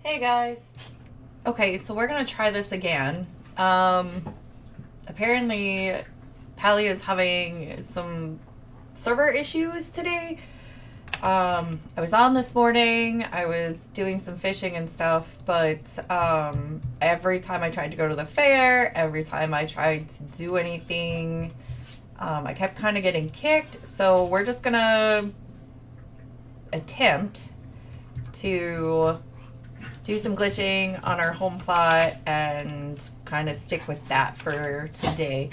Hey guys. Okay, so we're gonna try this again. Apparently Palia is having some server issues today. I was on this morning, I was doing some fishing and stuff, but every time I tried to go to the fair, every time I tried to do anything, I kept kind of getting kicked. So we're just gonna attempt to do some glitching on our home plot and kind of stick with that for today.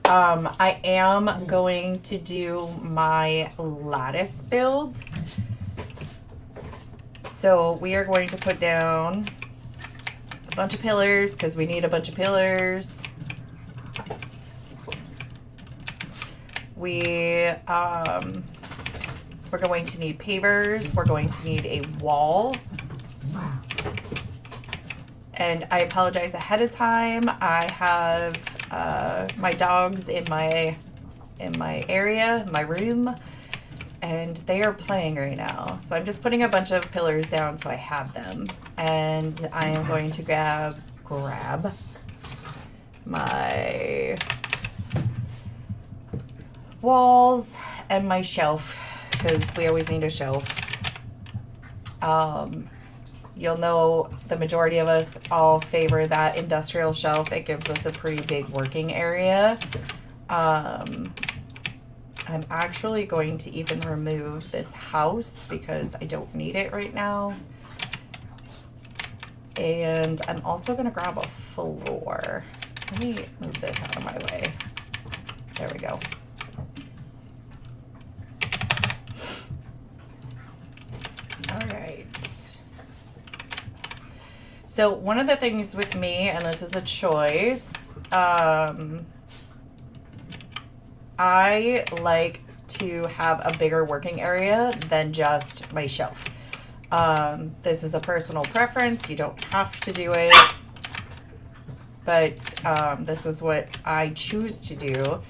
I am going to do my lattice build. So we are going to put down a bunch of pillars because we need a bunch of pillars. We're going to need pavers. We're going to need a wall. And I apologize ahead of time. I have my dogs in my area, my room, and they are playing right now. So I'm just putting a bunch of pillars down so I have them. And I am going to grab my walls and my shelf because we always need a shelf. You'll know the majority of us all favor that industrial shelf. It gives us a pretty big working area. I'm actually going to even remove this house because I don't need it right now. And I'm also going to grab a floor. Let me move this out of my way. There we go. All right. So one of the things with me, and this is a choice, I like to have a bigger working area than just my shelf. This is a personal preference. You don't have to do it, but this is what I choose to do.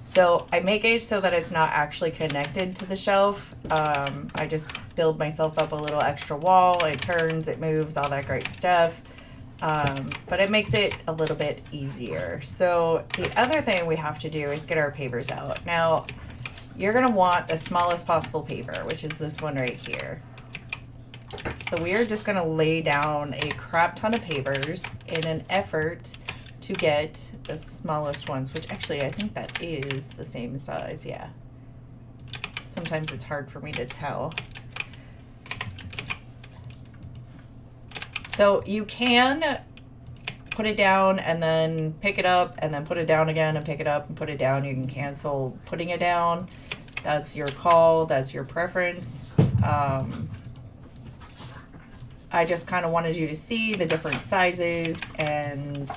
So I make it so that it's not actually connected to the shelf. I just build myself up a little extra wall. It turns, it moves, all that great stuff. But it makes it a little bit easier. So the other thing we have to do is get our pavers out. Now, you're going to want the smallest possible paver, which is this one right here. So we are just going to lay down a crap ton of pavers in an effort to get the smallest ones, which actually I think that is the same size, yeah. Sometimes it's hard for me to tell. So you can put it down and then pick it up and then put it down again and pick it up and put it down. You can cancel putting it down. That's your call, that's your preference. I just kind of wanted you to see the different sizes and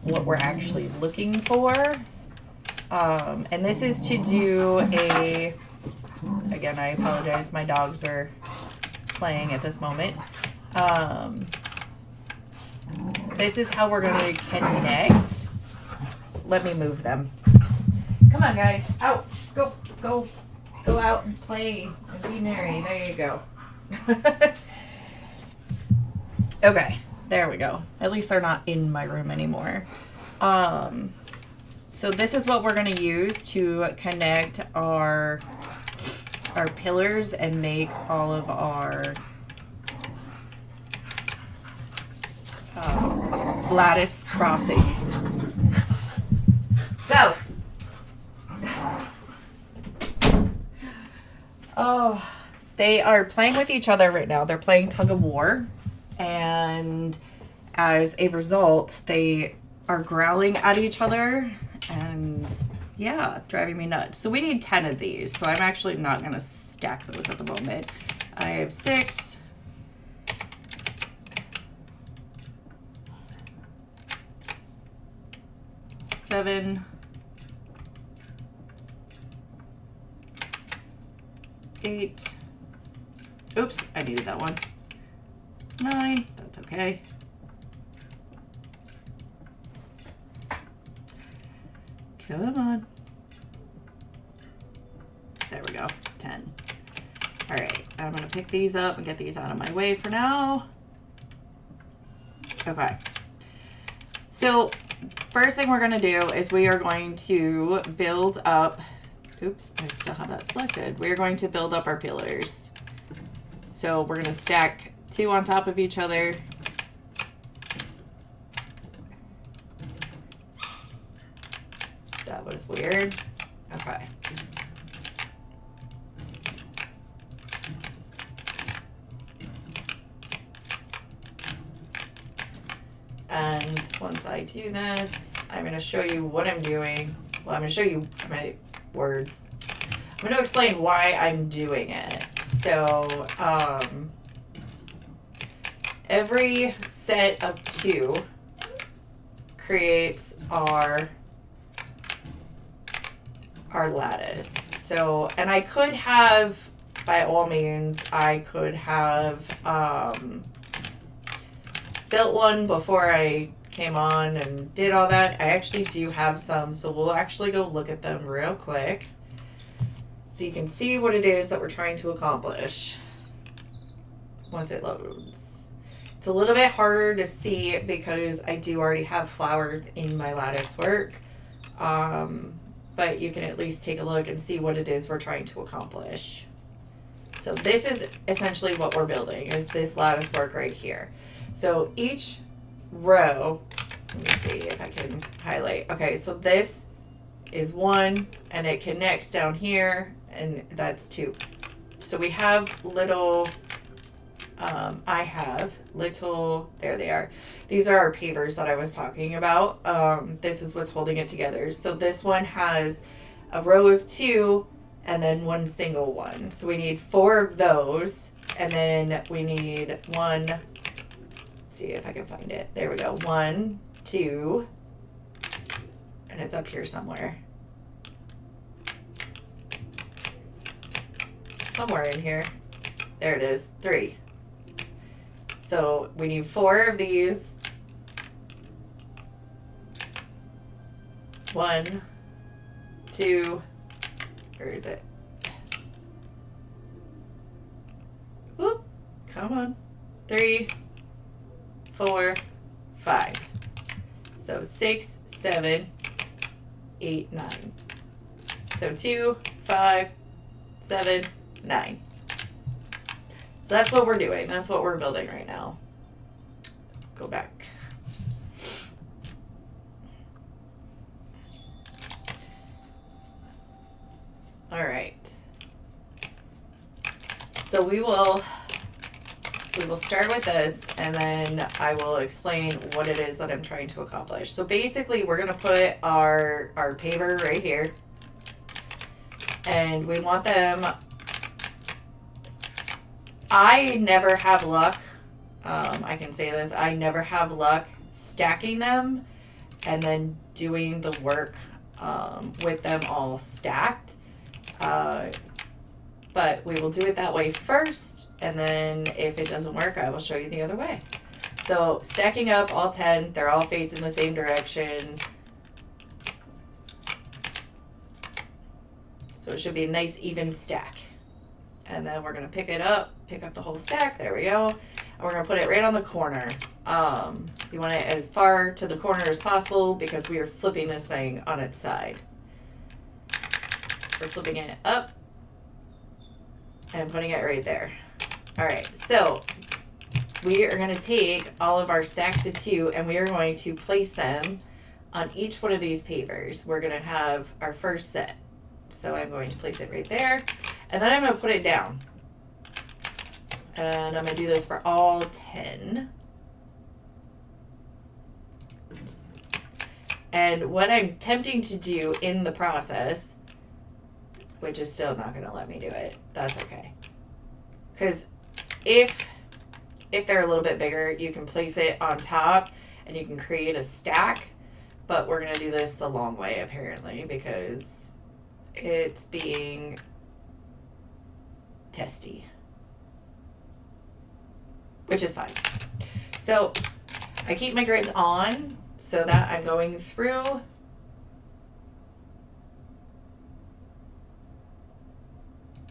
what we're actually looking for. And this is to do again, I apologize, my dogs are playing at this moment. This is how we're going to connect. Let me move them. Come on, guys. Out. Go out and play and be merry. There you go. Okay, there we go. At least they're not in my room anymore. So this is what we're going to use to connect our pillars and make all of our lattice crossings. Go! Oh, they are playing with each other right now. They're playing tug of war. And as a result, they are growling at each other and, yeah, driving me nuts. So we need 10 of these. So I'm actually not going to stack those at the moment. I have 6. Seven, 8. Oops, I needed that one. 9, that's okay. Come on. There we go, 10. All right, I'm gonna pick these up and get these out of my way for now. Okay. So first thing we're going to do is we are going to build up, oops, I still have that selected. We're going to build up our pillars. So we're going to stack 2 on top of each other. That was weird. Okay. And once I do this, I'm going to show you what I'm doing. Well, I'm going to show you my words. I'm going to explain why I'm doing it. So, every set of 2 creates our lattice. So, and I could have, by all means, I could have built one before I came on and did all that. I actually do have some, so we'll actually go look at them real quick so you can see what it is that we're trying to accomplish once it loads. It's a little bit harder to see because I do already have flowers in my lattice work, but you can at least take a look and see what it is we're trying to accomplish. So this is essentially what we're building, is this lattice work right here. So each row, let me see if I can highlight. Okay, so this is 1 and it connects down here, and that's 2. So we have little, I have little, there they are. These are our pavers that I was talking about. This is what's holding it together. So this one has a row of 2 and then 1 single one. So we need 4 of those, and then we need 1, see if I can find it. There we go. 1, 2, and it's up here somewhere. Somewhere in here. There it is. 3. So we need 4 of these. 1, 2, where is it? Whoop, come on. 3, 4, 5. So 6, 7, 8, 9. So 2, 5, 7, 9. So that's what we're doing. That's what we're building right now. Go back. All right. So we will start with this, and then I will explain what it is that I'm trying to accomplish. So basically, we're going to put our paver right here, and we want them. I never have luck. I can say this. I never have luck stacking them and then doing the work with them all stacked. But we will do it that way first, and then if it doesn't work, I will show you the other way. So stacking up all 10, they're all facing the same direction. So it should be a nice even stack. And then we're going to pick up the whole stack. There we go. And we're going to put it right on the corner. You want it as far to the corner as possible because we are flipping this thing on its side. We're flipping it up and putting it right there. All right, so we are going to take all of our stacks of 2 and we are going to place them on each one of these pavers. We're going to have our first set. So I'm going to place it right there, and then I'm going to put it down. And I'm going to do this for all 10. And what I'm attempting to do in the process, which is still not going to let me do it, that's okay. Because if they're a little bit bigger, you can place it on top and you can create a stack. But we're going to do this the long way, apparently, because it's being testy, which is fine. So I keep my grids on so that I'm going through.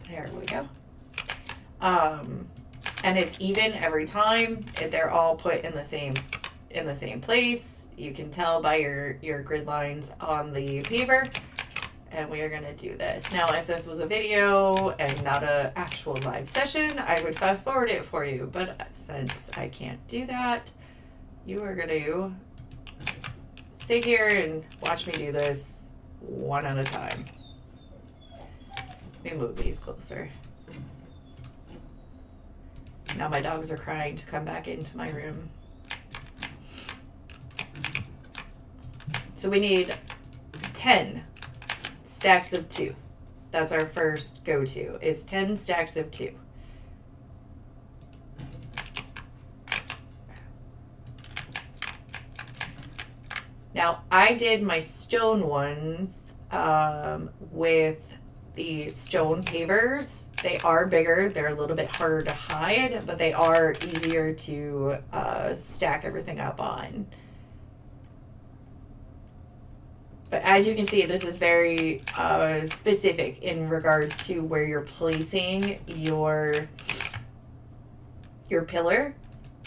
There we go. And it's even every time. They're all put in the in the same place. You can tell by your grid lines on the paper. And we are going to do this. Now, if this was a video and not an actual live session, I would fast forward it for you. But since I can't do that, you are going to sit here and watch me do this one at a time. Let me move these closer. Now my dogs are crying to come back into my room. So we need 10 stacks of 2. That's our first go-to, is 10 stacks of 2. Now, I did my stone ones with the stone pavers. They are bigger. They're a little bit harder to hide, but they are easier to stack everything up on. But as you can see, this is very specific in regards to where you're placing your pillar.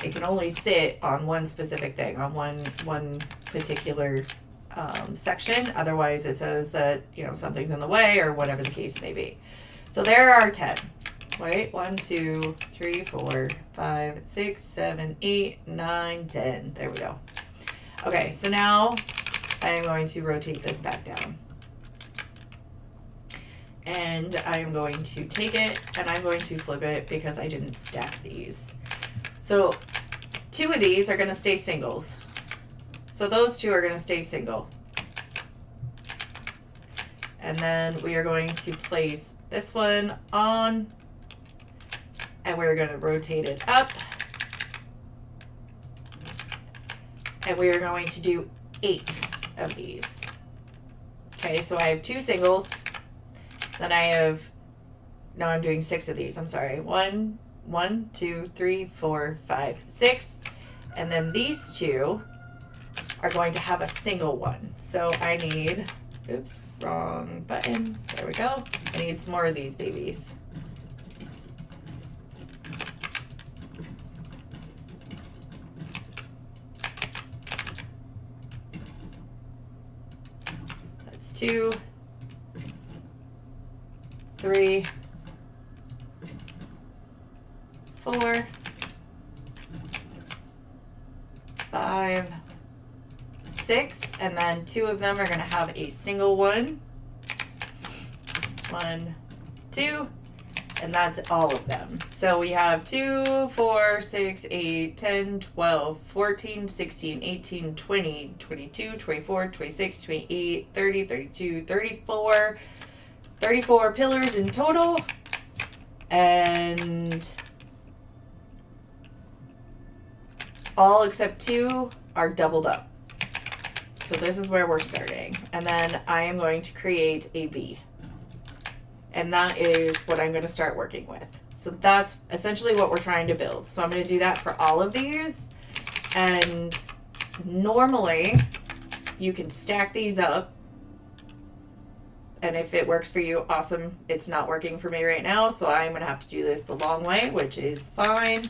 It can only sit on one specific thing, on one particular section. Otherwise, it says that, you know, something's in the way or whatever the case may be. So there are 10. Wait, 1, 2, 3, 4, 5, 6, 7, 8, 9, 10. There we go. Okay, so now I am going to rotate this back down. And I am going to take it and I'm going to flip it because I didn't stack these. So 2 of these are going to stay singles. So those 2 are going to stay single. And then we are going to place this one on and we're going to rotate it up. And we are going to do 8 of these. Okay, so I have 2 singles. Then I have, no, I'm doing 6 of these. I'm sorry. 1, 2, 3, 4, 5, 6. And then these 2 are going to have a single one. So I need, oops, wrong button. There we go. I need some more of these babies. That's 2, 3, 4, 5, 6, and then 2 of them are going to have a single one. 1, 2, and that's all of them. So we have 2, 4, 6, 8, 10, 12, 14, 16, 18, 20, 22, 24, 26, 28, 30, 32, 34, 34 pillars in total. And all except 2 are doubled up. So this is where we're starting. And then I am going to create a V. And that is what I'm going to start working with. So that's essentially what we're trying to build. So I'm going to do that for all of these. And normally you can stack these up. And if it works for you, awesome. It's not working for me right now, so I'm going to have to do this the long way, which is fine.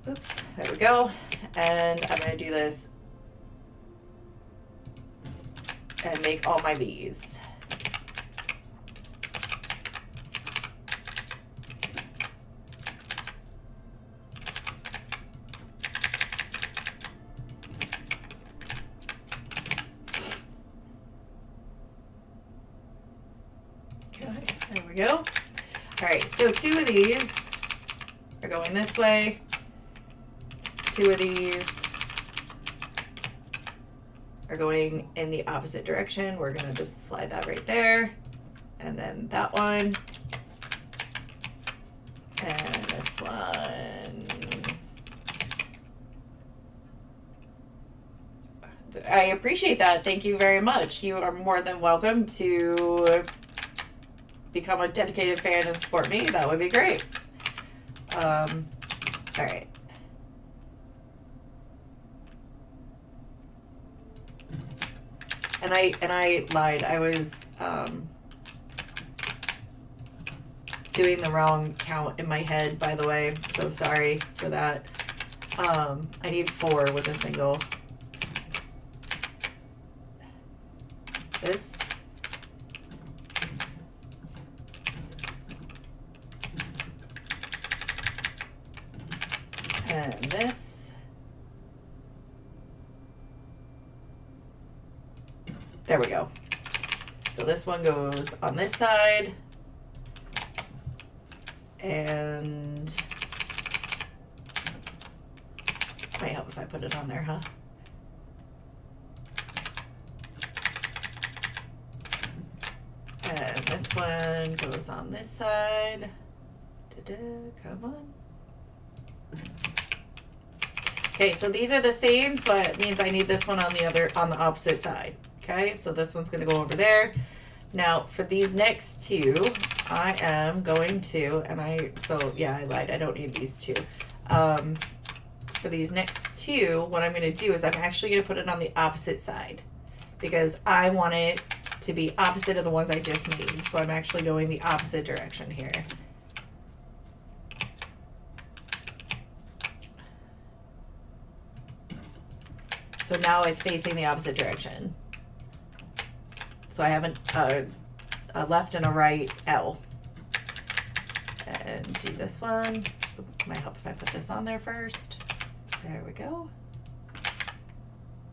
Oops, there we go. And I'm going to do this and make all my V's. There we go. All right, so 2 of these are going this way. 2 of these are going in the opposite direction. We're going to just slide that right there. And then that one. And this one. I appreciate that. Thank you very much. You are more than welcome to become a dedicated fan and support me. That would be great. All right. And I lied. I was doing the wrong count in my head, by the way. So sorry for that. I need 4 with a single. This. And this. There we go. So this one goes on this side. And might help if I put it on there, huh? And this one goes on this side. Come on. Okay, so these are the same, so it means I need this one on the opposite side. Okay, so this one's gonna go over there. Now for these next 2, I am going to, yeah, I lied, I don't need these 2. For these next 2, what I'm gonna do is I'm actually gonna put it on the opposite side because I want it to be opposite of the ones I just made. So I'm actually going the opposite direction here. So now it's facing the opposite direction. So I have a left and a right L. And do this one. Might help if I put this on there first. There we go.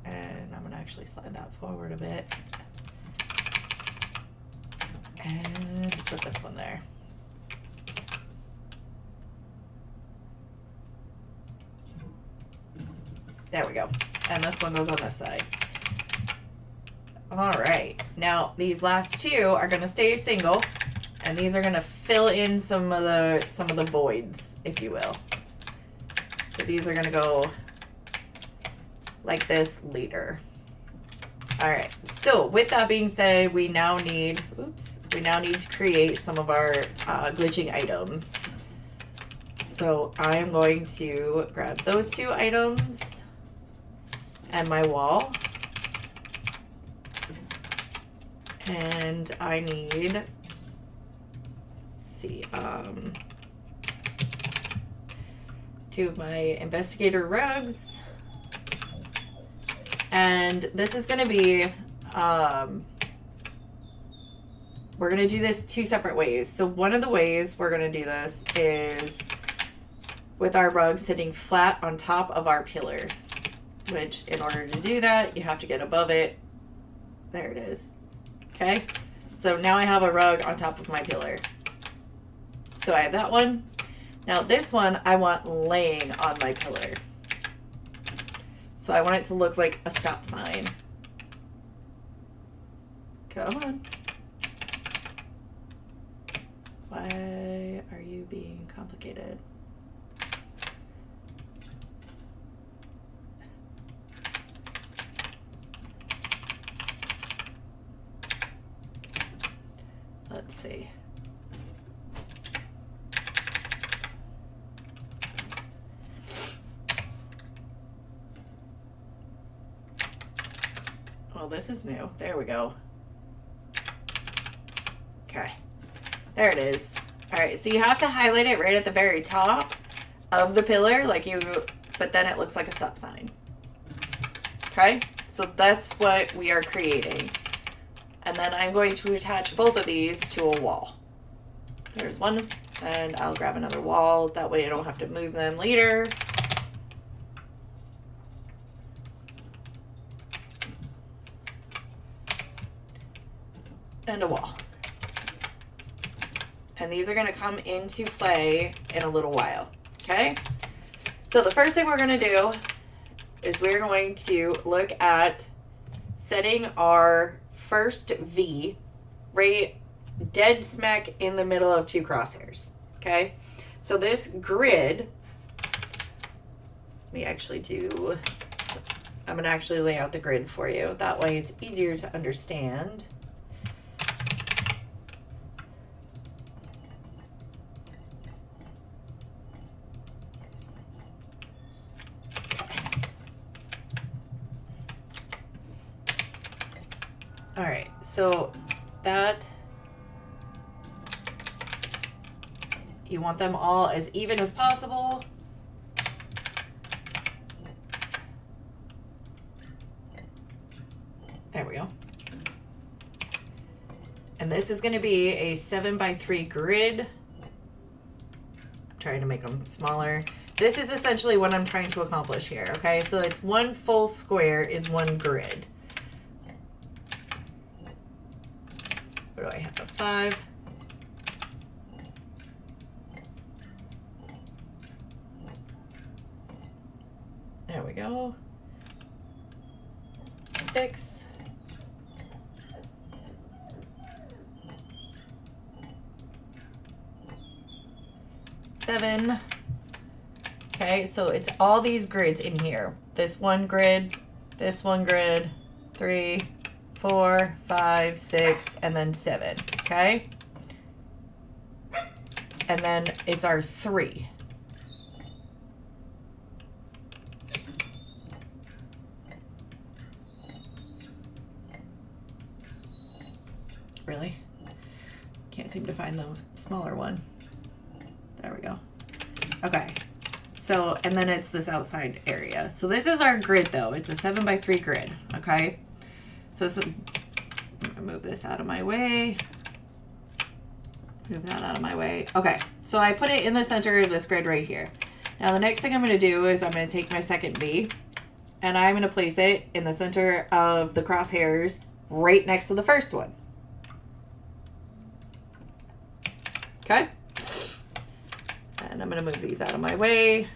And I'm gonna actually slide that forward a bit. And put this one there. There we go. And this one goes on this side. All right. Now these last 2 are going to stay single, and these are going to fill in some of the voids, if you will. So these are going to go like this later. All right. So with that being said, we now need to create some of our glitching items. So I'm going to grab those 2 items and my wall. And I need, let's see, 2 of my investigator rugs. And this is going to be, we're going to do this 2 separate ways. So one of the ways we're going to do this is with our rug sitting flat on top of our pillar, which in order to do that, you have to get above it. There it is. Okay. So now I have a rug on top of my pillar. So I have that one. Now this one I want laying on my pillar. So I want it to look like a stop sign. Come on. Why are you being complicated? Let's see. Well, this is new. There we go. Okay. There it is. All right, so you have to highlight it right at the very top of the pillar, but then it looks like a stop sign. Okay? So that's what we are creating. And then I'm going to attach both of these to a wall. There's one, and I'll grab another wall. That way I don't have to move them later. And a wall. And these are going to come into play in a little while. Okay? So the first thing we're going to do is we're going to look at setting our first V right dead smack in the middle of 2 crosshairs. Okay, so this grid, I'm gonna actually lay out the grid for you. That way it's easier to understand. All right, so that, you want them all as even as possible. And this is going to be a 7x3 grid. I'm trying to make them smaller. This is essentially what I'm trying to accomplish here, okay? So it's one full square is one grid. What do I have? A 5. There we go. 6. 7. Okay, so it's all these grids in here. This one grid, 3, 4, 5, 6, and then 7. Okay? And then it's our 3. Really? Can't seem to find the smaller one. There we go. Okay. So, and then it's this outside area. So this is our grid though. It's a 7x3 grid. Okay. So I'm gonna move this out of my way. Move that out of my way. Okay. So I put it in the center of this grid right here. Now the next thing I'm going to do is I'm going to take my second V and I'm going to place it in the center of the crosshairs right next to the first one. Okay. And I'm going to move these out of my way.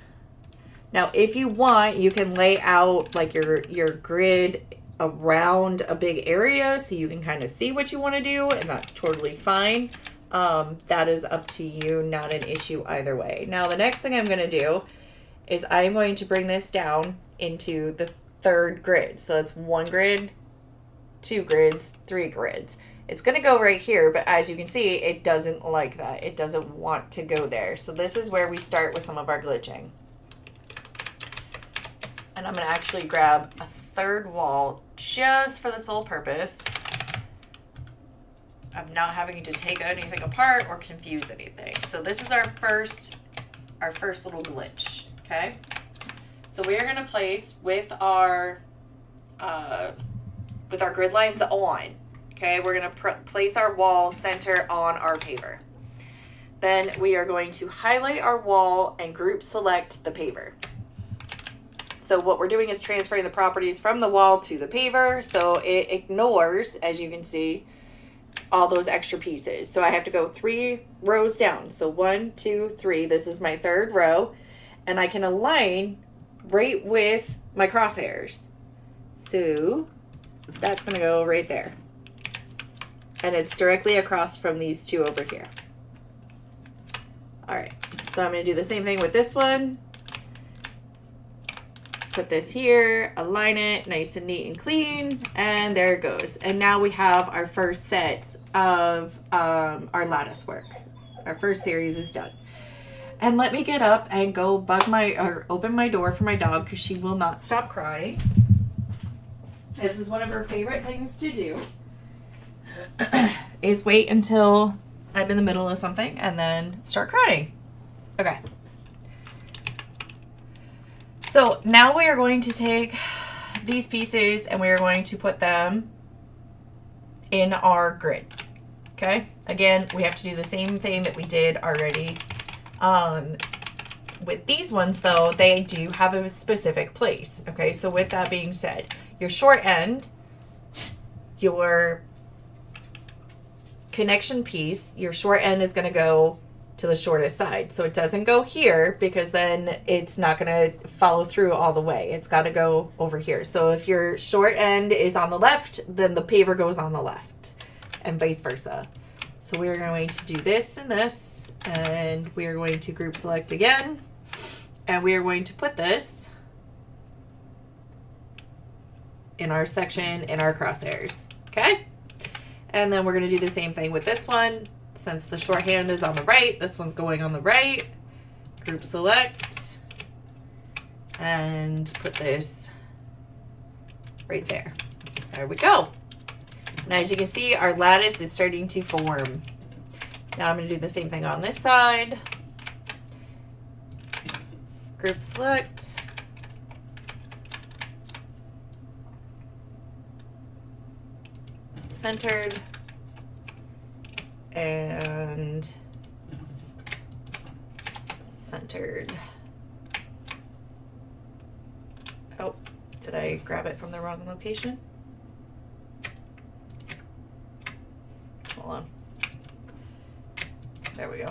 Now, if you want, you can lay out like your grid around a big area so you can kind of see what you want to do, and that's totally fine. That is up to you, not an issue either way. Now, the next thing I'm going to do is I'm going to bring this down into the third grid. So it's 1 grid, 2 grids, 3 grids. It's going to go right here, but as you can see, it doesn't like that. It doesn't want to go there. So this is where we start with some of our glitching. And I'm going to actually grab a third wall just for the sole purpose of not having to take anything apart or confuse anything. So this is our first little glitch, okay? So we are going to place with our grid lines on. Okay, we're going to place our wall center on our paver. Then we are going to highlight our wall and group select the paver. So what we're doing is transferring the properties from the wall to the paver. So it ignores, as you can see, all those extra pieces. So I have to go 3 rows down. So 1, 2, 3. This is my third row. And I can align right with my crosshairs. So that's going to go right there. And it's directly across from these 2 over here. All right, so I'm going to do the same thing with this one. Put this here, align it nice and neat and clean, and there it goes. And now we have our first set of our lattice work. Our first series is done. And let me get up and go open my door for my dog because she will not stop crying. This is one of her favorite things to do. Is wait until I'm in the middle of something and then start crying. Okay. So now we are going to take these pieces and we are going to put them in our grid. Okay. Again, we have to do the same thing that we did already. With these ones though, they do have a specific place. Okay. So with that being said, your short end, your connection piece, your short end is going to go to the shortest side. So it doesn't go here because then it's not going to follow through all the way. It's got to go over here. So if your short end is on the left, then the paver goes on the left and vice versa. So we're going to do this and this, and we are going to group select again, and we are going to put this in our section in our crosshairs. Okay. And then we're going to do the same thing with this one. Since the shorthand is on the right, this one's going on the right. Group select. And put this right there. There we go. And as you can see, our lattice is starting to form. Now I'm going to do the same thing on this side. Group select. Centered, and centered. Oh, did I grab it from the wrong location? Hold on. There we go.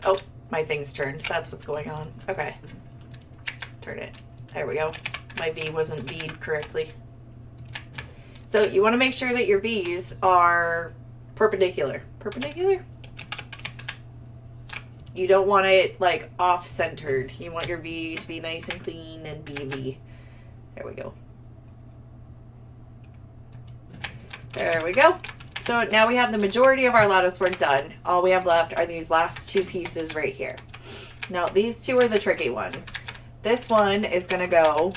Oh, my thing's turned. That's what's going on. Okay. Turn it. There we go. My V wasn't V'd correctly. So you want to make sure that your V's are perpendicular. Perpendicular? You don't want it like off-centered. You want your V to be nice and clean and be a V. There we go. There we go. So now we have the majority of our lattice work done. All we have left are these last two pieces right here. Now these two are the tricky ones. This one is going to go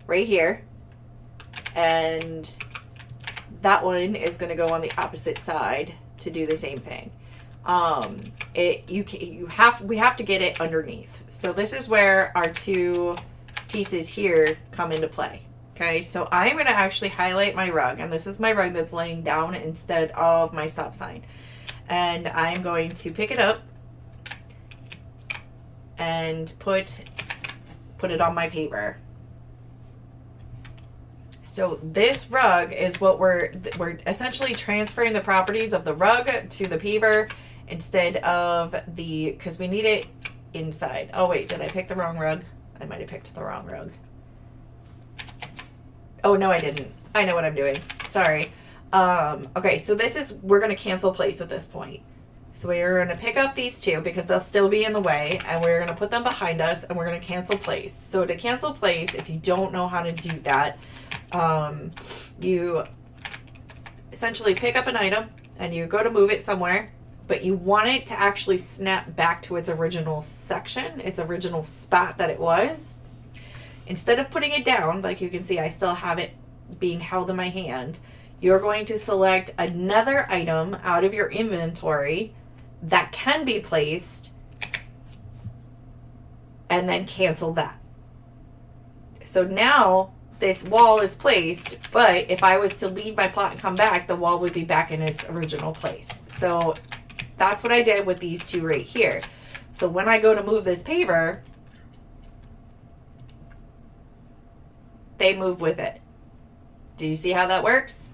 right here. And that one is going to go on the opposite side to do the same thing. We have to get it underneath. So this is where our two pieces here come into play. Okay, so I'm going to actually highlight my rug, and this is my rug that's laying down instead of my stop sign. And I'm going to pick it up and put it on my paver. So this rug is what we're essentially transferring the properties of the rug to the paver instead of because we need it inside. Oh wait, did I pick the wrong rug? I might have picked the wrong rug. Oh, no, I didn't. I know what I'm doing. Sorry. Okay, so we're going to cancel place at this point. So we're going to pick up these two because they'll still be in the way, and we're going to put them behind us, and we're going to cancel place. So to cancel place, if you don't know how to do that, you essentially pick up an item, and you go to move it somewhere, but you want it to actually snap back to its original section, its original spot that it was. Instead of putting it down, like you can see, I still have it being held in my hand. You're going to select another item out of your inventory that can be placed and then cancel that. So now this wall is placed, but if I was to leave my plot and come back, the wall would be back in its original place. So that's what I did with these two right here. So when I go to move this paver, they move with it. Do you see how that works?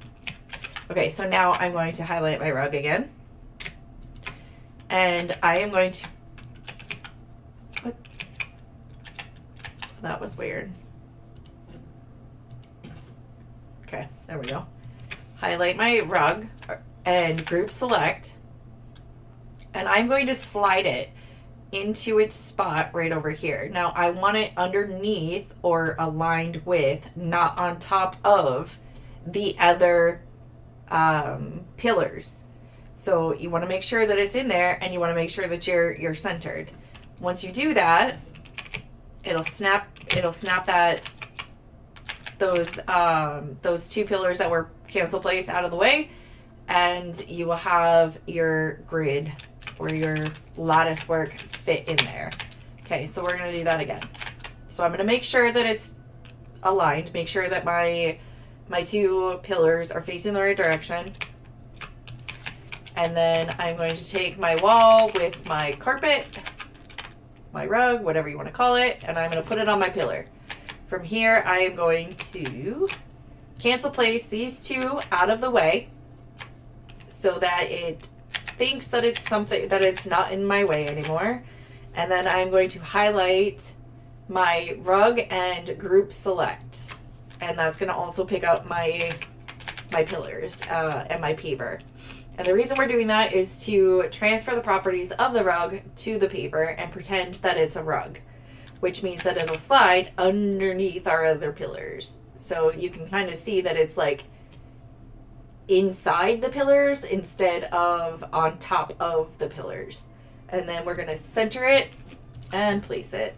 Okay, so now I'm going to highlight my rug again. And I am going to... What? That was weird. Okay, there we go. Highlight my rug and group select. And I'm going to slide it into its spot right over here. Now I want it underneath or aligned with, not on top of the other pillars. So you want to make sure that it's in there, and you want to make sure that you're centered. Once you do that, it'll snap those two pillars that were cancel placed out of the way, and you will have your grid or your lattice work fit in there. Okay, so we're going to do that again. So I'm going to make sure that it's aligned, make sure that my two pillars are facing the right direction. And then I'm going to take my wall with my carpet, my rug, whatever you want to call it, and I'm going to put it on my pillar. From here, I am going to cancel place these two out of the way so that it thinks that it's something, that it's not in my way anymore. And then I'm going to highlight my rug and group select. And that's going to also pick up my pillars and my paver. And the reason we're doing that is to transfer the properties of the rug to the paver and pretend that it's a rug, which means that it'll slide underneath our other pillars. So you can kind of see that it's like inside the pillars instead of on top of the pillars. And then we're going to center it and place it.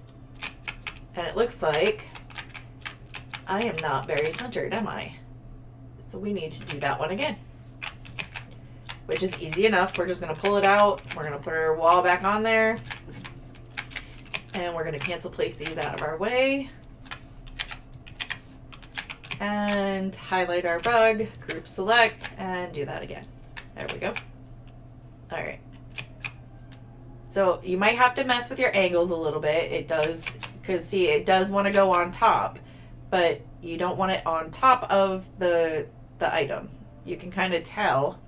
And it looks like I am not very centered, am I? So we need to do that one again, which is easy enough. We're just going to pull it out. We're going to put our wall back on there. And we're going to cancel place these out of our way. and highlight our bug, group select, and do that again. There we go. All right. So you might have to mess with your angles a little bit. It does, because see, it does want to go on top, but you don't want it on top of the item. You can kind of tell,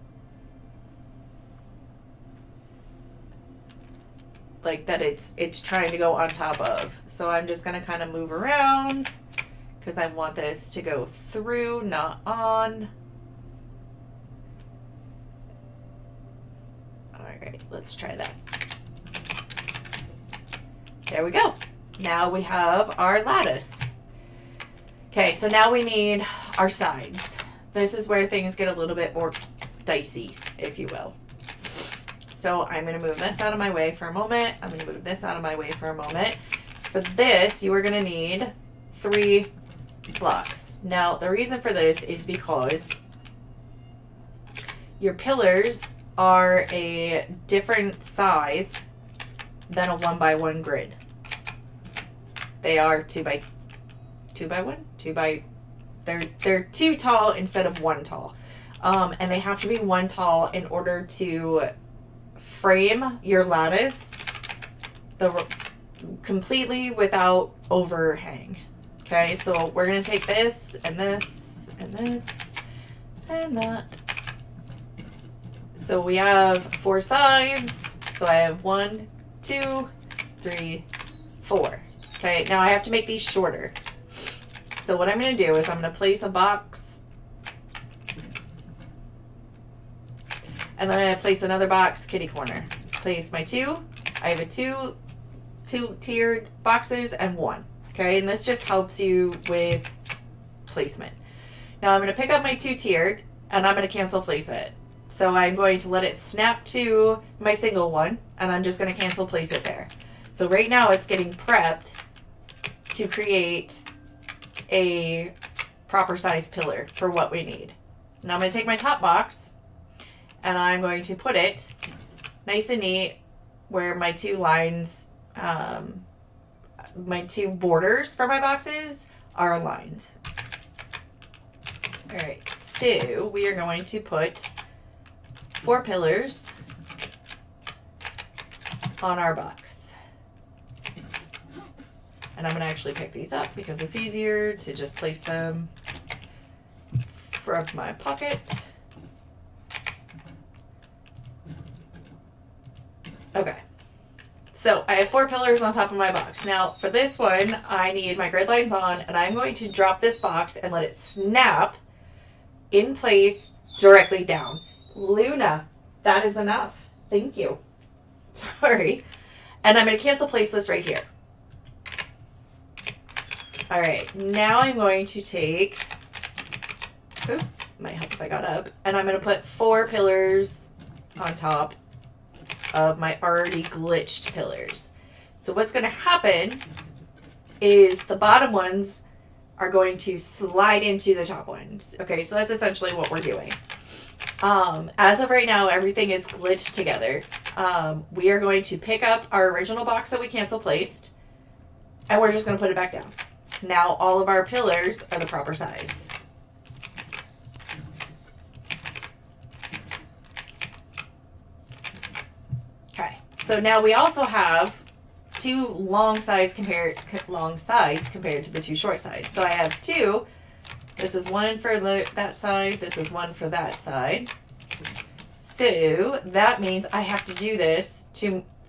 like, that it's trying to go on top of. So I'm just going to kind of move around because I want this to go through, not on. All right, let's try that. There we go. Now we have our lattice. Okay, so now we need our sides. This is where things get a little bit more dicey, if you will. So I'm going to move this out of my way for a moment. I'm going to move this out of my way for a moment. For this, you are going to need 3 blocks. Now, the reason for this is because your pillars are a different size than a 1x1 grid. They are 2x1? They're 2 tall instead of 1 tall. And they have to be 1 tall in order to frame your lattice completely without overhang. Okay, so we're going to take this and this and this and that. So we have 4 sides. So I have 1, 2, 3, 4. Okay, now I have to make these shorter. So what I'm going to do is I'm going to place a box. And then I'm going to place another box, kitty corner. Place my 2. I have a 2 tiered boxes and 1. Okay, and this just helps you with placement. Now I'm going to pick up my 2 tiered and I'm going to cancel place it. So I'm going to let it snap to my single one and I'm just going to cancel place it there. So right now it's getting prepped to create a proper size pillar for what we need. Now I'm going to take my top box and I'm going to put it nice and neat where my 2 lines, my 2 borders for my boxes are aligned. All right, so we are going to put 4 pillars on our box. And I'm going to actually pick these up because it's easier to just place them from my pocket. Okay. So I have 4 pillars on top of my box. Now for this one, I need my grid lines on and I'm going to drop this box and let it snap in place directly down. Luna, that is enough. Thank you. Sorry. And I'm going to cancel place this right here. All right, now I'm going to take, might help if I got up, and I'm going to put 4 pillars on top of my already glitched pillars. So what's going to happen is the bottom ones are going to slide into the top ones. Okay, so that's essentially what we're doing. As of right now, everything is glitched together. We are going to pick up our original box that we cancel placed, and we're just going to put it back down. Now all of our pillars are the proper size. Okay, so now we also have 2 long sides compared to the 2 short sides. So I have 2. This is 1 for that side. This is 1 for that side. So that means I have to do this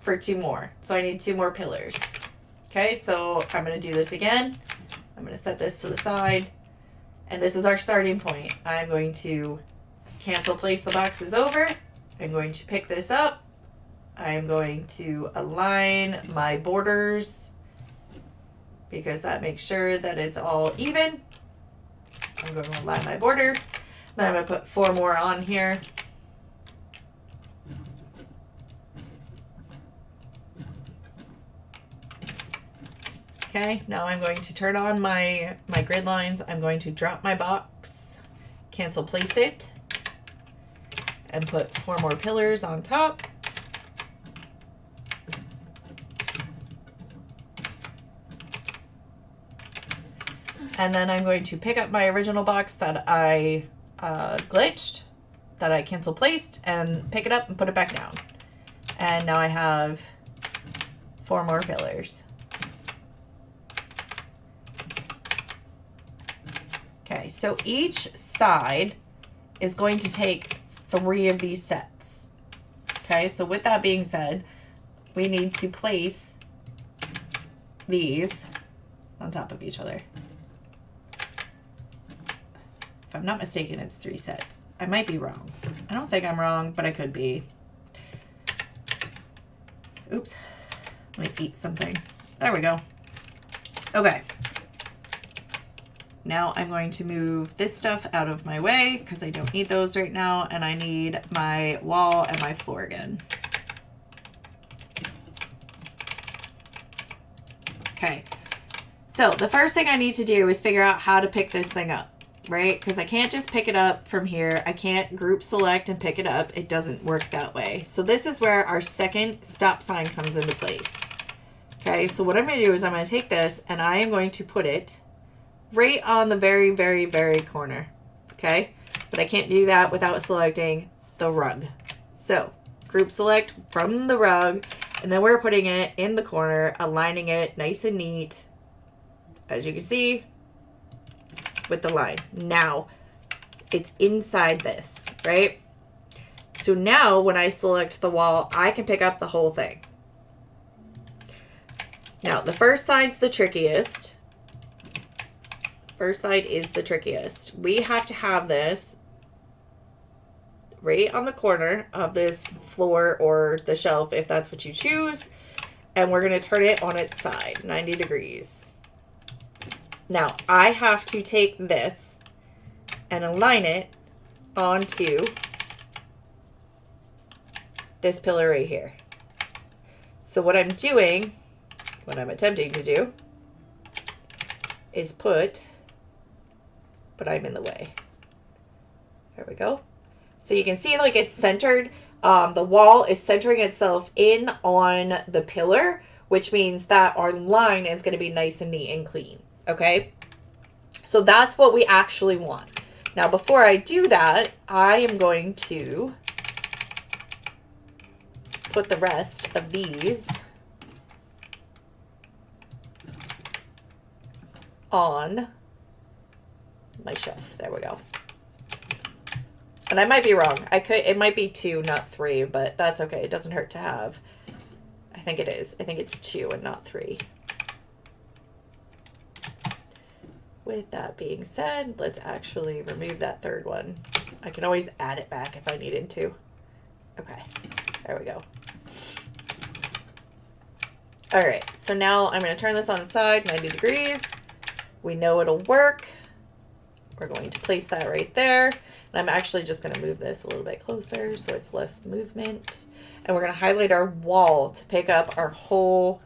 for 2 more. So I need 2 more pillars. Okay, so I'm going to do this again. I'm going to set this to the side. And this is our starting point. I'm going to cancel place the boxes over. I'm going to pick this up. I'm going to align my borders because that makes sure that it's all even. I'm going to align my border. Then I'm going to put 4 more on here. Okay, now I'm going to turn on my grid lines. I'm going to drop my box, cancel place it, and put 4 more pillars on top. And then I'm going to pick up my original box that I glitched, that I cancel placed, and pick it up and put it back down. And now I have 4 more pillars. Okay, so each side is going to take 3 of these sets. Okay, so with that being said, we need to place these on top of each other. If I'm not mistaken, it's 3 sets. I might be wrong. I don't think I'm wrong, but I could be. Oops. Might eat something. There we go. Okay. Now I'm going to move this stuff out of my way because I don't need those right now, and I need my wall and my floor again. Okay. So the first thing I need to do is figure out how to pick this thing up. Right? Because I can't just pick it up from here. I can't group select and pick it up. It doesn't work that way. So this is where our second stop sign comes into place. Okay, so what I'm going to do is I'm going to take this and I am going to put it right on the very, very, very corner. Okay, but I can't do that without selecting the rug. So group select from the rug, and then we're putting it in the corner, aligning it nice and neat. As you can see, with the line. Now it's inside this, right? So now when I select the wall, I can pick up the whole thing. Now the first side's the trickiest. First side is the trickiest. We have to have this right on the corner of this floor or the shelf if that's what you choose. And we're going to turn it on its side, 90 degrees. Now, I have to take this and align it onto this pillar right here. So what I'm doing, what I'm attempting to do, is but I'm in the way. There we go. So you can see like it's centered. The wall is centering itself in on the pillar, which means that our line is going to be nice and neat and clean. Okay, so that's what we actually want. Now, before I do that, I am going to put the rest of these on my shelf. There we go. And I might be wrong. It might be 2, not 3, but that's okay. It doesn't hurt to have. I think it is. I think it's 2 and not 3. With that being said, let's actually remove that third one. I can always add it back if I needed to. Okay, there we go. All right, so now I'm going to turn this on its side, 90 degrees. We know it'll work. We're going to place that right there. And I'm actually just going to move this a little bit closer so it's less movement. And we're going to highlight our wall to pick up our whole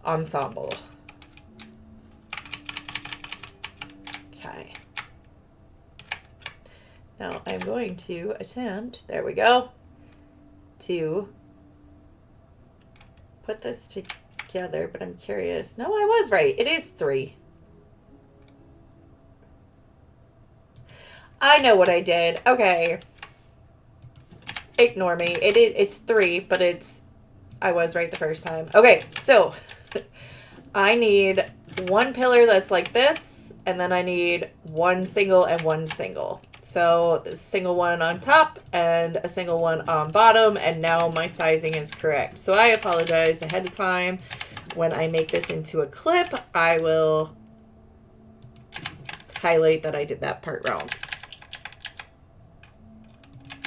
ensemble. Okay. Now I'm going to attempt, there we go, to put this together, but I'm curious. No, I was right. It is 3. I know what I did. Okay. Ignore me. It's 3, but I was right the first time. Okay, so I need one pillar that's like this. And then I need one single and one single. So the single one on top and a single one on bottom. And now my sizing is correct. So I apologize ahead of time. When I make this into a clip, I will highlight that I did that part wrong.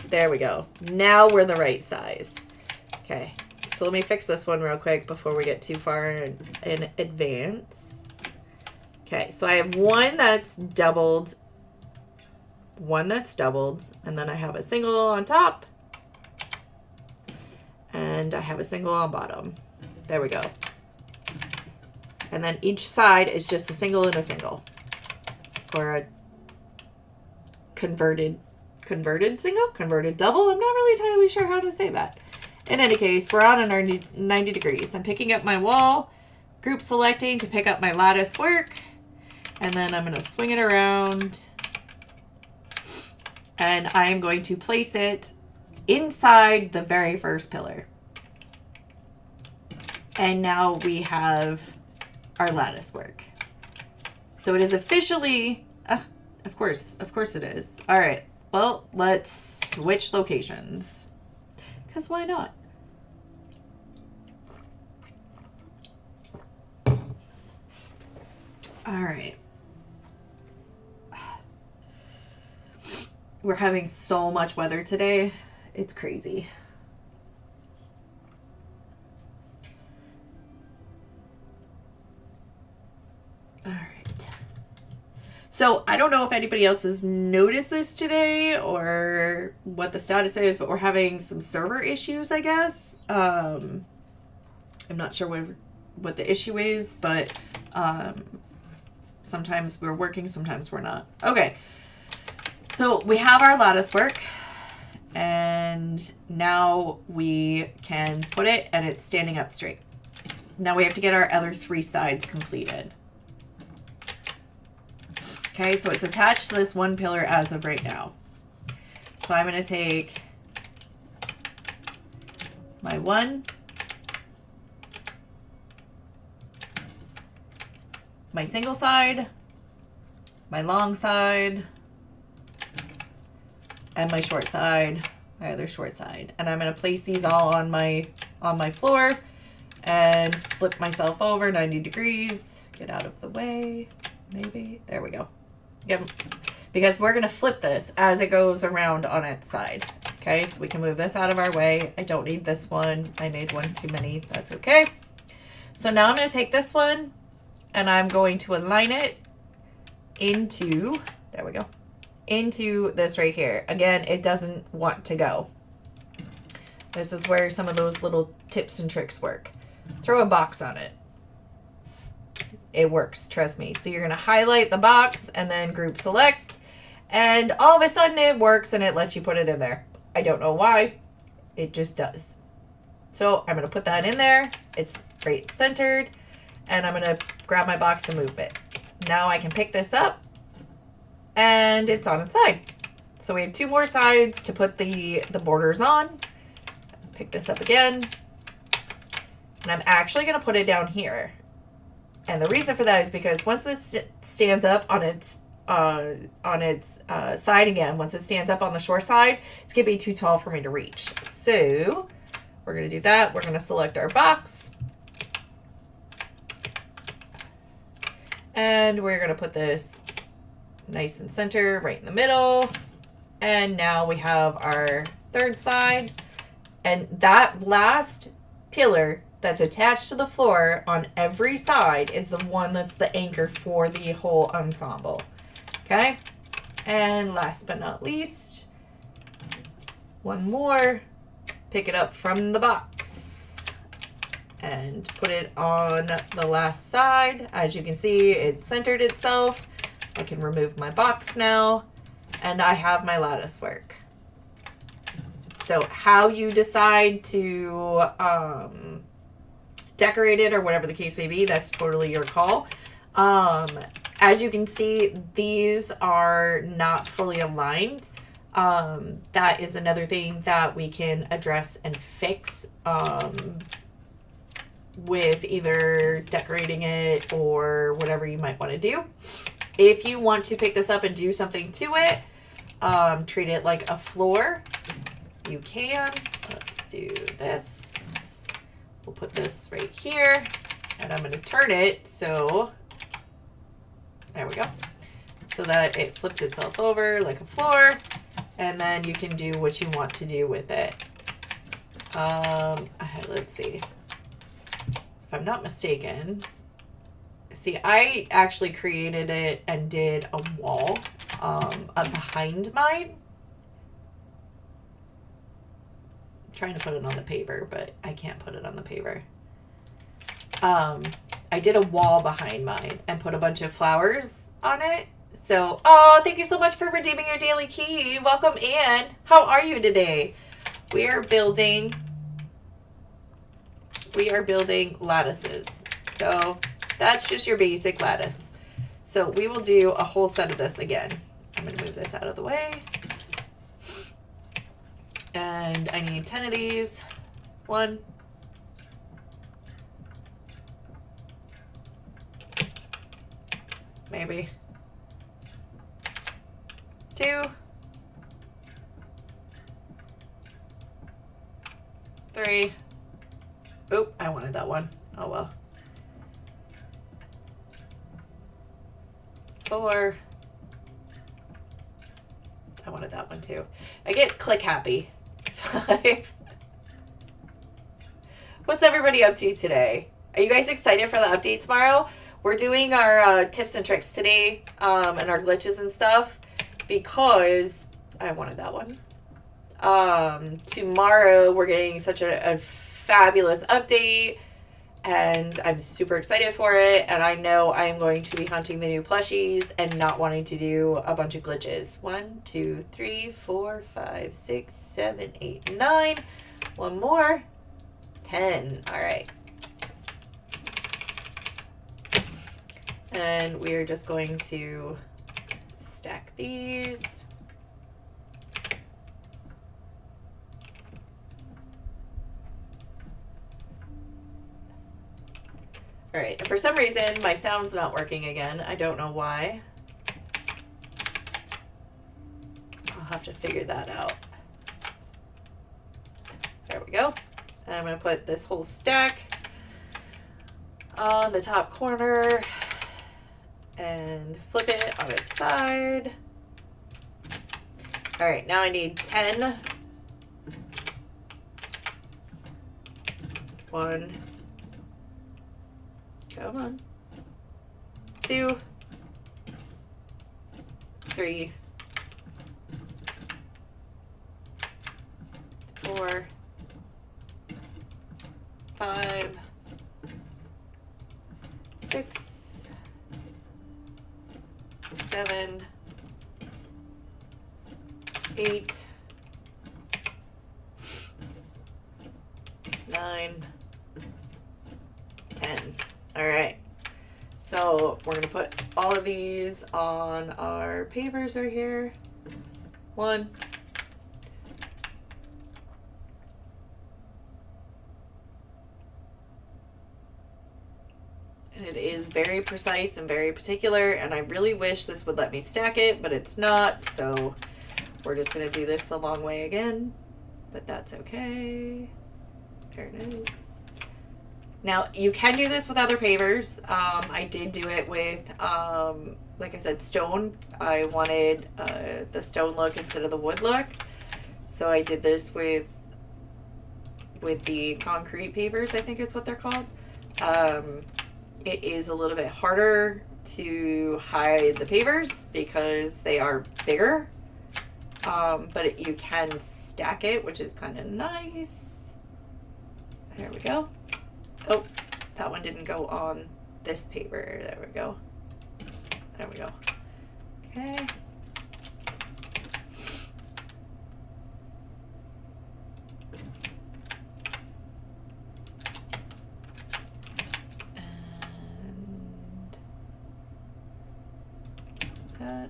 There we go. Now we're the right size. Okay. So let me fix this one real quick before we get too far in advance. Okay, so I have one that's doubled, and then I have a single on top, and I have a single on bottom. There we go. And then each side is just a single and a single, or a converted single, converted double. I'm not really entirely sure how to say that. In any case, we're on our 90 degrees. I'm picking up my wall, group selecting to pick up my lattice work. And then I'm going to swing it around. And I am going to place it inside the very first pillar. And now we have our lattice work. So it is officially, of course it is. All right, well, let's switch locations. Because why not? All right. We're having so much weather today. It's crazy. All right. So I don't know if anybody else has noticed this today or what the status is, but we're having some server issues, I guess. I'm not sure what the issue is, but sometimes we're working, sometimes we're not. Okay. So we have our lattice work, and now we can put it, and it's standing up straight. Now we have to get our other 3 sides completed. Okay, so it's attached to this one pillar as of right now. So I'm going to take my 1, my single side, my long side, and my short side, my other short side. And I'm going to place these all on my floor and flip myself over 90 degrees. Get out of the way, maybe. There we go. Yep. Because we're going to flip this as it goes around on its side. Okay, so we can move this out of our way. I don't need this one. I made one too many. That's okay. So now I'm going to take this one and I'm going to align it into, there we go, into this right here. Again, it doesn't want to go. This is where some of those little tips and tricks work. Throw a box on it. It works, trust me. So you're going to highlight the box and then group select, and all of a sudden it works and it lets you put it in there. I don't know why. It just does. So I'm going to put that in there. It's right centered, and I'm going to grab my box and move it. Now I can pick this up and it's on its side. So we have 2 more sides to put the borders on. Pick this up again, and I'm actually going to put it down here. And the reason for that is because once this stands up on its side again, once it stands up on the short side, it's going to be too tall for me to reach. So we're going to do that. We're going to select our box. And we're going to put this nice and center right in the middle. And now we have our 3rd side. And that last pillar that's attached to the floor on every side is the one that's the anchor for the whole ensemble. Okay? And last but not least, one more. Pick it up from the box and put it on the last side. As you can see, it centered itself. I can remove my box now, and I have my lattice work. So how you decide to decorate it or whatever the case may be, that's totally your call. As you can see, these are not fully aligned. That is another thing that we can address and fix with either decorating it or whatever you might want to do. If you want to pick this up and do something to it, treat it like a floor, you can. Let's do this. We'll put this right here, and I'm going to turn it so, there we go, so that it flips itself over like a floor, and then you can do what you want to do with it. Let's see. If I'm not mistaken, see, I actually created it and did a wall behind mine. Trying to put it on the paper, but I can't put it on the paper. I did a wall behind mine and put a bunch of flowers on it. So, oh, thank you so much for redeeming your daily key. Welcome in. How are you today? We are building lattices. So that's just your basic lattice. So we will do a whole set of this again. I'm going to move this out of the way. And I need 10 of these. 1. Maybe. 2. 3. Oop, I wanted that one. Oh well. 4. I wanted that one too. I get click happy. 5. What's everybody up to today? Are you guys excited for the update tomorrow? We're doing our tips and tricks today and our glitches and stuff because I wanted that one. Tomorrow we're getting such a fabulous update and I'm super excited for it, and I know I am going to be hunting the new plushies and not wanting to do a bunch of glitches. 1, 2, 3, 4, 5, 6, 7, 8, 9. One more. 10. All right. And we are just going to stack these. All right, and for some reason, my sound's not working again. I don't know why. I'll have to figure that out. There we go. And I'm going to put this whole stack on the top corner and flip it on its side. All right, now I need 10. 1. Come on. 2. 3. 4. 5. 6. 7. 8. 9. 10. All right, so we're gonna put all of these on our pavers right here. 1. And it is very precise and very particular, and I really wish this would let me stack it, but it's not, so we're just gonna do this the long way again, but that's okay. There it is. Now, you can do this with other pavers. I did do it with, like I said, stone. I wanted the stone look instead of the wood look. So I did this with the concrete pavers, I think is what they're called. It is a little bit harder to hide the pavers because they are bigger. But you can stack it, which is kind of nice. There we go. Oh, that one didn't go on this paper. There we go. There we go. Okay. And that.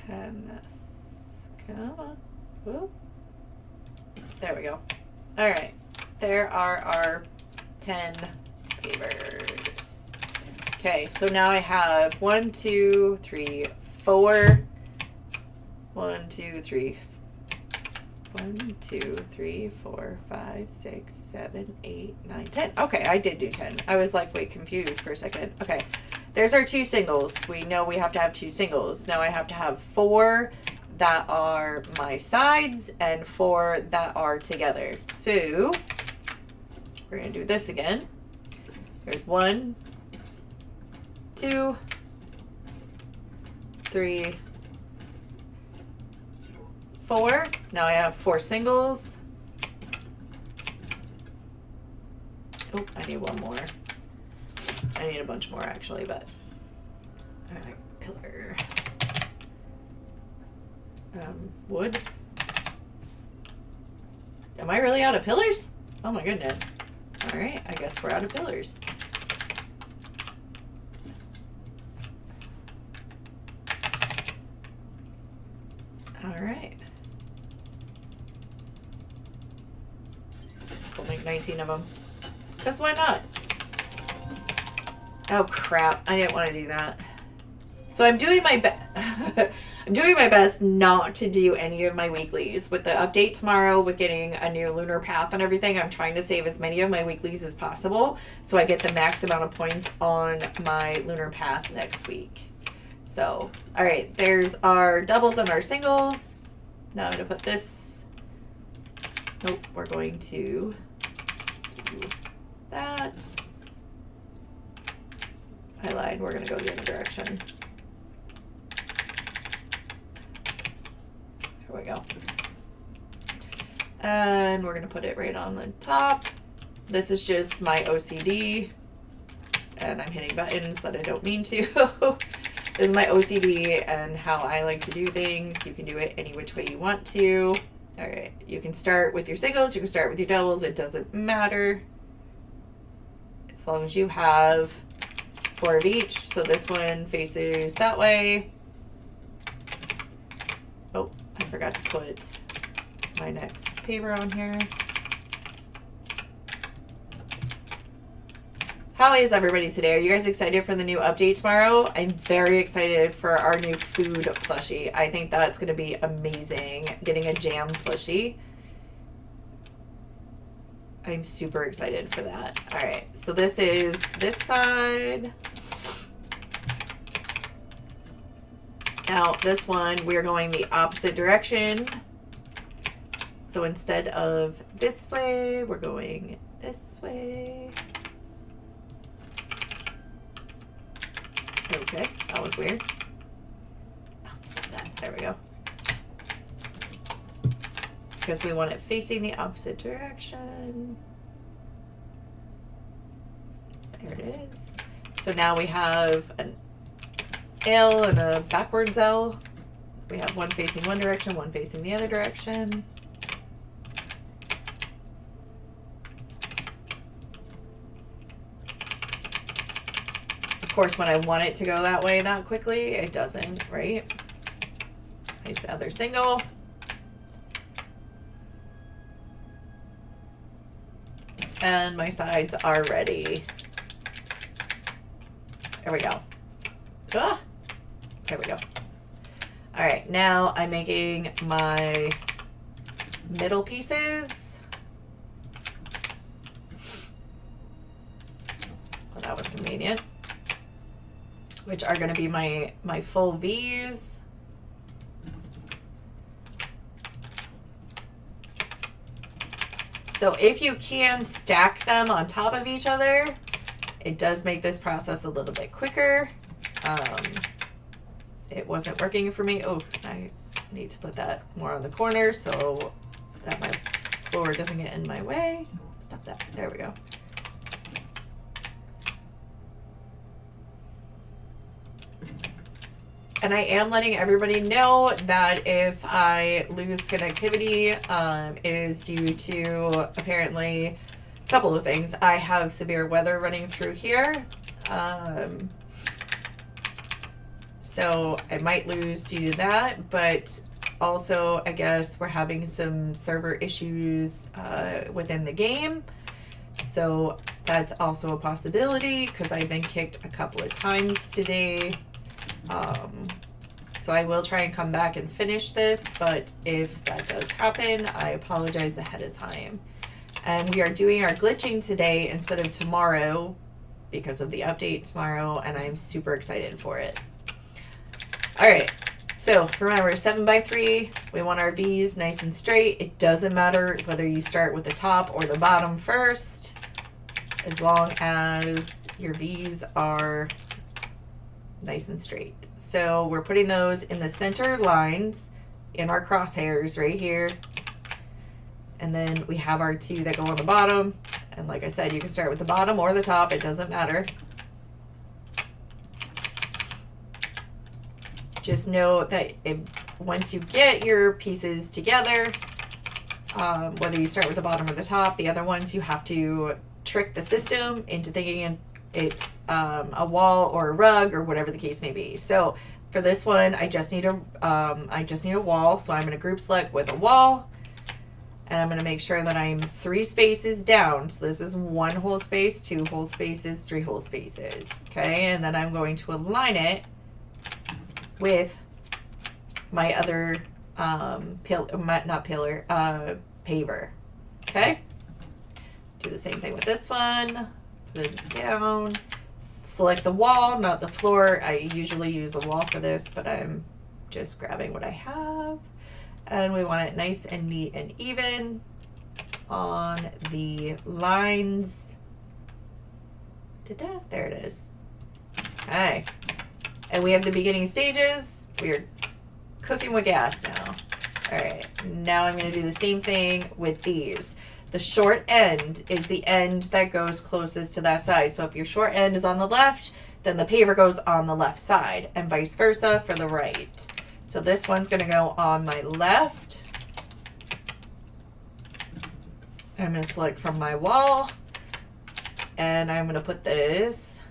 And this. Come on. Whoop. There we go. All right. There are our 10 pavers. Okay, so now I have 1, 2, 3, 4. 1, 2, 3. 1, 2, 3, 4, 5, 6, 7, 8, 9, 10. Okay, I did do 10. I was like, wait, confused for a second. Okay, there's our 2 singles. We know we have to have 2 singles. Now I have to have 4 that are my sides and 4 that are together. So we're gonna do this again. There's 1, 2, 3, 4. Now I have 4 singles. Oh, I need one more. I need a bunch more actually, but all right, pillar. Wood. Am I really out of pillars? Oh my goodness. All right, I guess we're out of pillars. 19 of them. Because why not? Oh crap, I didn't want to do that. So I'm doing my best. I'm doing my best not to do any of my weeklies. With the update tomorrow, with getting a new lunar path and everything, I'm trying to save as many of my weeklies as possible so I get the max amount of points on my lunar path next week. So, alright, there's our doubles and our singles. Now I'm going to put this. Nope, we're going to do that. I lied, we're going to go the other direction. There we go. And we're going to put it right on the top. This is just my OCD. And I'm hitting buttons that I don't mean to. This is my OCD and how I like to do things. You can do it any which way you want to. Alright, you can start with your singles, you can start with your doubles. It doesn't matter. As long as you have 4 of each. So this one faces that way. Oh, I forgot to put my next paper on here. How is everybody today? Are you guys excited for the new update tomorrow? I'm very excited for our new food plushie. I think that's going to be amazing. Getting a jam plushie. I'm super excited for that. All right, so this is this side. Now this one, we're going the opposite direction. So instead of this way, we're going this way. Okay, that was weird. Oh, stop that. There we go. Because we want it facing the opposite direction. There it is. So now we have an L and a backwards L. We have one facing one direction, one facing the other direction. Of course, when I want it to go that way that quickly, it doesn't, right? Nice other single. And my sides are ready. There we go. Ah, there we go. All right, now I'm making my middle pieces. Well, that was convenient. Which are going to be my full V's. So if you can stack them on top of each other, it does make this process a little bit quicker. It wasn't working for me. Oh, I need to put that more on the corner so that my floor doesn't get in my way. Stop that. There we go. And I am letting everybody know that if I lose connectivity, it is due to apparently a couple of things. I have severe weather running through here. So I might lose due to that, but also I guess we're having some server issues within the game. So that's also a possibility because I've been kicked a couple of times today. So I will try and come back and finish this, but if that does happen, I apologize ahead of time. And we are doing our glitching today instead of tomorrow because of the update tomorrow, and I'm super excited for it. All right, so remember 7x3, we want our V's nice and straight. It doesn't matter whether you start with the top or the bottom first, as long as your V's are nice and straight. So we're putting those in the center lines in our crosshairs right here. And then we have our 2 that go on the bottom. And like I said, you can start with the bottom or the top. It doesn't matter. Just know that once you get your pieces together, whether you start with the bottom or the top, the other ones you have to trick the system into thinking it's a wall or a rug or whatever the case may be. So for this one, I just need a wall. So I'm going to group select with a wall. And I'm going to make sure that I'm 3 spaces down. So this is 1 whole space, 2 whole spaces, 3 whole spaces. Okay, and then I'm going to align it with my other paver. Okay, do the same thing with this one. Put it down. Select the wall, not the floor. I usually use a wall for this, but I'm just grabbing what I have. And we want it nice and neat and even on the lines. There it is. Okay. And we have the beginning stages. We're cooking with gas now. All right. Now I'm going to do the same thing with these. The short end is the end that goes closest to that side. So if your short end is on the left, then the paver goes on the left side, and vice versa for the right. So this one's going to go on my left. I'm going to select from my wall, and I'm going to put this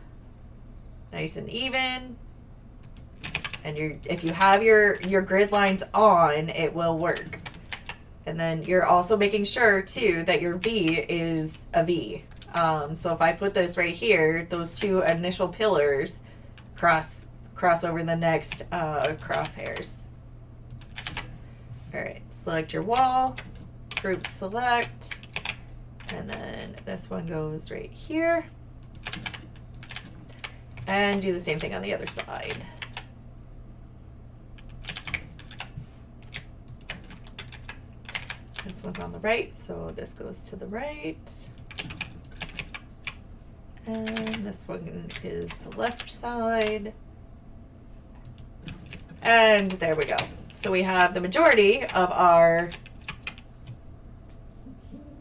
nice and even. And if you have your grid lines on, it will work. And then you're also making sure too that your V is a V. So if I put this right here, those 2 initial pillars cross over the next crosshairs. All right, select your wall, group select, and then this one goes right here. And do the same thing on the other side. This one's on the right, so this goes to the right. And this one is the left side. And there we go. So we have the majority of our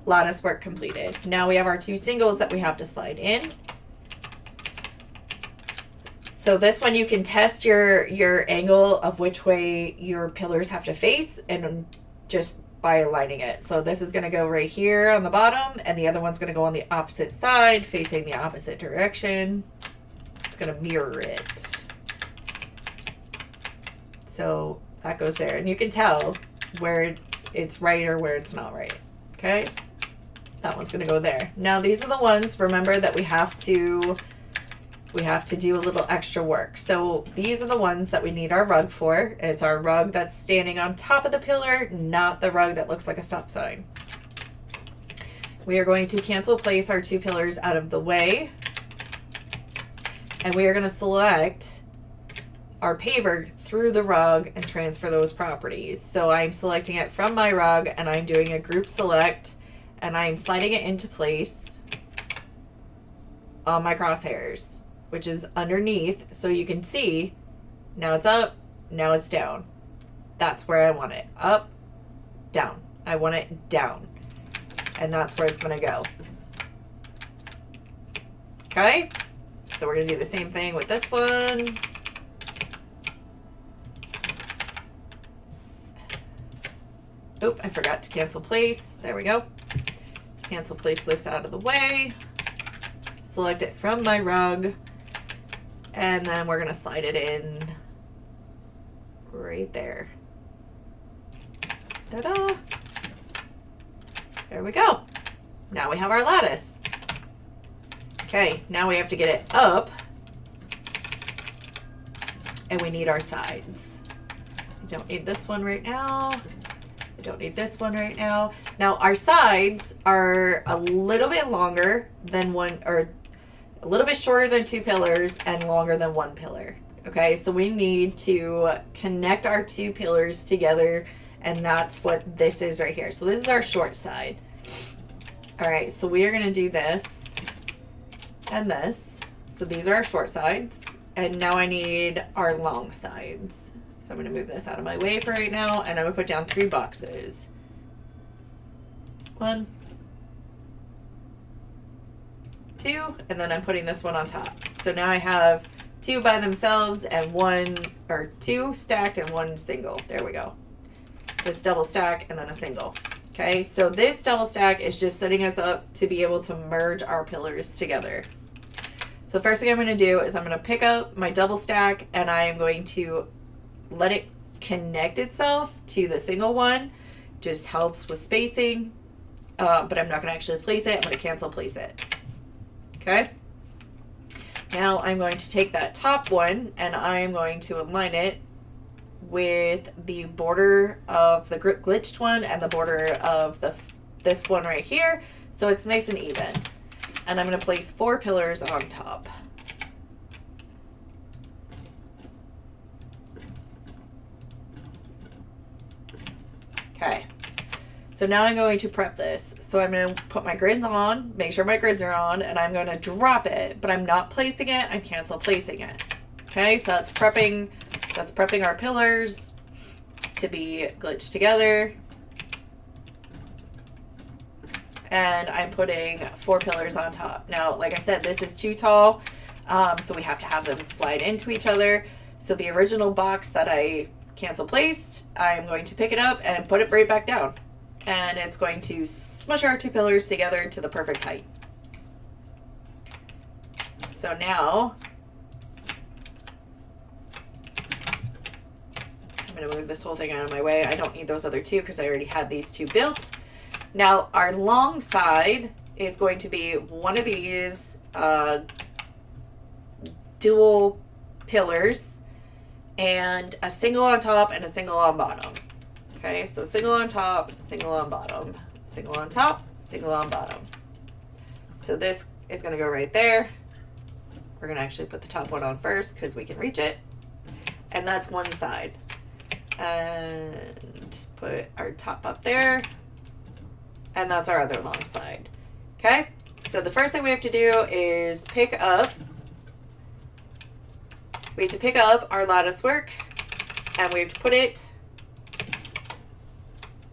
lattice work completed. Now we have our 2 singles that we have to slide in. So this one you can test your angle of which way your pillars have to face, and just by aligning it. So this is going to go right here on the bottom, and the other one's going to go on the opposite side, facing the opposite direction. It's going to mirror it. So that goes there, and you can tell where it's right or where it's not right. Okay, that one's going to go there. Now these are the ones, remember, that we have to do a little extra work. So these are the ones that we need our rug for. It's our rug that's standing on top of the pillar, not the rug that looks like a stop sign. We are going to cancel place our 2 pillars out of the way. And we are going to select our paver through the rug and transfer those properties. So I'm selecting it from my rug, and I'm doing a group select, and I'm sliding it into place on my crosshairs, which is underneath, so you can see now it's up, now it's down. That's where I want it. Up, down. I want it down. And that's where it's going to go. Okay? So we're going to do the same thing with this one. Oop, I forgot to cancel place. There we go. Cancel place this out of the way. Select it from my rug. And then we're going to slide it in right there. Ta-da! There we go. Now we have our lattice. Okay, now we have to get it up. And we need our sides. I don't need this one right now. I don't need this one right now. Now our sides are a little bit longer than one, or a little bit shorter than 2 pillars and longer than 1 pillar. Okay, so we need to connect our 2 pillars together, and that's what this is right here. So this is our short side. All right, so we are going to do this and this. So these are our short sides, and now I need our long sides. So I'm going to move this out of my way for right now, and I'm going to put down 3 boxes. 1, 2, and then I'm putting this one on top. So now I have 2 by themselves and 1, or 2 stacked and 1 single. There we go. This double stack and then a single. Okay, so this double stack is just setting us up to be able to merge our pillars together. So the first thing I'm going to do is I'm going to pick up my double stack, and I am going to let it connect itself to the single one Just helps with spacing, but I'm not going to actually place it. I'm going to cancel place it. Okay. Now I'm going to take that top one and I'm going to align it with the border of the glitched one and the border of this one right here, so it's nice and even. And I'm going to place 4 pillars on top. Okay, so now I'm going to prep this. So I'm going to put my grids on, make sure my grids are on, and I'm going to drop it, but I'm not placing it, I'm cancel placing it. Okay, so that's prepping our pillars to be glitched together. And I'm putting 4 pillars on top. Now, like I said, this is too tall, so we have to have them slide into each other. So the original box that I cancel placed, I'm going to pick it up and put it right back down. And it's going to smush our 2 pillars together to the perfect height. So now, I'm going to move this whole thing out of my way. I don't need those other 2 because I already had these 2 built. Now, our long side is going to be one of these dual pillars and a single on top and a single on bottom. Okay, so single on top, single on bottom, single on top, single on bottom. So this is going to go right there. We're going to actually put the top one on first because we can reach it. And that's one side. And put our top up there. And that's our other long side. Okay, so the first thing we have to do is pick up our lattice work, and we have to put it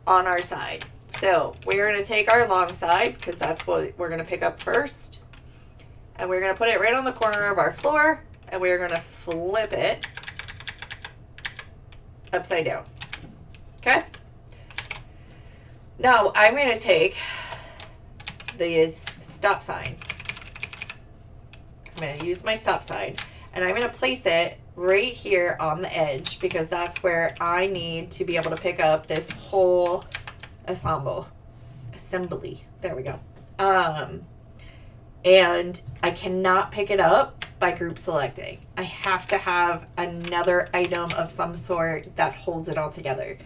on our side. So we're going to take our long side, because that's what we're going to pick up first, and we're going to put it right on the corner of our floor, and we're going to flip it upside down. Okay? Now I'm going to take this stop sign. I'm going to use my stop sign, and I'm going to place it right here on the edge, because that's where I need to be able to pick up this whole assembly. There we go. And I cannot pick it up by group selecting. I have to have another item of some sort that holds it all together.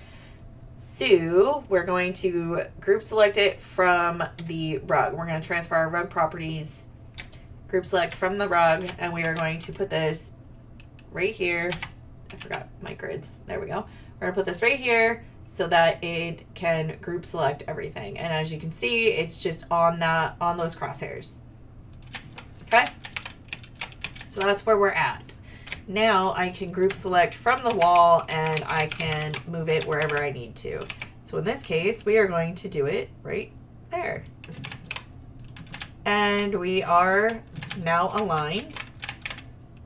So we're going to group select it from the rug. We're going to transfer our rug properties, group select from the rug, and we are going to put this right here. I forgot my grids. There we go. We're going to put this right here so that it can group select everything. And as you can see, it's just on those crosshairs. Okay? So that's where we're at. Now I can group select from the wall and I can move it wherever I need to. So in this case, we are going to do it right there. And we are now aligned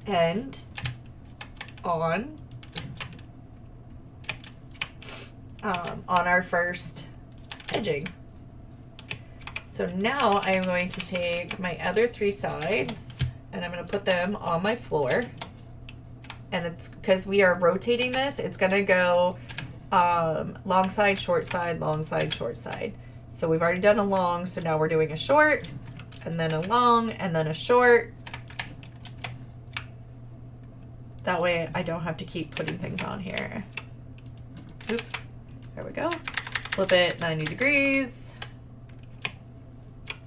and on our first edging. So now I'm going to take my other 3 sides and I'm going to put them on my floor. And it's because we are rotating this, it's going to go long side, short side, long side, short side. So we've already done a long, so now we're doing a short, and then a long, and then a short. That way I don't have to keep putting things on here. Oops. There we go. Flip it 90 degrees.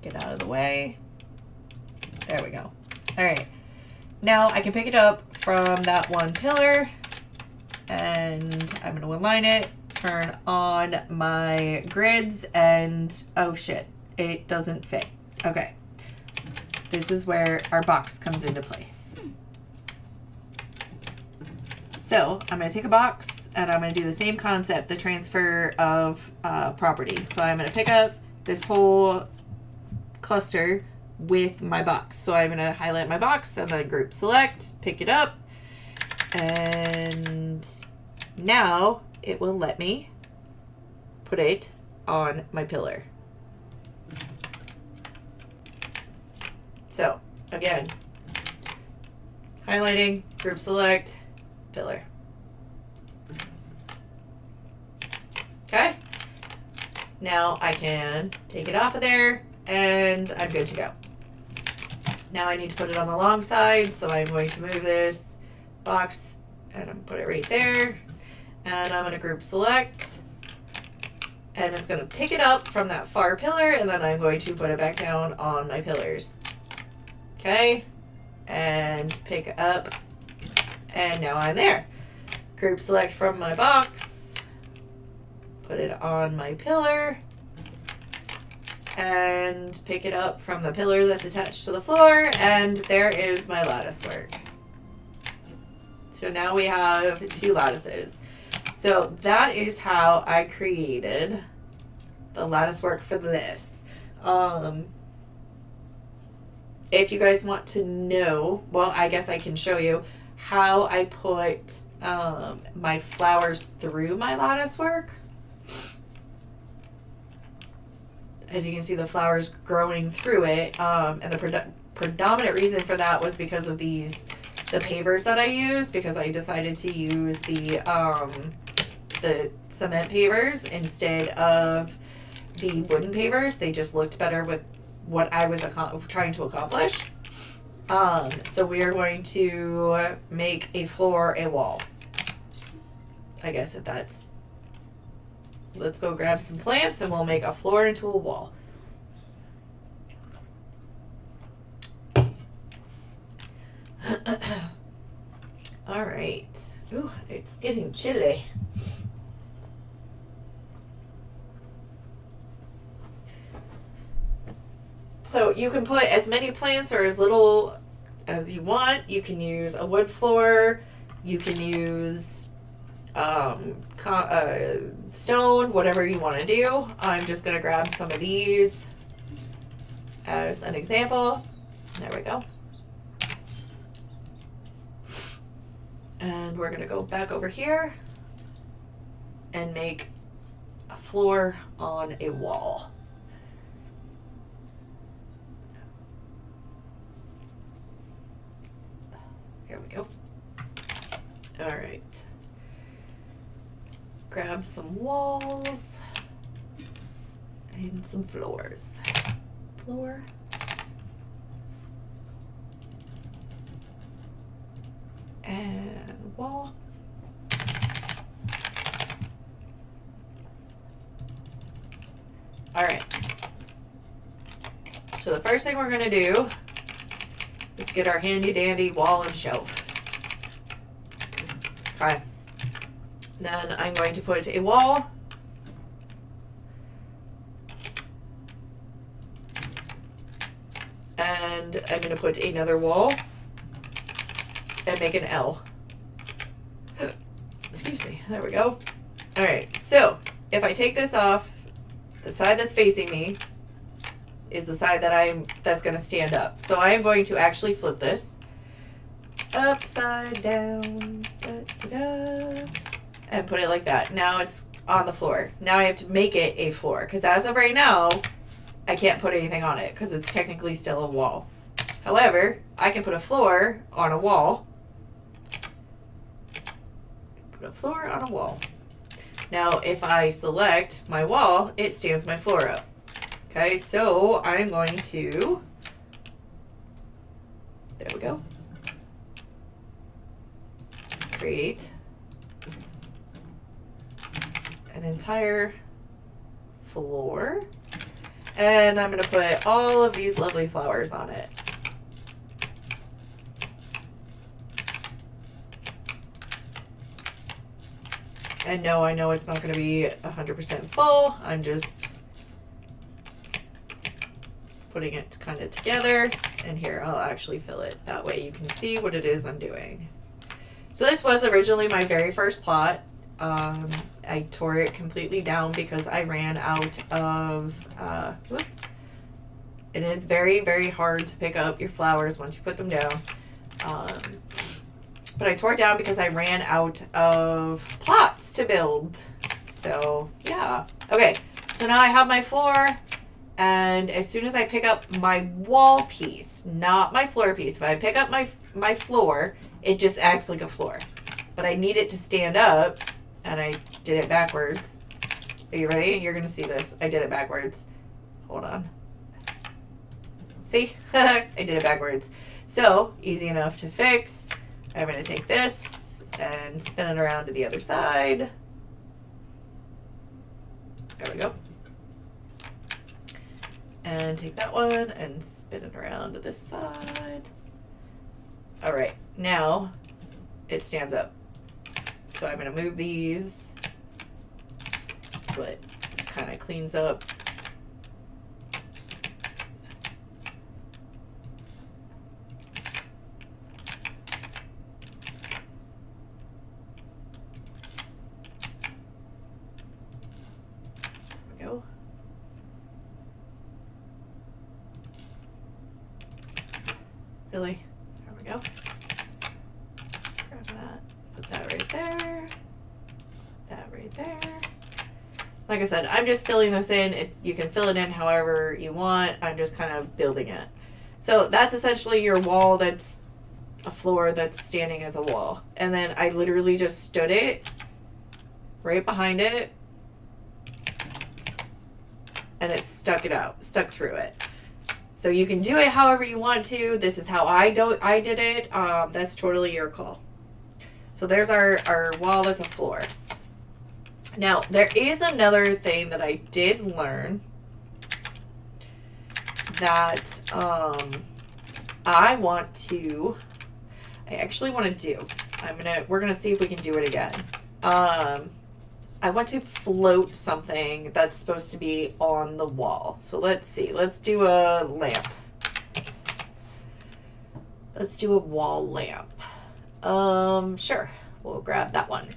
Get out of the way. There we go. All right. Now I can pick it up from that one pillar, and I'm going to align it, turn on my grids, and oh shit, it doesn't fit. Okay. This is where our box comes into place. So I'm going to take a box and I'm going to do the same concept, the transfer of property. So I'm going to pick up this whole cluster with my box. So I'm going to highlight my box and then group select, pick it up, and now it will let me put it on my pillar. So again, highlighting, group select, pillar. Okay, Now I can take it off of there and I'm good to go. Now I need to put it on the long side, so I'm going to move this box and I'm going to put it right there. And I'm going to group select. And it's going to pick it up from that far pillar, and then I'm going to put it back down on my pillars. Okay? And pick up. And now I'm there. Group select from my box. Put it on my pillar. And pick it up from the pillar that's attached to the floor. And there is my lattice work. So now we have 2 lattices. So that is how I created the lattice work for this. If you guys want to know, well, I guess I can show you how I put my flowers through my lattice work. As you can see, the flowers growing through it. And the predominant reason for that was because of the pavers that I used, because I decided to use the cement pavers instead of the wooden pavers. They just looked better with what I was trying to accomplish. So we are going to make a floor a wall. I guess if that's... Let's go grab some plants and we'll make a floor into a wall. All right. Ooh, it's getting chilly. So you can put as many plants or as little as you want. You can use a wood floor. You can use stone, whatever you want to do. I'm just going to grab some of these as an example. There we go. And we're going to go back over here and make a floor on a wall. Here we go. All right. Grab some walls and some floors. Floor. And wall. All right. So the first thing we're going to do is get our handy dandy wall and shelf. Okay. Then I'm going to put a wall. And I'm going to put another wall and make an L. Excuse me. There we go. All right. So if I take this off, the side that's facing me is the side that's going to stand up. So I am going to actually flip this upside down, and put it like that. Now it's on the floor. Now I have to make it a floor, because as of right now, I can't put anything on it because it's technically still a wall. However, I can put a floor on a wall. Put a floor on a wall. Now, if I select my wall, it stands my floor up. Okay, so I'm going to, there we go, create an entire floor. And I'm going to put all of these lovely flowers on it. And no, I know it's not going to be 100% full. I'm just putting it kind of together. And here, I'll actually fill it. That way you can see what it is I'm doing. So this was originally my very first plot. I tore it completely down because I ran out of, whoops. And it's very, very hard to pick up your flowers once you put them down. But I tore it down because I ran out of plots to build. So, yeah. Okay, so now I have my floor. And as soon as I pick up my wall piece, not my floor piece, if I pick up my floor, it just acts like a floor. But I need it to stand up. And I did it backwards. Are you ready? You're going to see this. I did it backwards. Hold on. See? I did it backwards. So, easy enough to fix. I'm going to take this and spin it around to the other side. There we go. And take that one and spin it around to this side. All right, now it stands up. So I'm going to move these so it kind of cleans up. Really? There we go. Grab that. Put that right there. That right there. Like I said, I'm just filling this in. You can fill it in however you want. I'm just kind of building it. So that's essentially your wall that's a floor that's standing as a wall. And then I literally just stood it right behind it. And it stuck through it. So you can do it however you want to. This is how I did it. That's totally your call. So there's our wall that's a floor. Now, there is another thing that I did learn that I actually want to do. We're gonna see if we can do it again. I want to float something that's supposed to be on the wall. So let's see. Let's do a lamp. Let's do a wall lamp. Sure. We'll grab that one.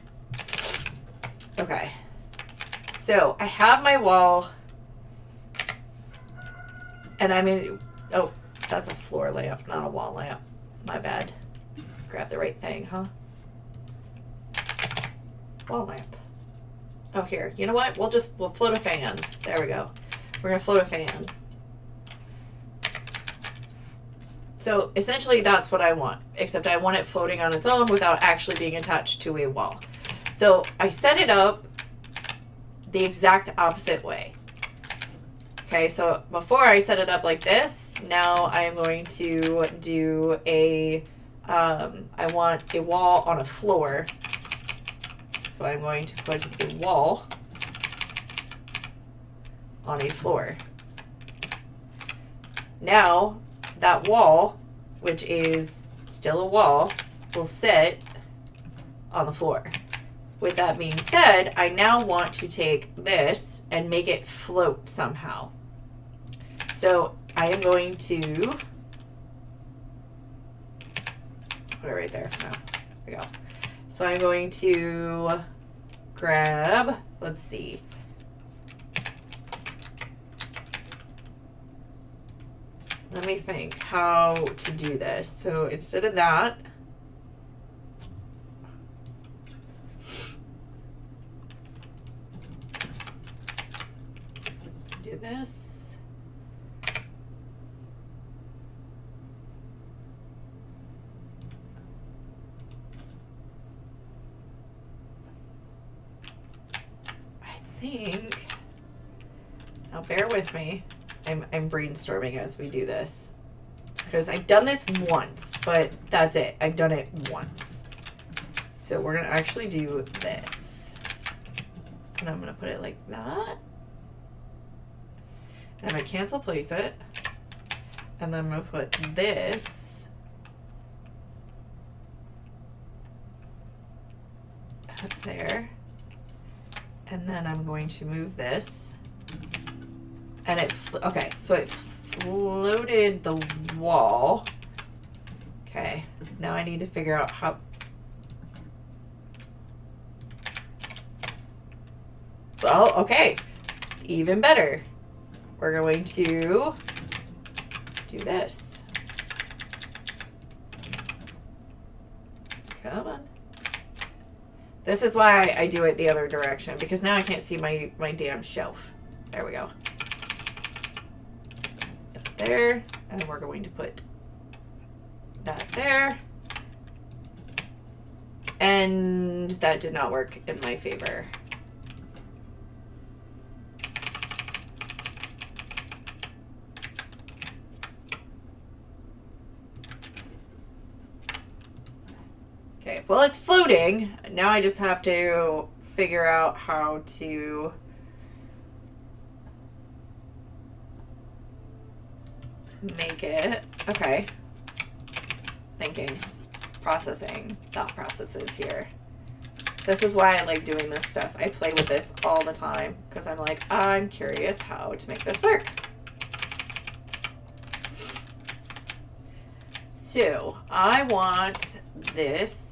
Okay. So I have my wall. And oh, that's a floor lamp, not a wall lamp. My bad. Grab the right thing, huh? Wall lamp. Oh, here. You know what? We'll float a fan. There we go. We're going to float a fan. So essentially that's what I want, except I want it floating on its own without actually being attached to a wall. So I set it up the exact opposite way. Okay, so before I set it up like this, now I'm going to do I want a wall on a floor. So I'm going to put a wall on a floor. Now, that wall, which is still a wall, will sit on the floor. With that being said, I now want to take this and make it float somehow. So I am going to put it right there for now. There we go. So I'm going to grab, let's see. Let me think how to do this. So instead of that, do this. Now bear with me. I'm brainstorming as we do this because I've done this once, but that's it. I've done it once. So we're gonna actually do this, and I'm gonna put it like that. And I'm gonna cancel place it, and then I'm gonna put this up there. And then I'm going to move this. And okay, so it floated the wall. Okay, now I need to figure out how. Well, okay, even better. We're going to do this. Come on. This is why I do it the other direction, because now I can't see my damn shelf. There we go. That there, and we're going to put that there. And that did not work in my favor. Okay, well, it's floating. Now I just have to figure out how to make it. Okay. Thinking. Processing. Thought processes here. This is why I like doing this stuff. I play with this all the time because I'm like, I'm curious how to make this work. So I want this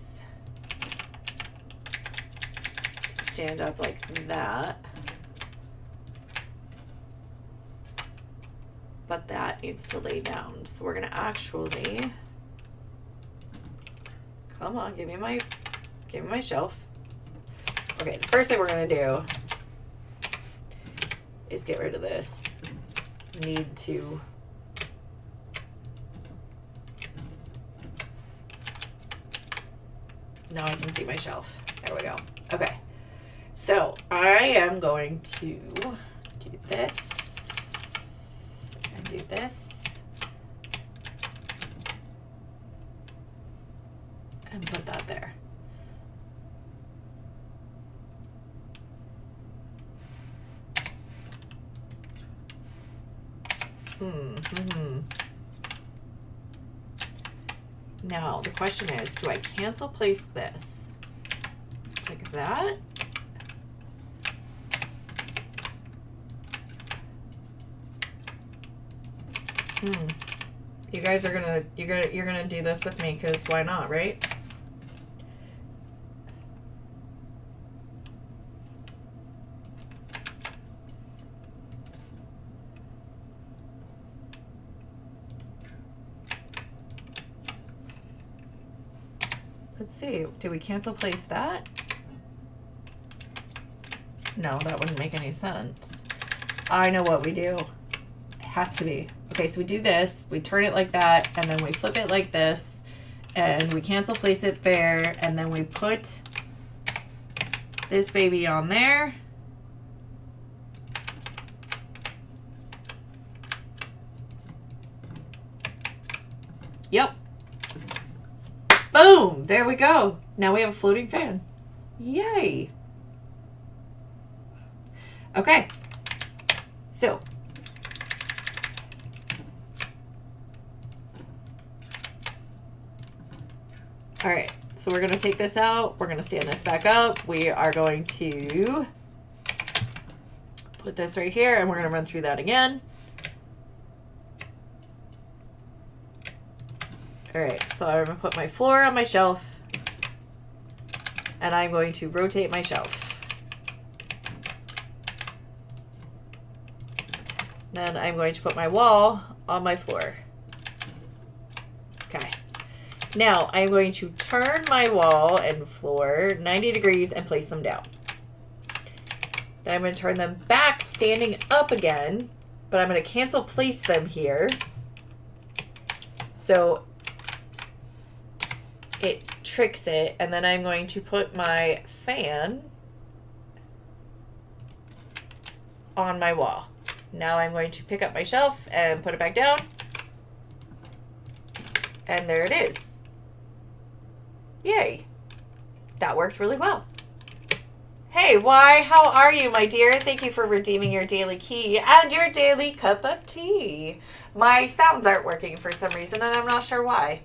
to stand up like that. But that needs to lay down. So we're going to actually, come on, give me my shelf. Okay, the first thing we're going to do is get rid of this. Need to now I can see my shelf. There we go. Okay. So I am going to do this and do this and put that there. Now, the question is, do I cancel place this? Like that? You guys are you're gonna do this with me, because why not, right? Let's see, do we cancel place that? No, that wouldn't make any sense. I know what we do. It has to be. Okay, so we do this, we turn it like that, and then we flip it like this, and we cancel place it there, and then we put this baby on there. Yep. Boom! There we go. Now we have a floating fan. Yay! Okay. So. All right. So we're going to take this out. We're going to stand this back up. We are going to put this right here, and we're going to run through that again. All right, so I'm going to put my floor on my shelf, and I'm going to rotate my shelf. Then I'm going to put my wall on my floor. Okay. Now I'm going to turn my wall and floor 90 degrees and place them down. Then I'm going to turn them back standing up again, but I'm going to cancel place them here. So it tricks it, and then I'm going to put my fan on my wall. Now I'm going to pick up my shelf and put it back down, and there it is. Yay. That worked really well. Hey, why? How are you, my dear? Thank you for redeeming your daily key and your daily cup of tea. My sounds aren't working for some reason, and I'm not sure why.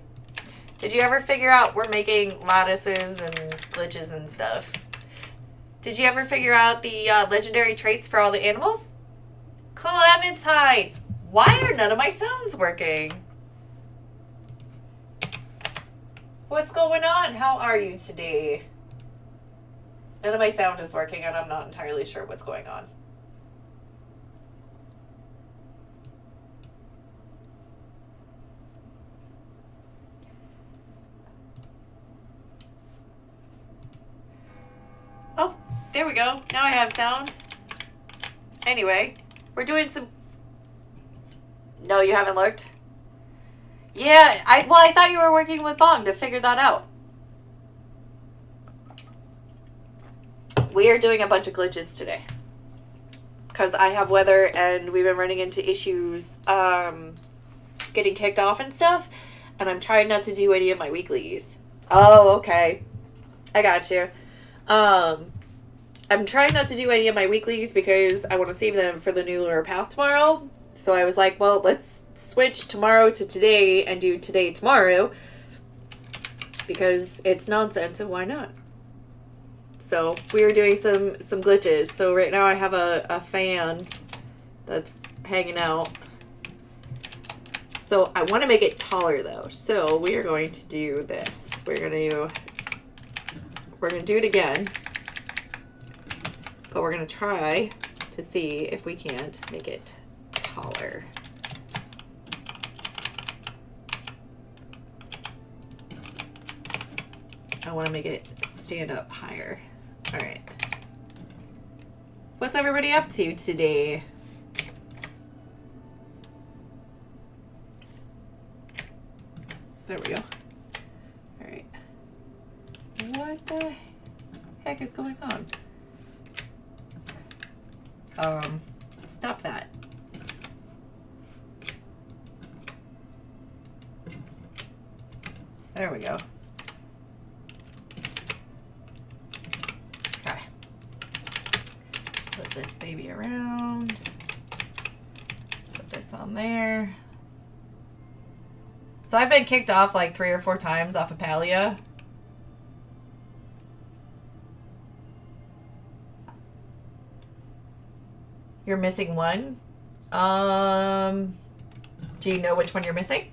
Did you ever figure out we're making lattices and glitches and stuff? Did you ever figure out the legendary traits for all the animals? Clementine! Why are none of my sounds working? What's going on? How are you today? None of my sound is working, and I'm not entirely sure what's going on. Oh, there we go. Now I have sound. Anyway, we're doing some... No, you haven't looked? Yeah, I thought you were working with Bong to figure that out. We are doing a bunch of glitches today. Because I have weather and we've been running into issues getting kicked off and stuff. And I'm trying not to do any of my weeklies. Oh, okay. I got you. I'm trying not to do any of my weeklies because I want to save them for the new lunar path tomorrow. So I was like, well, let's switch tomorrow to today and do today tomorrow because it's nonsense and why not? So we were doing some glitches. So right now I have a fan that's hanging out. So I want to make it taller though. So we are going to do this. We're going to do it again. But we're going to try to see if we can't make it taller. I want to make it stand up higher. All right. What's everybody up to today? There we go. All right. What the heck is going on? Stop that. There we go. Okay. Put this baby around. Put this on there. So I've been kicked off like 3 or 4 times off of Palia. You're missing one? Do you know which one you're missing?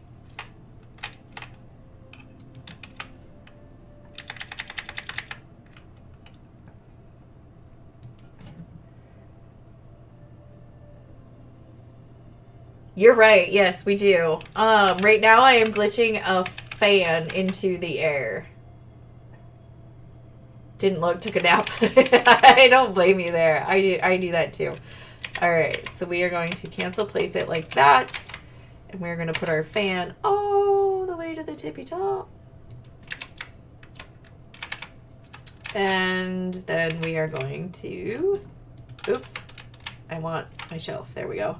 You're right. Yes, we do. Right now I am glitching a fan into the air. Didn't look, took a nap. I don't blame you there. I do that too. All right, so we are going to cancel place it like that. And we're going to put our fan all the way to the tippy top. And then we are going to, oops, I want my shelf. There we go.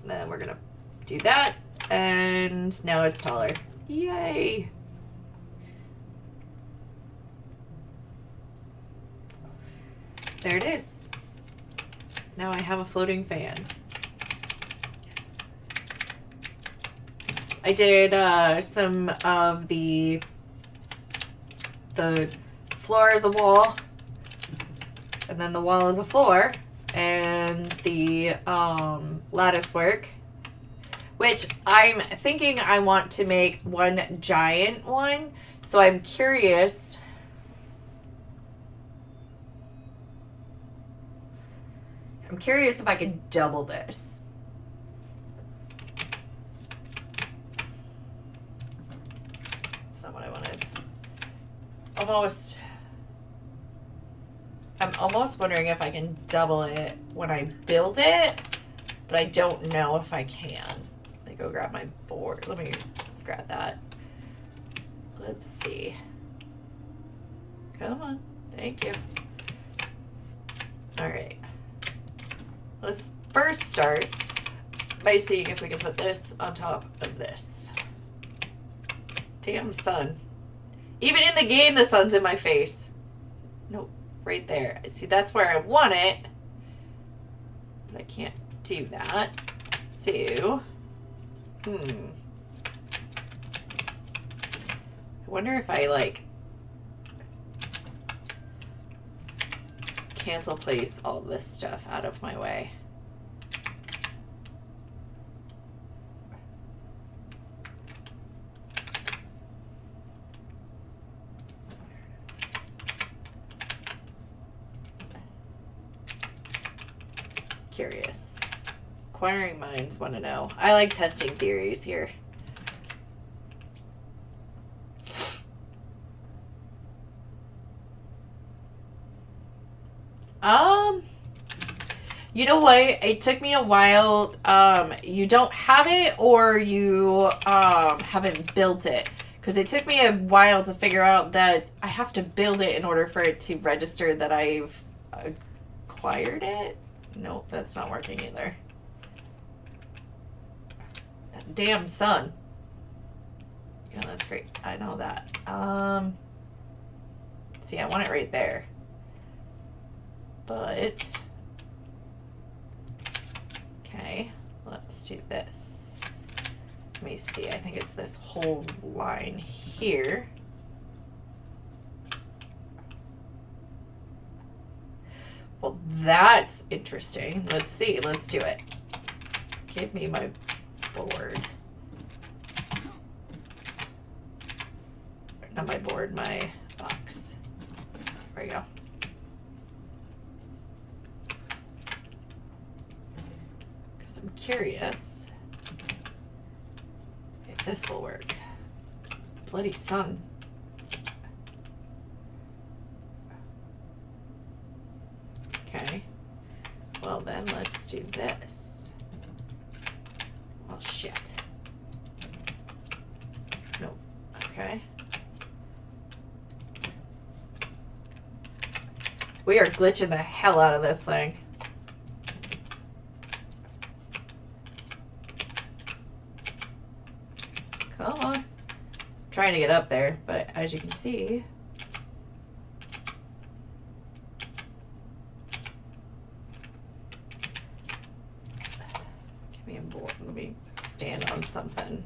Then we're going to do that. And now it's taller. Yay. There it is. Now I have a floating fan. I did some of the floor is a wall, and then the wall is a floor, and the lattice work, which I'm thinking I want to make one giant one. So I'm curious. I'm curious if I could double this. That's not what I wanted. I'm almost wondering if I can double it when I build it, but I don't know if I can. Let me go grab my board. Let me grab that. Let's see. Come on. Thank you. All right. Let's first start by seeing if we can put this on top of this. Damn sun. Even in the game, the sun's in my face. Nope, right there. See, that's where I want it. But I can't do that. So, I wonder if I, like, cancel place all this stuff out of my way. Curious. Inquiring minds want to know. I like testing theories here. You know what? It took me a while. You don't have it, or you haven't built it. Because it took me a while to figure out that I have to build it in order for it to register that I've acquired it. Nope, that's not working either. That damn sun. Yeah, that's great. I know that. See, I want it right there. But, okay, let's do this. Let me see. I think it's this whole line here. Well, that's interesting. Let's see. Let's do it. Give me my board. Not my board, my box. There we go. Because I'm curious if this will work. Bloody sun. Okay. Well then, let's do this. Well, shit. Nope. Okay. We are glitching the hell out of this thing. Come on. Trying to get up there, but as you can see, let me stand on something.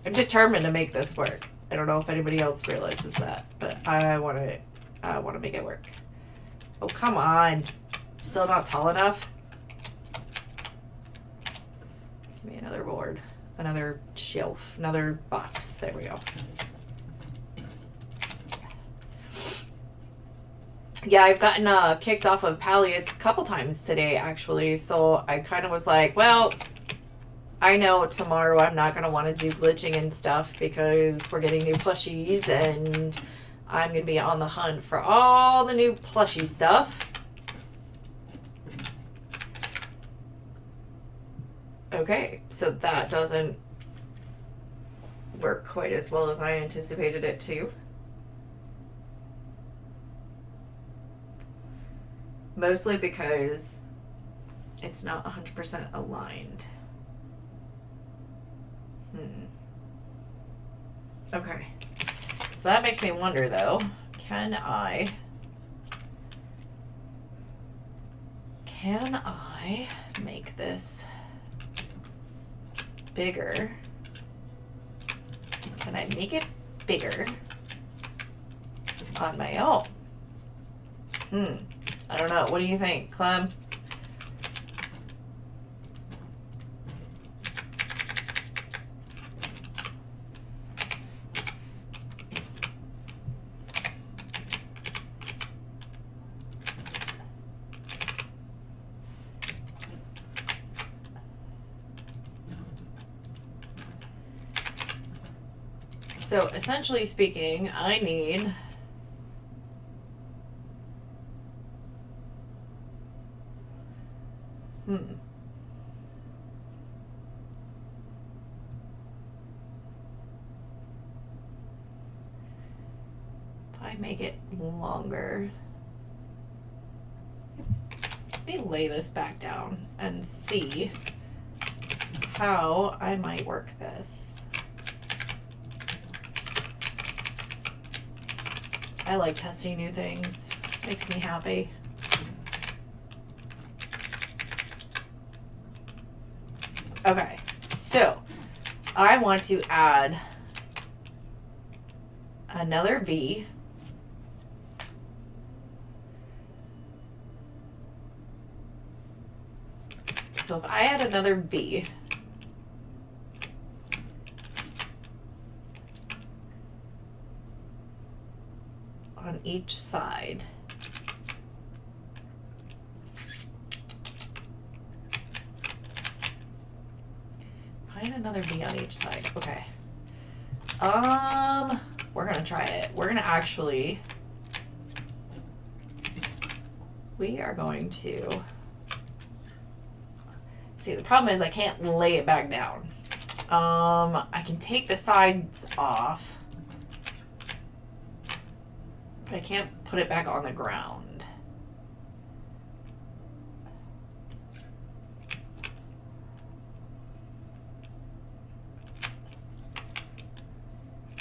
I'm determined to make this work. I don't know if anybody else realizes that, but I want to make it work. Oh, come on. Still not tall enough? Give me another board, another shelf, another box. There we go. Yeah, I've gotten kicked off of Palia a couple times today, actually. So I kind of was like, well, I know tomorrow I'm not going to want to do glitching and stuff because we're getting new plushies and I'm going to be on the hunt for all the new plushie stuff. Okay, so that doesn't work quite as well as I anticipated it to. Mostly because it's not 100% aligned. Okay. So that makes me wonder, though, can I make this bigger? Can I make it bigger on my own? I don't know. What do you think, Clem? So essentially speaking, I need if I make it longer, let me lay this back down and see how I might work this. I like testing new things. Makes me happy. Okay, so I want to add another V. So if I add another V, on each side, find another V on each side. Okay. We're gonna try it. We're gonna actually, we are going to, see, the problem is I can't lay it back down. I can take the sides off, but I can't put it back on the ground.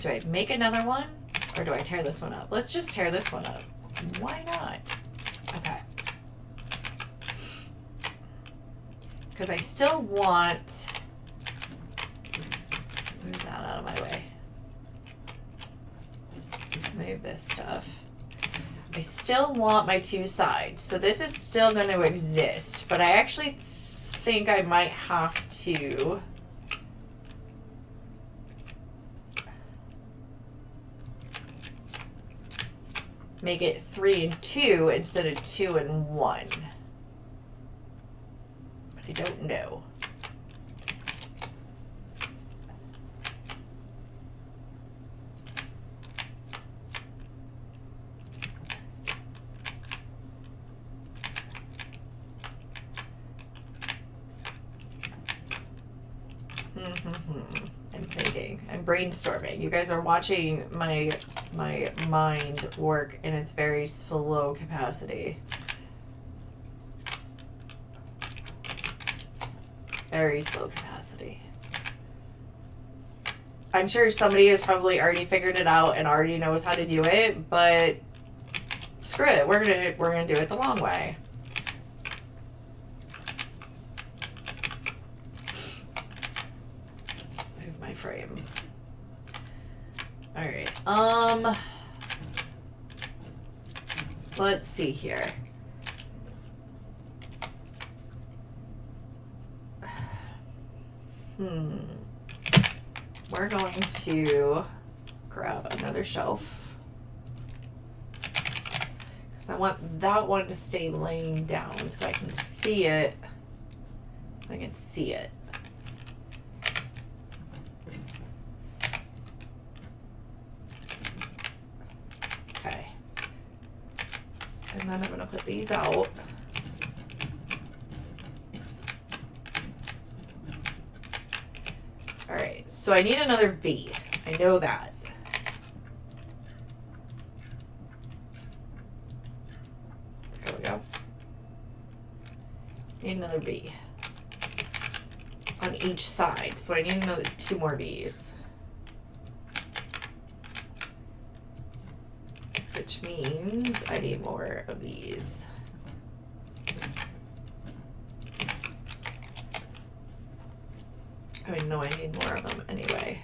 Do I make another one or do I tear this one up? Let's just tear this one up. Why not? Okay. Because I still want, move that out of my way. Move this stuff. I still want my two sides. So this is still going to exist, but I actually think I might have to make it 3 and 2 instead of 2 and 1. But I don't know. I'm thinking. I'm brainstorming. You guys are watching my mind work in its very slow capacity. Very slow capacity. I'm sure somebody has probably already figured it out and already knows how to do it, but screw it. We're gonna do it the long way. Move my frame. All right. Let's see here. We're going to grab another shelf because I want that one to stay laying down so I can see it. I can see it. Okay. And then I'm going to put these out. Alright, so I need another B. I know that. There we go. Need another B on each side. So I need another 2 more B's. Which means I need more of these. I know I need more of them anyway.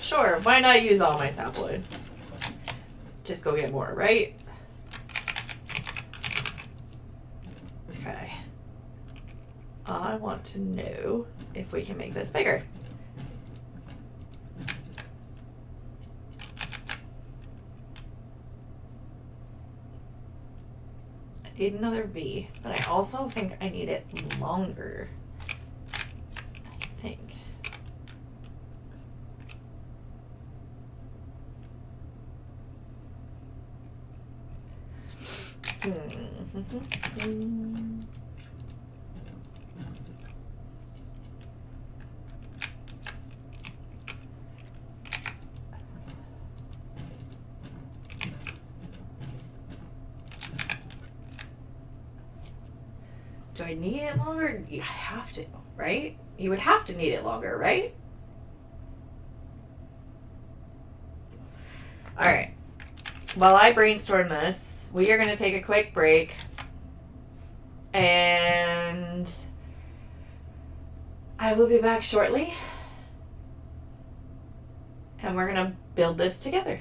Sure, why not use all my sapwood? Just go get more, right? Okay. I want to know if we can make this bigger. I need another V, but I also think I need it longer. I think. Do I need it longer? You have to, right? You would have to need it longer, right? All right. While I brainstorm this, we are going to take a quick break. And I will be back shortly. And we're going to build this together.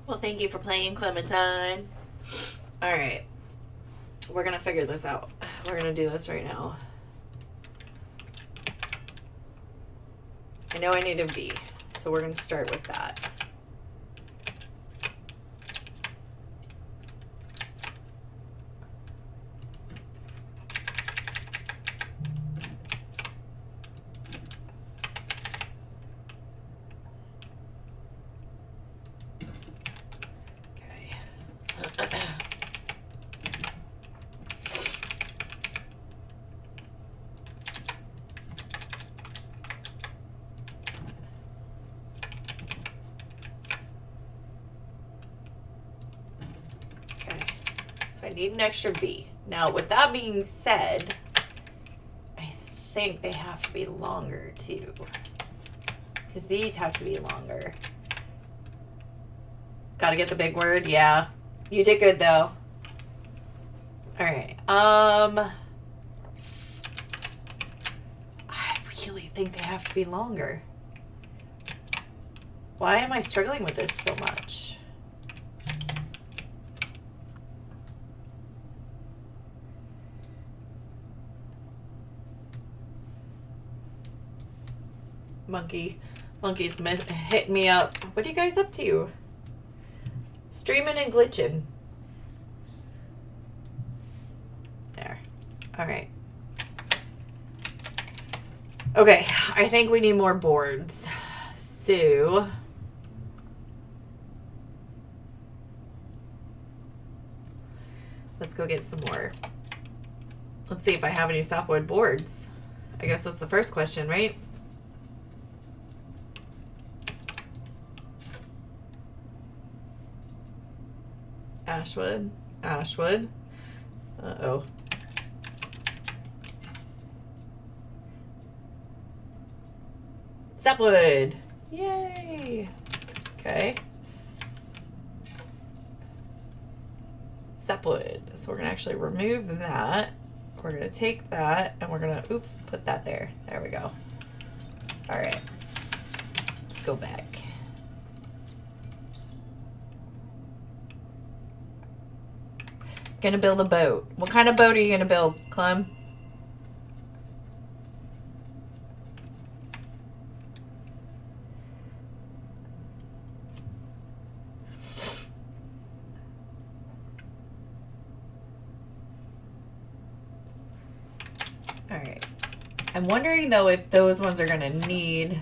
Well, thank you for playing, Clementine. All right. We're going to figure this out. We're going to do this right now. I know I need a V, so we're going to start with that. I need an extra V. Now, with that being said, I think they have to be longer too. Because these have to be longer. Gotta get the big word? Yeah. You did good though. Alright. I really think they have to be longer. Why am I struggling with this so much? Monkey's hitting me up. What are you guys up to? Streaming and glitching. There. All right. Okay, I think we need more boards. So let's go get some more. Let's see if I have any softwood boards. I guess that's the first question, right? Ashwood. Ashwood. Uh-oh. Sapwood. Yay. Okay. Sapwood. So we're going to actually remove that. We're going to take that and we're going to, oops, put that there. There we go. All right. Let's go back. Gonna build a boat. What kind of boat are you gonna build, Clem? All right. I'm wondering though if those ones are gonna need.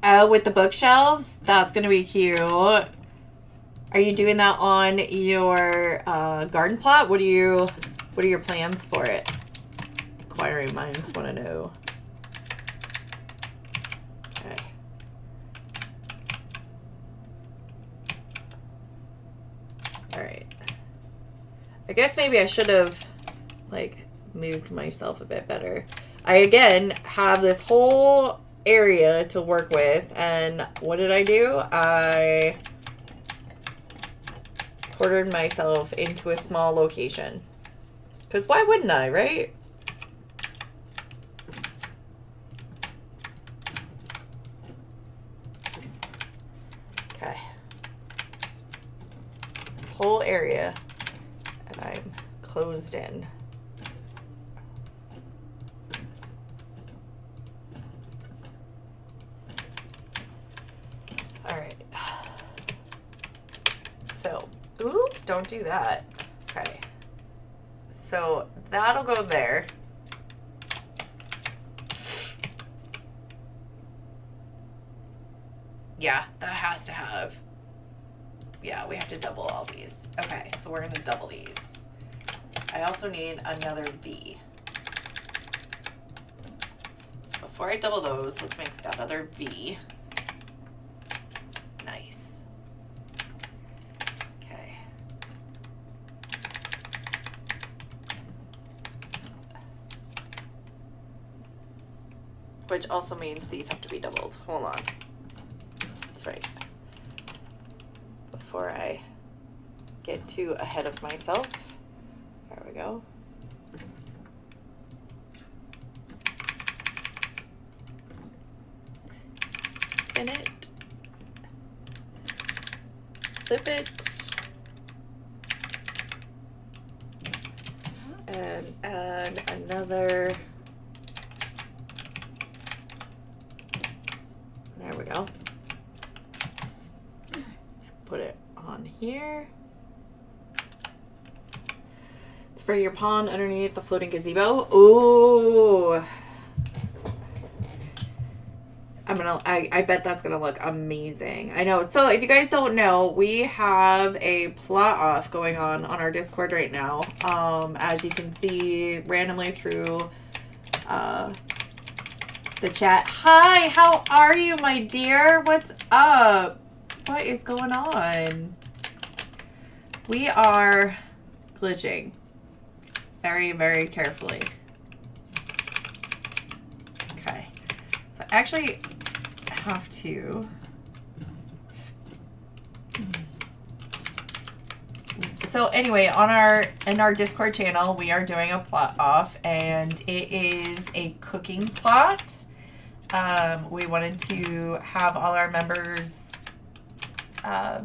Oh, with the bookshelves? That's going to be cute. Are you doing that on your garden plot? What are your plans for it? Inquiring minds want to know. Okay. All right. I guess maybe I should have like moved myself a bit better. I again have this whole area to work with, and what did I do? I quartered myself into a small location. Because why wouldn't I, right? Okay. This whole area, and I'm closed in. Ooh, don't do that. Okay. So that'll go there. Yeah, that has to have. Yeah, we have to double all these. Okay, so we're going to double these. I also need another V. So before I double those, let's make that other V. Nice. Okay. Which also means these have to be doubled. Hold on. That's right. Before I get too ahead of myself. There we go. Spin it. Flip it. And add another. There we go. Put it on here. It's for your pond underneath the floating gazebo. Ooh. I bet that's gonna look amazing. I know. So if you guys don't know, we have a plot off going on our Discord right now. As you can see randomly through the chat. Hi, how are you, my dear? What's up? What is going on? We are glitching very, very carefully. Okay. So I actually have to. So anyway, in our Discord channel, we are doing a plot off, and it is a cooking plot. We wanted to have all our members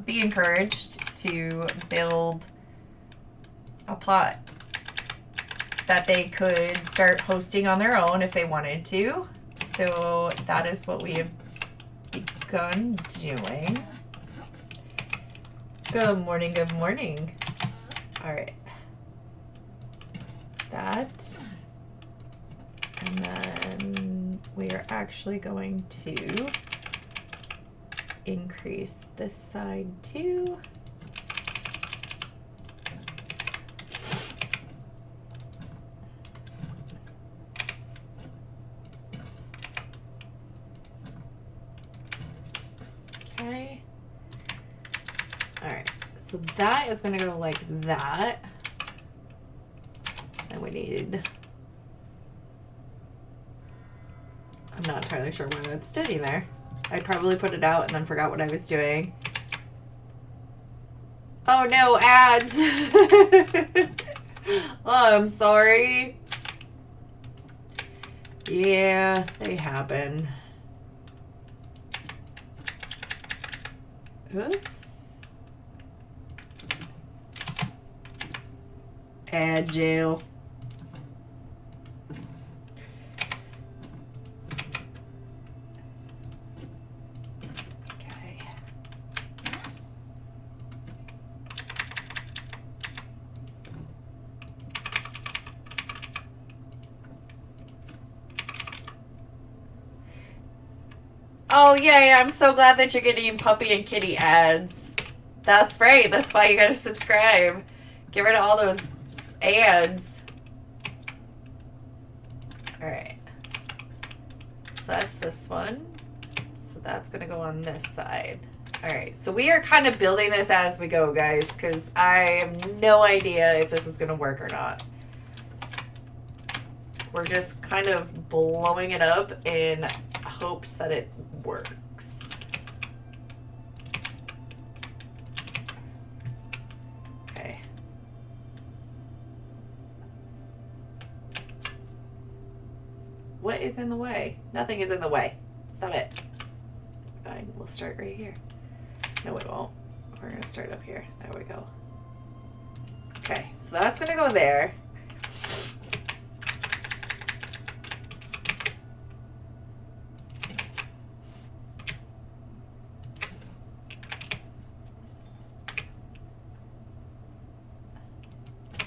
be encouraged to build a plot that they could start hosting on their own if they wanted to. So that is what we have begun doing. Good morning, good morning. All right. That. And then we are actually going to increase this side too. Okay. All right. So that is going to go like that. And we need, I'm not entirely sure why that's sitting there. I probably put it out and then forgot what I was doing. Oh no, ads. Oh, I'm sorry. Yeah, they happen. Oops. Ad jail. Okay. Oh, yay, I'm so glad that you're getting puppy and kitty ads. That's right, that's why you gotta subscribe. Get rid of all those ads. Alright. So that's this one. So that's gonna go on this side. Alright, so we are kind of building this as we go, guys, because I have no idea if this is gonna work or not. We're just kind of blowing it up in hopes that it works. Okay. What is in the way? Nothing is in the way. Stop it. Fine, we'll start right here. No, we won't. We're gonna start up here. There we go. Okay, so that's gonna go there.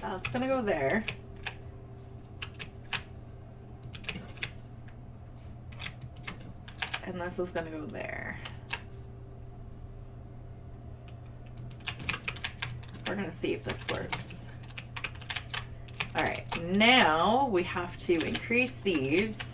That's gonna go there. And this is gonna go there. We're gonna see if this works. now we have to increase these.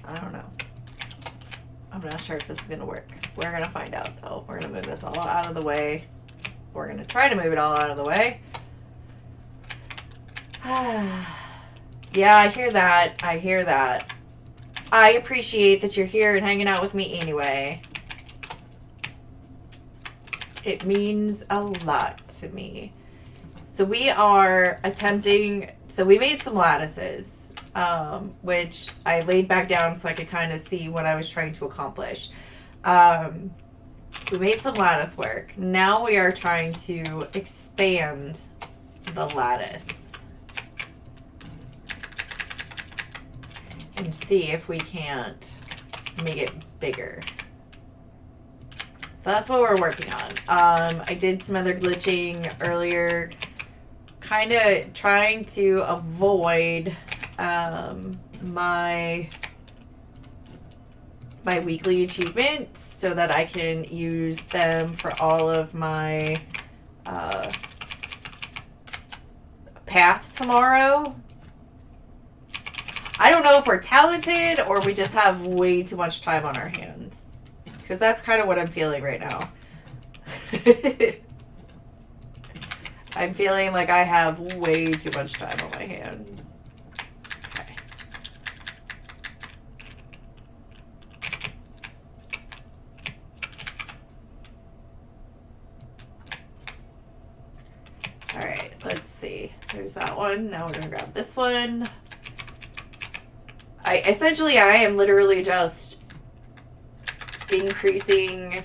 I don't know. I'm not sure if this is going to work. We're going to find out, though. We're going to move this all out of the way. We're going to try to move it all out of the way. Yeah, I hear that. I hear that. I appreciate that you're here and hanging out with me anyway. It means a lot to me. So we are attempting... So we made some lattices. Which I laid back down so I could kind of see what I was trying to accomplish. We made some lattice work. Now we are trying to expand the lattice. And see if we can't make it bigger. So that's what we're working on. I did some other glitching earlier. Kind of trying to avoid... my weekly achievements so that I can use them for all of my paths tomorrow. I don't know if we're talented or we just have way too much time on our hands, because that's kind of what I'm feeling right now. I'm feeling like I have way too much time on my hands. Let's see. There's that one. Now we're going to grab this one. I am literally just increasing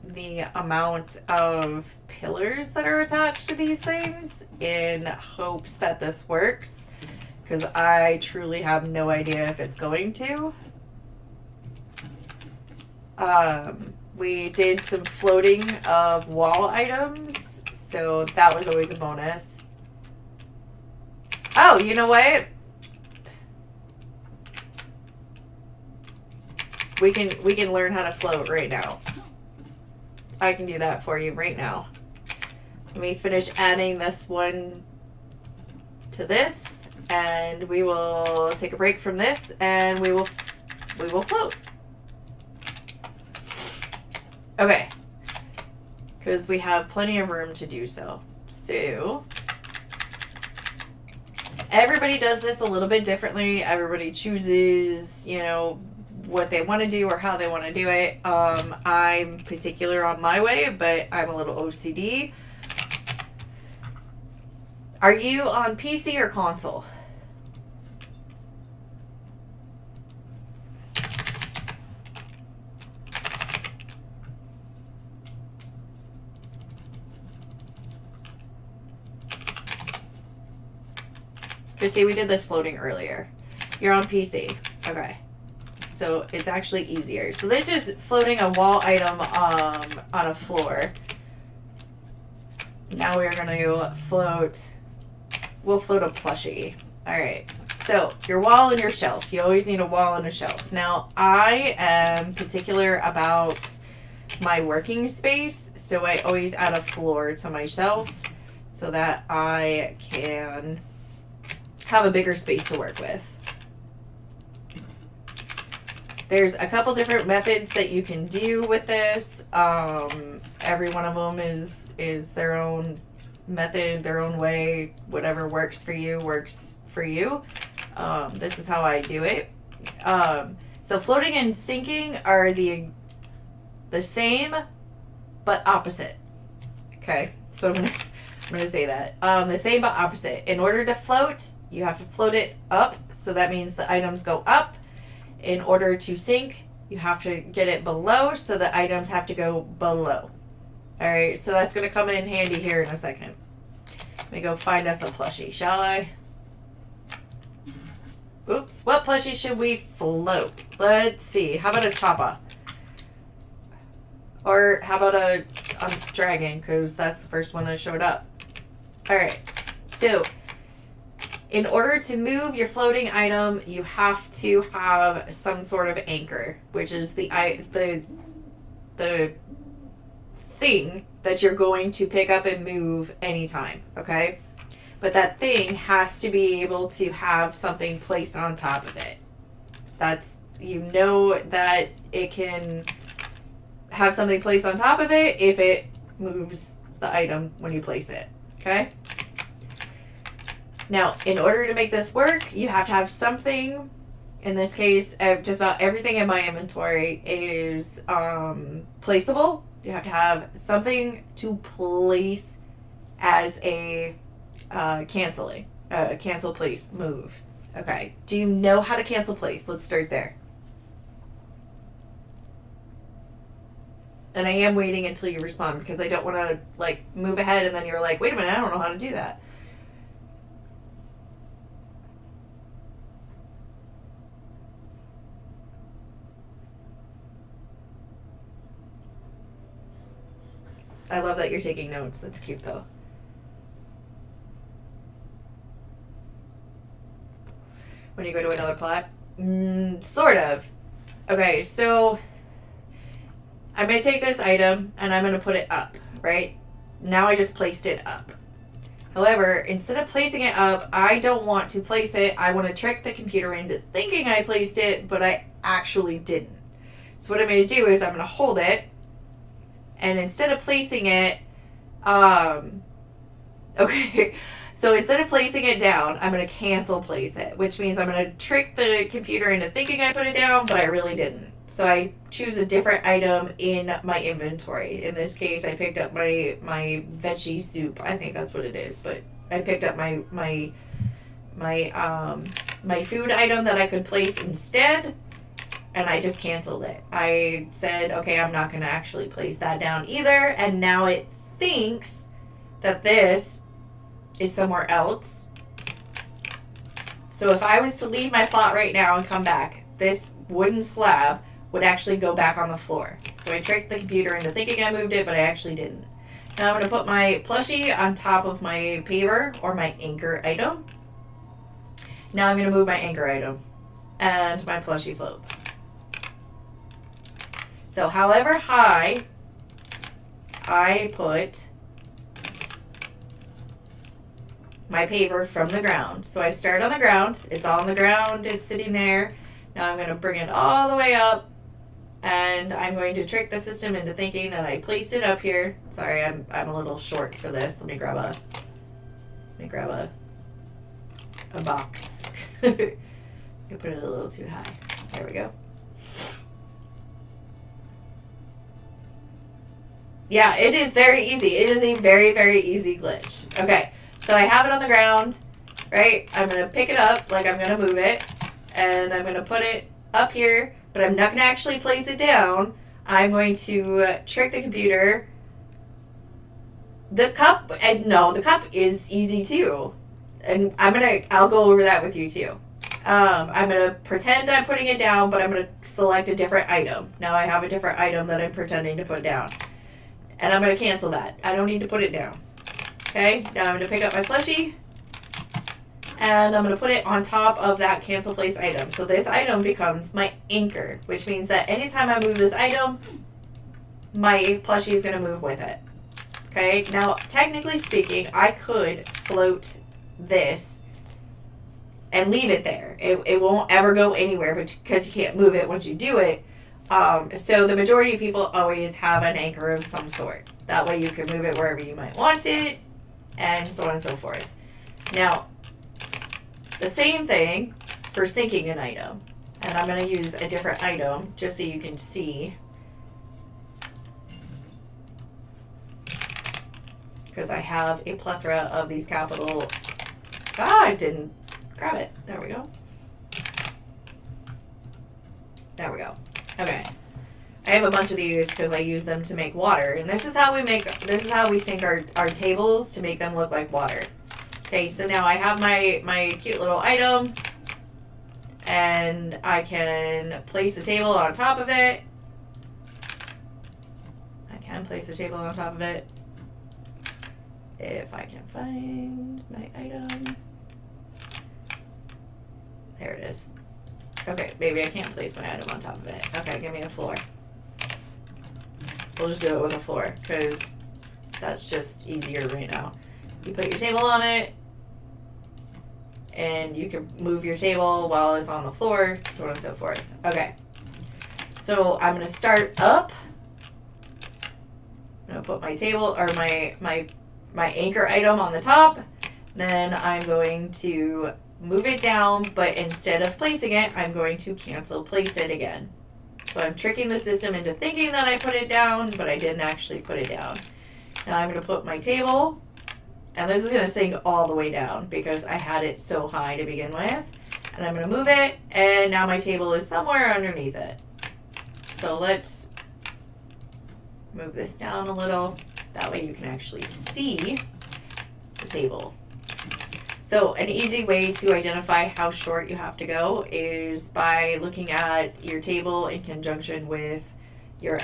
the amount of pillars that are attached to these things in hopes that this works, because I truly have no idea if it's going to. We did some floating of wall items. So that was always a bonus. Oh, you know what? We can learn how to float right now. I can do that for you right now. Let me finish adding this one to this, and we will take a break from this, and we will float. Okay. Because we have plenty of room to do so. So, everybody does this a little bit differently. Everybody chooses, you know, what they want to do or how they want to do it. I'm particular on my way, but I'm a little OCD. Are you on PC or console? Because see, we did this floating earlier. You're on PC. Okay. So it's actually easier. So this is floating a wall item on a floor. Now we are going to float... We'll float a plushie. Alright. So, your wall and your shelf. You always need a wall and a shelf. Now, I am particular about my working space. So I always add a floor to my shelf so that I can... have a bigger space to work with. There's a couple different methods that you can do with this. Every one of them is their own method, their own way. Whatever works for you works for you. This is how I do it. So floating and sinking are the same but opposite. Okay, so I'm gonna say that. The same but opposite. In order to float, you have to float it up, so that means the items go up. In order to sink, you have to get it below, so the items have to go below. Alright, so that's going to come in handy here in a second. Let me go find us a plushie, shall I? Oops, what plushie should we float? Let's see, how about a choppa? Or how about a dragon, because that's the first one that showed up. Alright, so in order to move your floating item, you have to have some sort of anchor, which is the thing that you're going to pick up and move anytime, okay? But that thing has to be able to have something placed on top of it. That's, you know that it can have something placed on top of it if it moves the item when you place it, okay? Now, in order to make this work, you have to have something. In this case, just about everything in my inventory is placeable. You have to have something to place as a cancel place move. Okay. Do you know how to cancel place? Let's start there. And I am waiting until you respond because I don't want to like move ahead and then you're like, wait a minute, I don't know how to do that. I love that you're taking notes. That's cute though. When you go to another plot? Sort of. Okay, so I'm going to take this item and I'm going to put it up, right? Now I just placed it up. However, instead of placing it up, I don't want to place it. I want to trick the computer into thinking I placed it, but I actually didn't. So what I'm going to do is I'm going to hold it, and instead of placing it, okay, so instead of placing it down, I'm going to cancel place it, which means I'm going to trick the computer into thinking I put it down, but I really didn't. So I choose a different item in my inventory. In this case, I picked up my veggie soup. I think that's what it is, but I picked up my food item that I could place instead, and I just canceled it. I said, okay, I'm not going to actually place that down either, and now it thinks that this is somewhere else. So if I was to leave my plot right now and come back, this wooden slab would actually go back on the floor. So I tricked the computer into thinking I moved it, but I actually didn't. Now I'm going to put my plushie on top of my paver, or my anchor item. Now I'm going to move my anchor item, and my plushie floats. So however high I put my paver from the ground. So I start on the ground. It's on the ground. It's sitting there. Now I'm going to bring it all the way up, and I'm going to trick the system into thinking that I placed it up here. Sorry, I'm a little short for this. Let me grab a box. I put it a little too high. There we go. Yeah, it is very easy. It is a very, very easy glitch. Okay, so I have it on the ground, right? I'm going to pick it up, like I'm going to move it, and I'm going to put it up here, but I'm not going to actually place it down. I'm going to trick the computer. The cup, no, the cup is easy too. And I'll go over that with you too. I'm going to pretend I'm putting it down, but I'm going to select a different item. Now I have a different item that I'm pretending to put down. And I'm going to cancel that. I don't need to put it down. Okay, now I'm going to pick up my plushie, and I'm going to put it on top of that cancel place item. So this item becomes my anchor, which means that anytime I move this item, my plushie is going to move with it. Okay, now technically speaking, I could float this and leave it there. It won't ever go anywhere, but because you can't move it once you do it. So the majority of people always have an anchor of some sort. That way you can move it wherever you might want it, and so on and so forth. Now, the same thing for sinking an item. And I'm going to use a different item just so you can see. Because I have a plethora of these capital... I didn't grab it. There we go. There we go. Okay. I have a bunch of these because I use them to make water. And this is how we sink our tables to make them look like water. Okay, so now I have my cute little item. And I can place the table on top of it. place the table on top of it. If I can find my item. There it is. Okay, maybe I can't place my item on top of it. Okay, give me a floor. We'll just do it with a floor, because that's just easier right now. You put your table on it, and you can move your table while it's on the floor, so on and so forth. Okay. So I'm going to start up. I'm going to put my table, or my anchor item on the top. Then I'm going to move it down, but instead of placing it, I'm going to cancel place it again. So I'm tricking the system into thinking that I put it down, but I didn't actually put it down. Now I'm going to put my table, and this is going to sink all the way down because I had it so high to begin with. And I'm going to move it, and now my table is somewhere underneath it. So let's move this down a little. That way you can actually see the table. So an easy way to identify how short you have to go is by looking at your table in conjunction with your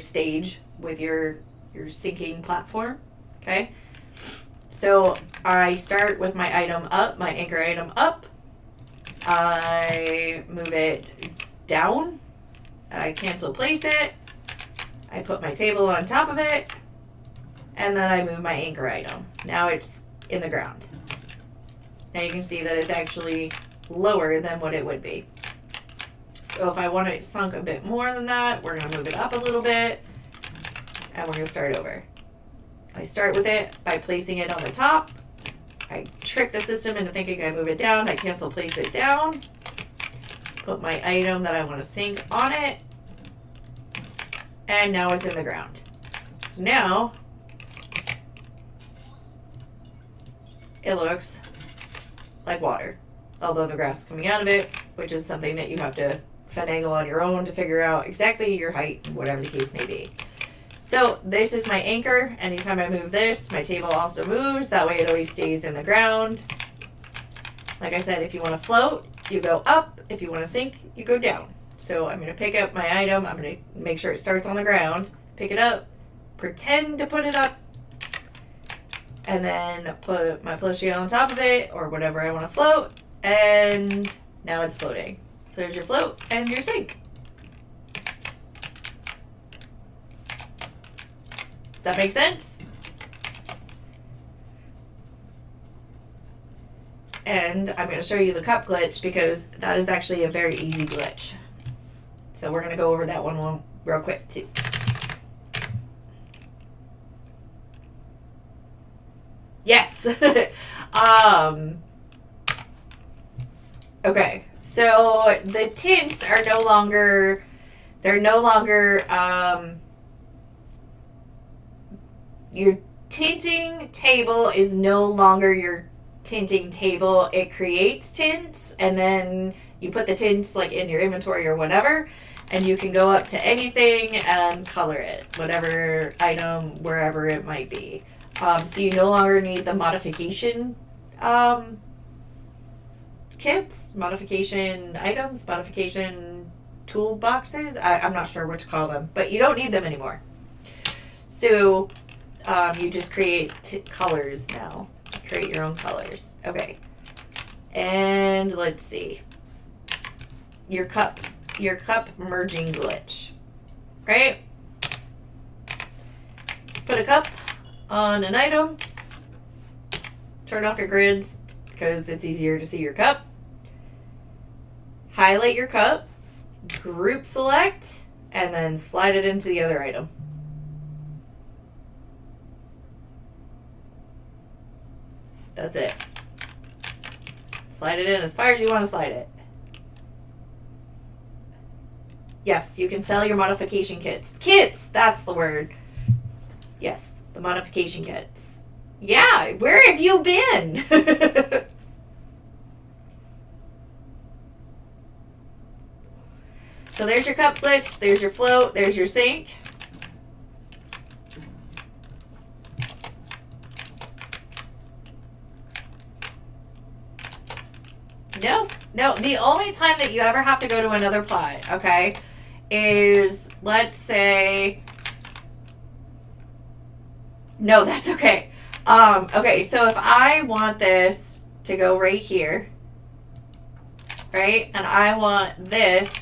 stage, with your sinking platform. Okay. So I start with my item up, my anchor item up. I move it down. I cancel place it. I put my table on top of it. And then I move my anchor item. Now it's in the ground. Now you can see that it's actually lower than what it would be. So if I want it sunk a bit more than that, we're going to move it up a little bit. And we're going to start over. I start with it by placing it on the top. I trick the system into thinking I move it down. I cancel place it down. Put my item that I want to sink on it. And now it's in the ground. So now it looks like water, although the grass is coming out of it, which is something that you have to finagle on your own to figure out exactly your height, whatever the case may be. So this is my anchor. Anytime I move this, my table also moves. That way it always stays in the ground. Like I said, if you want to float, you go up. If you want to sink, you go down. So I'm going to pick up my item. I'm going to make sure it starts on the ground. Pick it up. Pretend to put it up. And then put my plushie on top of it, or whatever I want to float. And now it's floating. So there's your float and your sink. Does that make sense? And I'm going to show you the cup glitch because that is actually a very easy glitch. So we're going to go over that one real quick too. Yes. Okay. So the tints are no longer, your tinting table is no longer your tinting table. It creates tints, and then you put the tints like in your inventory or whatever, and you can go up to anything and color it, whatever item, wherever it might be. So you no longer need the modification kits, modification items, modification toolboxes. I'm not sure what to call them, but you don't need them anymore. So you just create colors now. Create your own colors. Okay. And let's see. Your cup merging glitch. Right? Put a cup on an item. Turn off your grids because it's easier to see your cup. Highlight your cup, group select, and then slide it into the other item. That's it. Slide it in as far as you want to slide it. Yes, you can sell your modification kits. Kits! That's the word. Yes, the modification kits. Yeah, where have you been? So there's your cup glitch, there's your float, there's your sink. No, the only time that you ever have to go to another plot, okay, is, let's say, no, that's okay. Okay, so if I want this to go right here, right, and I want this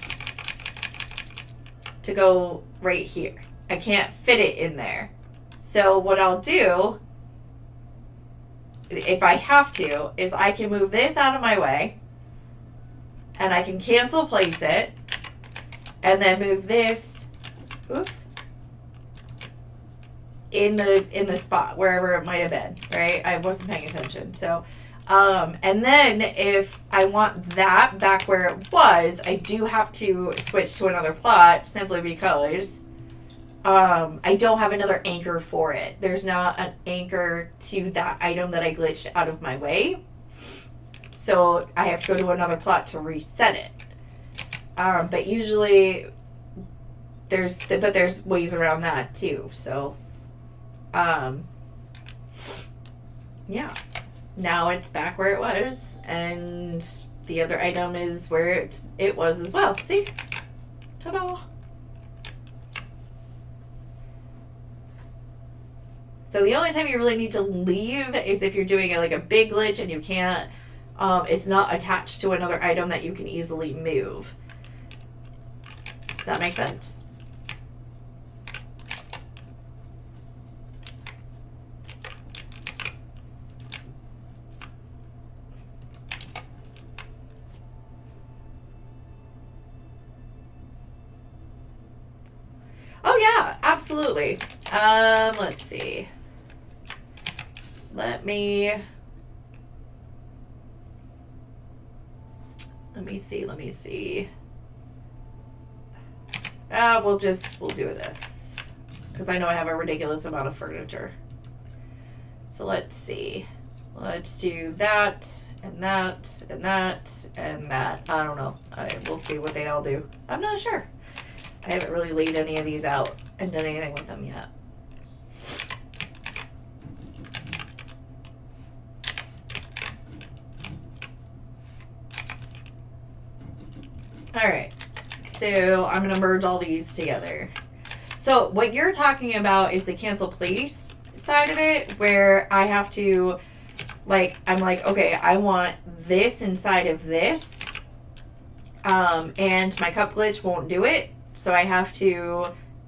to go right here, I can't fit it in there. So what I'll do, if I have to, is I can move this out of my way, and I can cancel place it, and then move this, oops, in the spot wherever it might have been, right? I wasn't paying attention. So and then if I want that back where it was, I do have to switch to another plot simply because I don't have another anchor for it. There's not an anchor to that item that I glitched out of my way. So I have to go to another plot to reset it. But usually there's ways around that too. So yeah, now it's back where it was, and the other item is where it was as well. See? Ta-da! So the only time you really need to leave is if you're doing like a big glitch and you can't, it's not attached to another item that you can easily move. Does that make sense? Oh yeah, absolutely. Let's see. Let me see. We'll do this. Because I know I have a ridiculous amount of furniture. So let's see. Let's do that, and that, and that, and that. I don't know. We'll see what they all do. I'm not sure. I haven't really laid any of these out and done anything with them yet. All right, so I'm gonna merge all these together. So what you're talking about is the cancel place side of it, where I have to, like, I'm like, okay, I want this inside of this, and my cup glitch won't do it, so I have to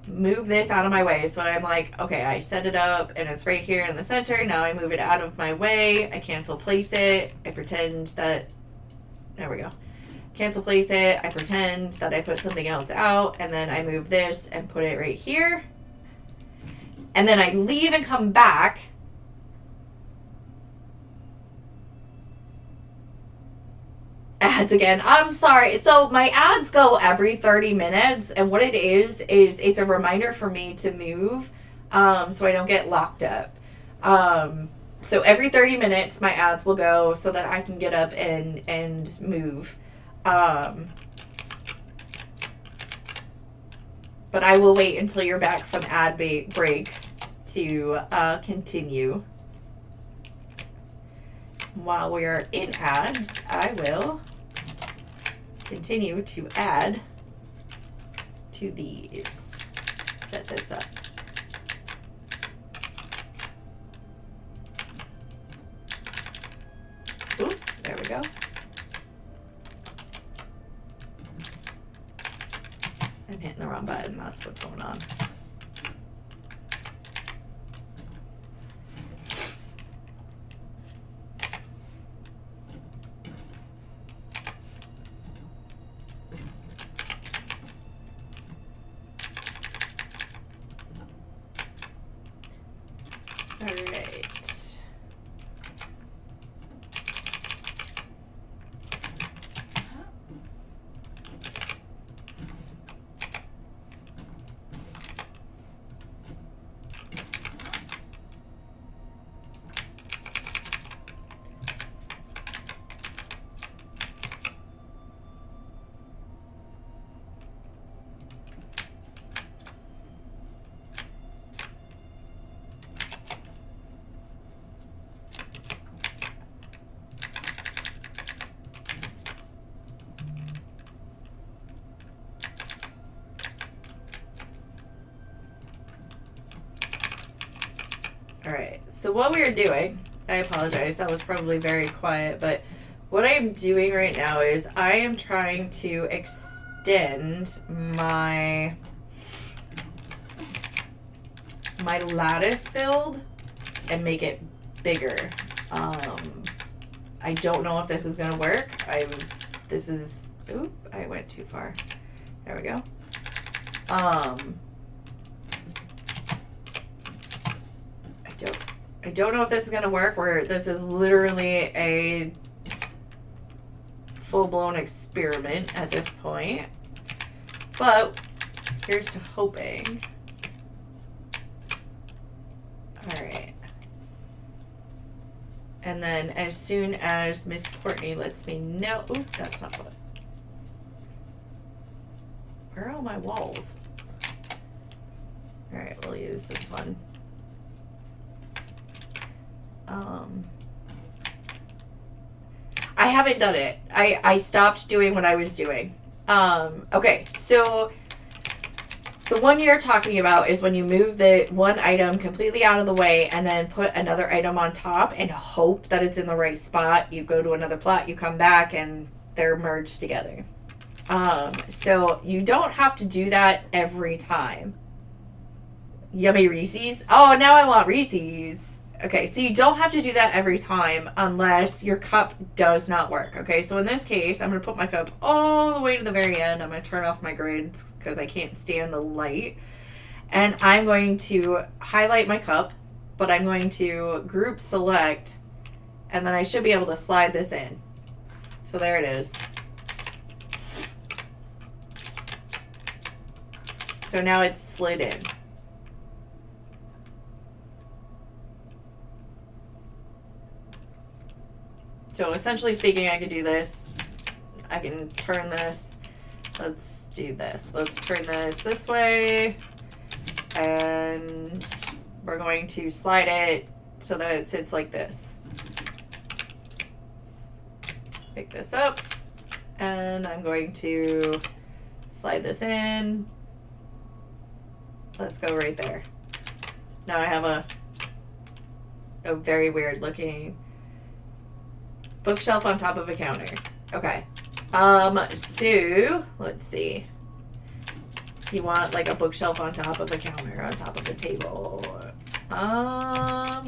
move this out of my way. So I'm like, okay, I set it up and it's right here in the center. Now I move it out of my way. I cancel place it. I pretend that, there we go. Cancel place it. I pretend that I put something else out, and then I move this and put it right here. And then I leave and come back. Ads again. I'm sorry. So my ads go every 30 minutes, and what it is it's a reminder for me to move, so I don't get locked up. So every 30 minutes my ads will go so that I can get up and move. But I will wait until you're back from ad break to continue. While we are in ads, I will continue to add to these. Set this up. Oops, there we go. I'm hitting the wrong button, that's what's going on. All right. Alright, so what we are doing, I apologize, that was probably very quiet, but what I am doing right now is I am trying to extend my lattice build and make it bigger. I don't know if this is gonna work. Oop, I went too far. There we go. I don't know if this is gonna work, where this is literally a full-blown experiment at this point. But here's to hoping. Alright. And then as soon as Miss Courtney lets me know... Oop, that's not what... Where are all my walls? Alright, we'll use this one. I haven't done it. I stopped doing what I was doing. Okay, so the one you're talking about is when you move the one item completely out of the way and then put another item on top and hope that it's in the right spot. You go to another plot, you come back, and they're merged together. So you don't have to do that every time. Yummy Reese's. Oh, now I want Reese's. Okay, so you don't have to do that every time unless your cup does not work. Okay, so in this case, I'm going to put my cup all the way to the very end. I'm going to turn off my grids because I can't stand the light. And I'm going to highlight my cup, but I'm going to group select, and then I should be able to slide this in. So there it is. So now it's slid in. So essentially speaking, I could do this. I can turn this. Let's do this. Let's turn this way. And we're going to slide it so that it sits like this. Pick this up. And I'm going to slide this in. Let's go right there. Now I have a very weird looking bookshelf on top of a counter. Okay. So let's see. You want like a bookshelf on top of a counter, on top of a table. I'm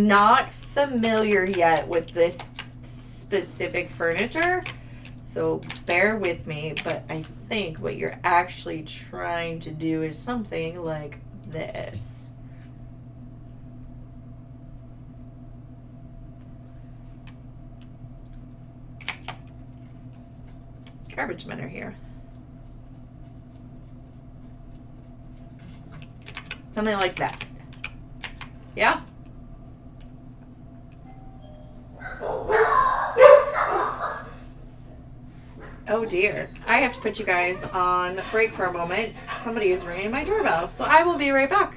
not familiar yet with this specific furniture, so bear with me, but I think what you're actually trying to do is something like this. Garbage men are here. Something like that. Yeah? Oh dear. I have to put you guys on break for a moment. Somebody is ringing my doorbell, so I will be right back.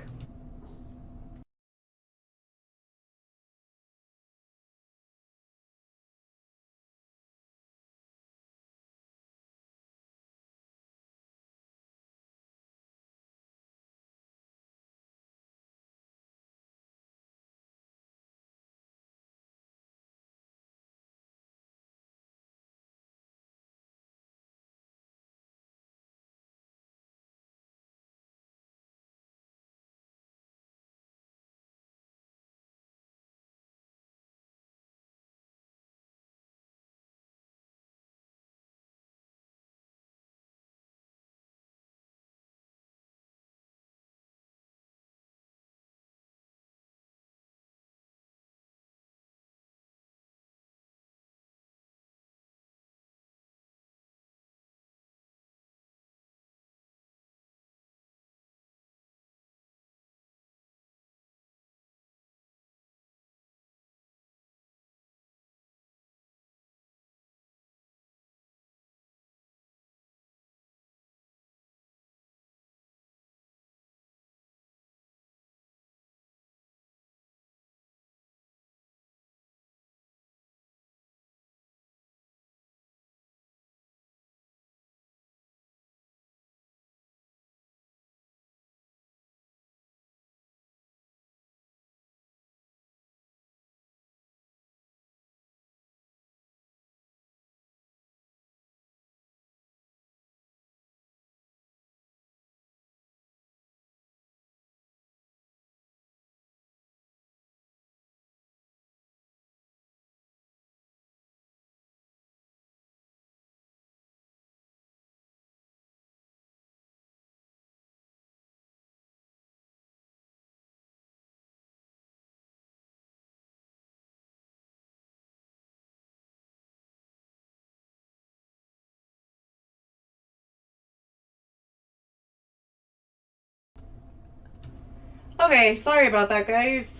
Okay, sorry about that, guys.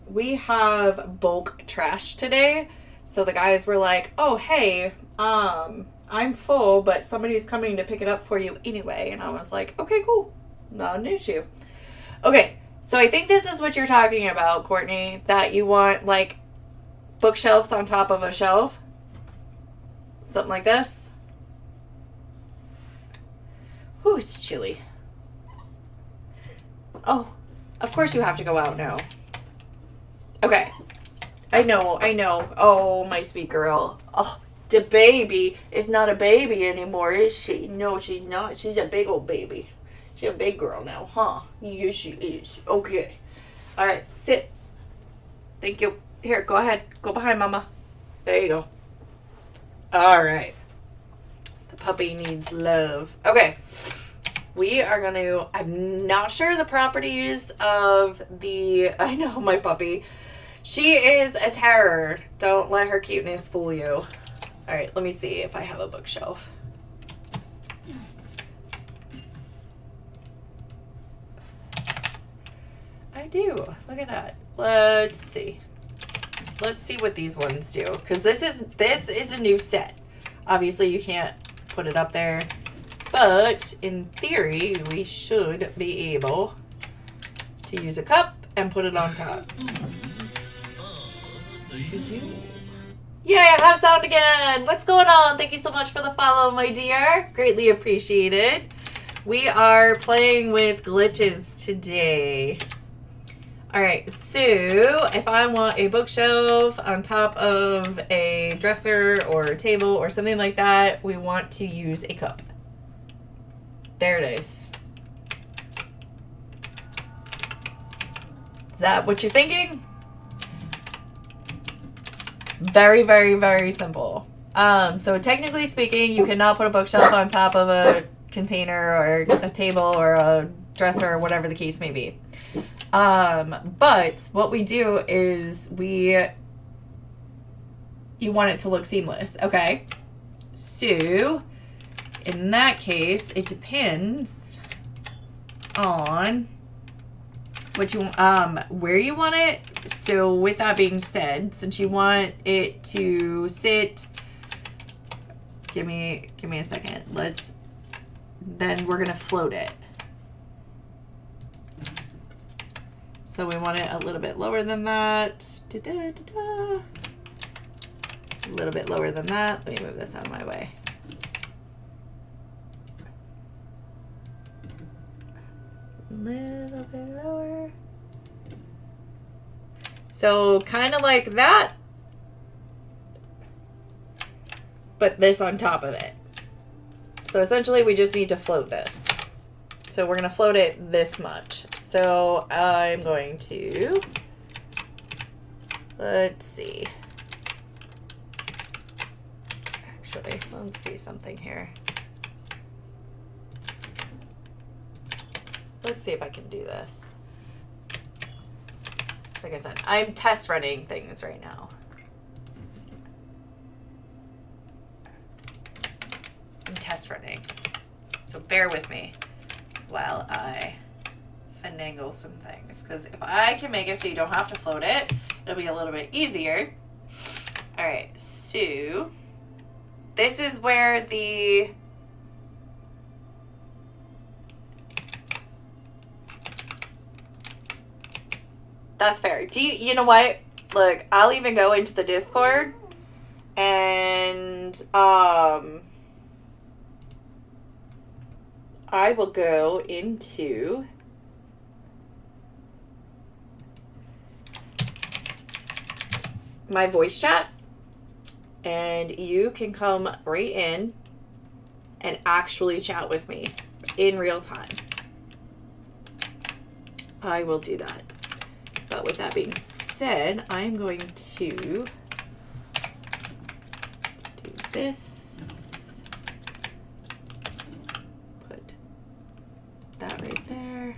We have bulk trash today. So the guys were like, oh, hey, I'm full, but somebody's coming to pick it up for you anyway. And I was like, okay, cool. Not an issue. Okay, so I think this is what you're talking about, Courtney, that you want, like, bookshelves on top of a shelf. Something like this. Ooh, it's chilly. Oh, of course you have to go out now. Okay. I know. Oh, my sweet girl. Oh, the baby is not a baby anymore, is she? No, she's not. She's a big old baby. She's a big girl now, huh? Yes, she is. Okay. All right, sit. Thank you. Here, go ahead. Go behind Mama. There you go. All right. The puppy needs love. Okay. We are going to, I'm not sure the properties of I know my puppy. She is a terror. Don't let her cuteness fool you. All right, let me see if I have a bookshelf. I do. Look at that. Let's see. Let's see what these ones do. Because this is a new set. Obviously, you can't put it up there. But in theory, we should be able to use a cup and put it on top. Yay, I have sound again. What's going on? Thank you so much for the follow, my dear. Greatly appreciated. We are playing with glitches today. All right, so if I want a bookshelf on top of a dresser or a table or something like that, we want to use a cup. There it is. Is that what you're thinking? Very, very, very simple. So technically speaking, you cannot put a bookshelf on top of a container or a table or a dresser or whatever the case may be. But what we do is you want it to look seamless, okay? So in that case, it depends on what you where you want it. So with that being said, since you want it to sit, give me a second. Then we're gonna float it. So we want it a little bit lower than that. A little bit lower than that. Let me move this out of my way. A little bit lower. So kind of like that, but this on top of it. So essentially we just need to float this. So we're going to float it this much. So I'm going to, let's see. Actually, let's see something here. Let's see if I can do this. Like I said, I'm test running things right now. I'm test running. So bear with me while I finagle some things. Because if I can make it so you don't have to float it, it'll be a little bit easier. All right, so this is where the that's fair. You know what? Look, I'll even go into the Discord and I will go into my voice chat and you can come right in and actually chat with me in real time. I will do that. But with that being said, I'm going to do this. Put that right there.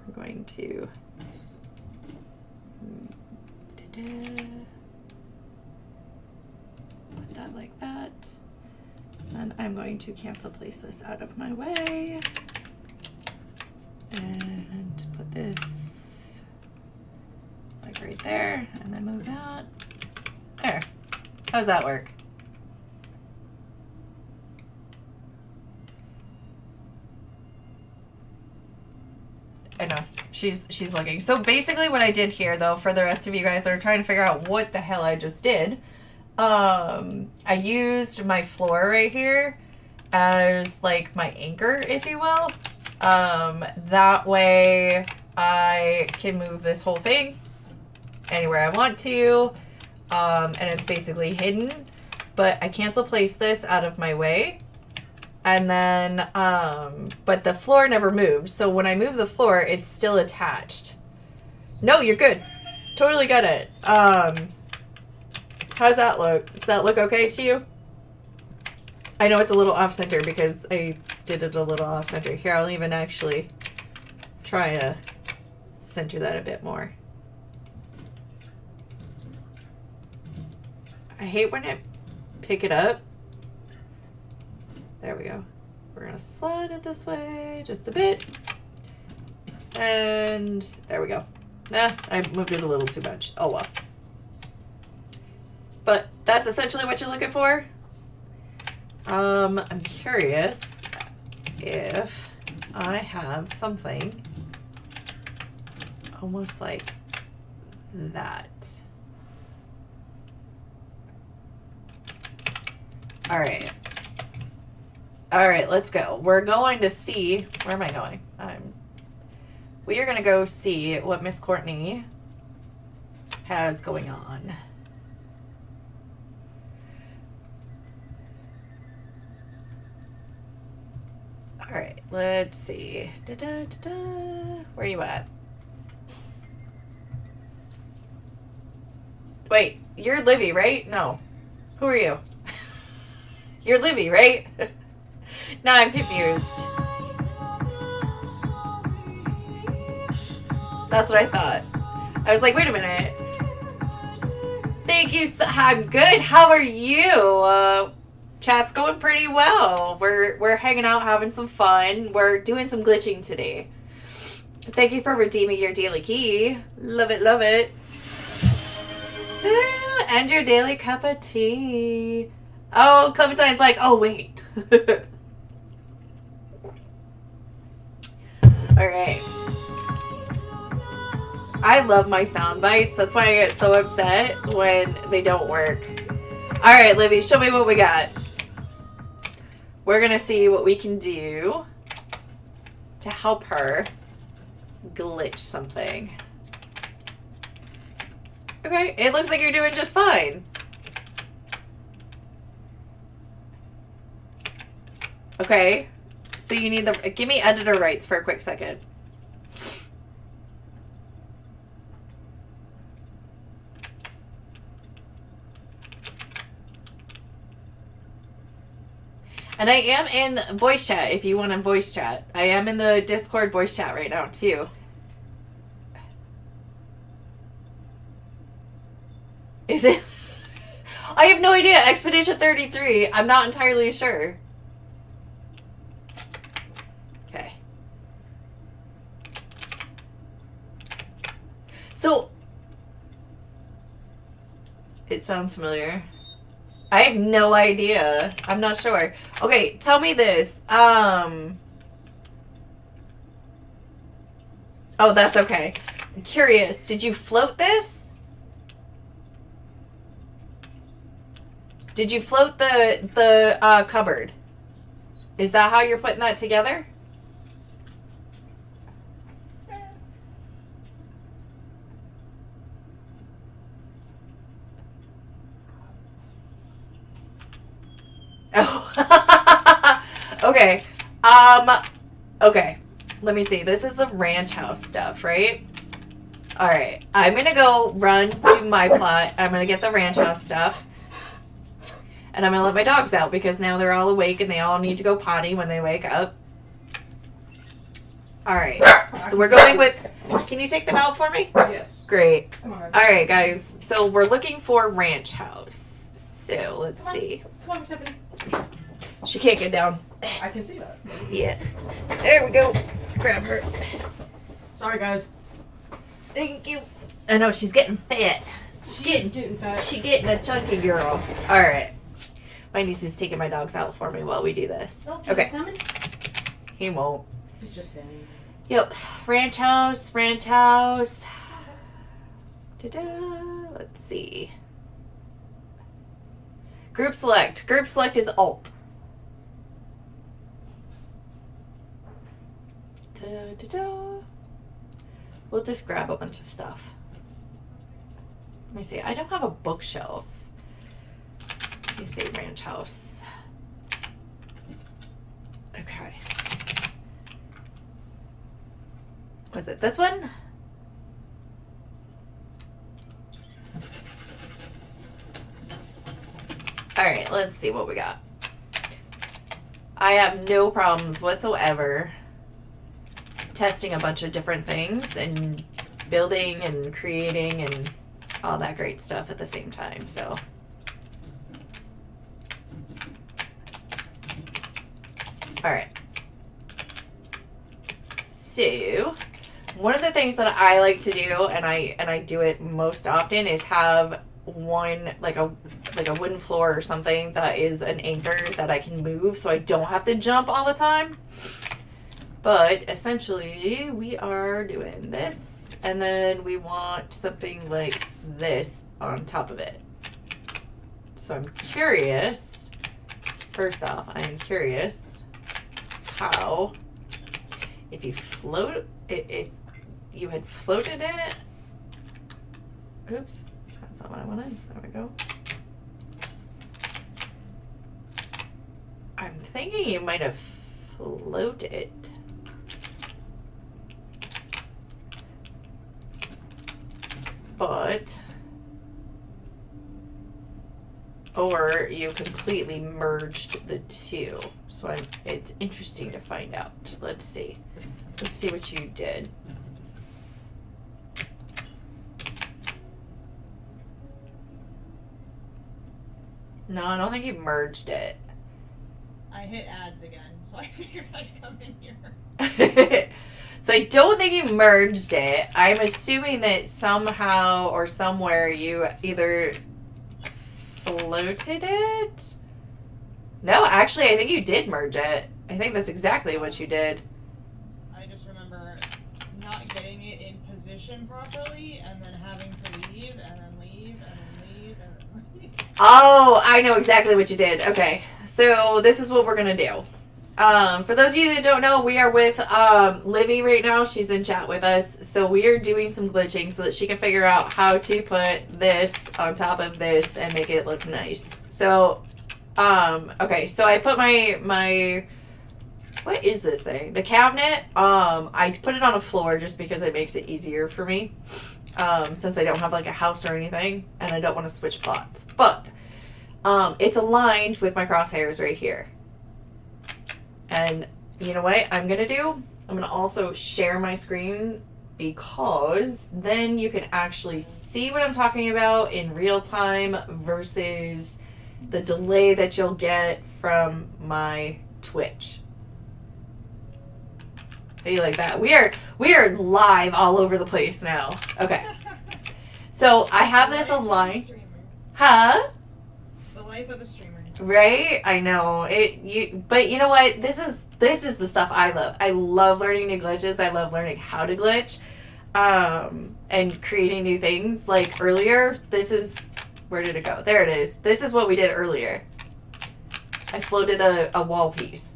We're going to put that like that. And I'm going to cancel place this out of my way. And put Like right there, and then move that. There. How does that work? I know. She's looking. So basically what I did here, though, for the rest of you guys that are trying to figure out what the hell I just did, I used my floor right here as like my anchor, if you will. That way I can move this whole thing anywhere I want to, and it's basically hidden, but I cancel place this out of my way. And then, but the floor never moved. So when I move the floor, it's still attached. No, you're good. Totally got it. How does that look? Does that look okay to you? I know it's a little off center because I did it a little off center. Here, I'll even actually try to center that a bit more. I hate when I pick it up. There we go. We're gonna slide it this way just a bit. And there we go. Nah, I moved it a little too much. Oh well. But that's essentially what you're looking for. I'm curious if I have something almost like that. All right. All right, let's go. We're going to see, where am I going? We are going to go see what Miss Courtney has going on. All right, let's see. Where are you at? Wait, you're Livy, right? No. Who are you? You're Livy, right? Now I'm confused. That's what I thought. I was like, wait a minute. Thank you. I'm good. How are you? Chat's going pretty well. We're hanging out, having some fun. We're doing some glitching today. Thank you for redeeming your daily key. Love it, love it. And your daily cup of tea. Oh, Clementine's like, oh, wait. All right. I love my sound bites. That's why I get so upset when they don't work. All right, Livy, show me what we got. We're going to see what we can do to help her glitch something. Okay, it looks like you're doing just fine. Okay, so you need the, give me editor rights for a quick second. And I am in voice chat if you want to voice chat. I am in the Discord voice chat right now too. Is it? I have no idea. Expedition 33. I'm not entirely sure. Okay. So, it sounds familiar. I have no idea. I'm not sure. Okay, tell me this. Oh, that's okay. I'm curious. Did you float this? Did you float the cupboard? Is that how you're putting that together? Oh. Okay. Okay. Let me see. This is the ranch house stuff, right? All right. I'm going to go run to my plot. I'm going to get the ranch house stuff. And I'm going to let my dogs out because now they're all awake and they all need to go potty when they wake up. All right. So we're going with... Can you take them out for me? Yes. Great. Come on, guys. All right, guys. So we're looking for ranch house. So let's see. Come on, Stephanie. She can't get down. I can see that. Yeah. There we go. Grab her. Sorry, guys. Thank you. I know, she's getting fat. She's getting fat. She's getting a chunky girl. All right. My niece is taking my dogs out for me while we do this. Okay. Coming? He won't. He's just standing. Yep. Ranch house. Ranch house. Ta-da. Let's see. Group select. Group select is alt. Da-da-da. We'll just grab a bunch of stuff. Let me see. I don't have a bookshelf. Let me see. Ranch house. Okay. Was it this one? Alright, let's see what we got. I have no problems whatsoever testing a bunch of different things and building and creating and all that great stuff at the same time, so. Alright. So, one of the things that I like to do, and I do it most often, is have one, like a wooden floor or something that is an anchor that I can move so I don't have to jump all the time. But essentially, we are doing this, and then we want something like this on top of it. So I'm curious, first off, I'm curious how, if you float, if you had floated it, oops, that's not what I wanted, there we go. I'm thinking you might have floated. But, or you completely merged the two. So it's interesting to find out. Let's see. Let's see what you did. No, I don't think you merged it. I hit ads again, so I figured I'd come in here. So I don't think you merged it. I'm assuming that somehow or somewhere you either floated it. No, actually, I think you did merge it. I think that's exactly what you did. I just remember not getting it in position properly, and then having to leave, and then leave, and then leave, and then leave. Oh, I know exactly what you did. Okay, so this is what we're gonna do. For those of you that don't know, we are with Livy right now. She's in chat with us. So we are doing some glitching so that she can figure out how to put this on top of this and make it look nice. So, okay, so I put my what is this thing? The cabinet. I put it on a floor just because it makes it easier for me. Since I don't have like a house or anything and I don't want to switch plots. But, it's aligned with my crosshairs right here. And you know what I'm going to do? I'm going to also share my screen because then you can actually see what I'm talking about in real time versus the delay that you'll get from my Twitch. How do you like that? We are live all over the place now. Okay. So I have this aligned. Huh? The life of a streamer. Right? I know. But you know what? This is the stuff I love. I love learning new glitches. I love learning how to glitch. And creating new things. Like earlier, where did it go? There it is. This is what we did earlier. I floated a wall piece.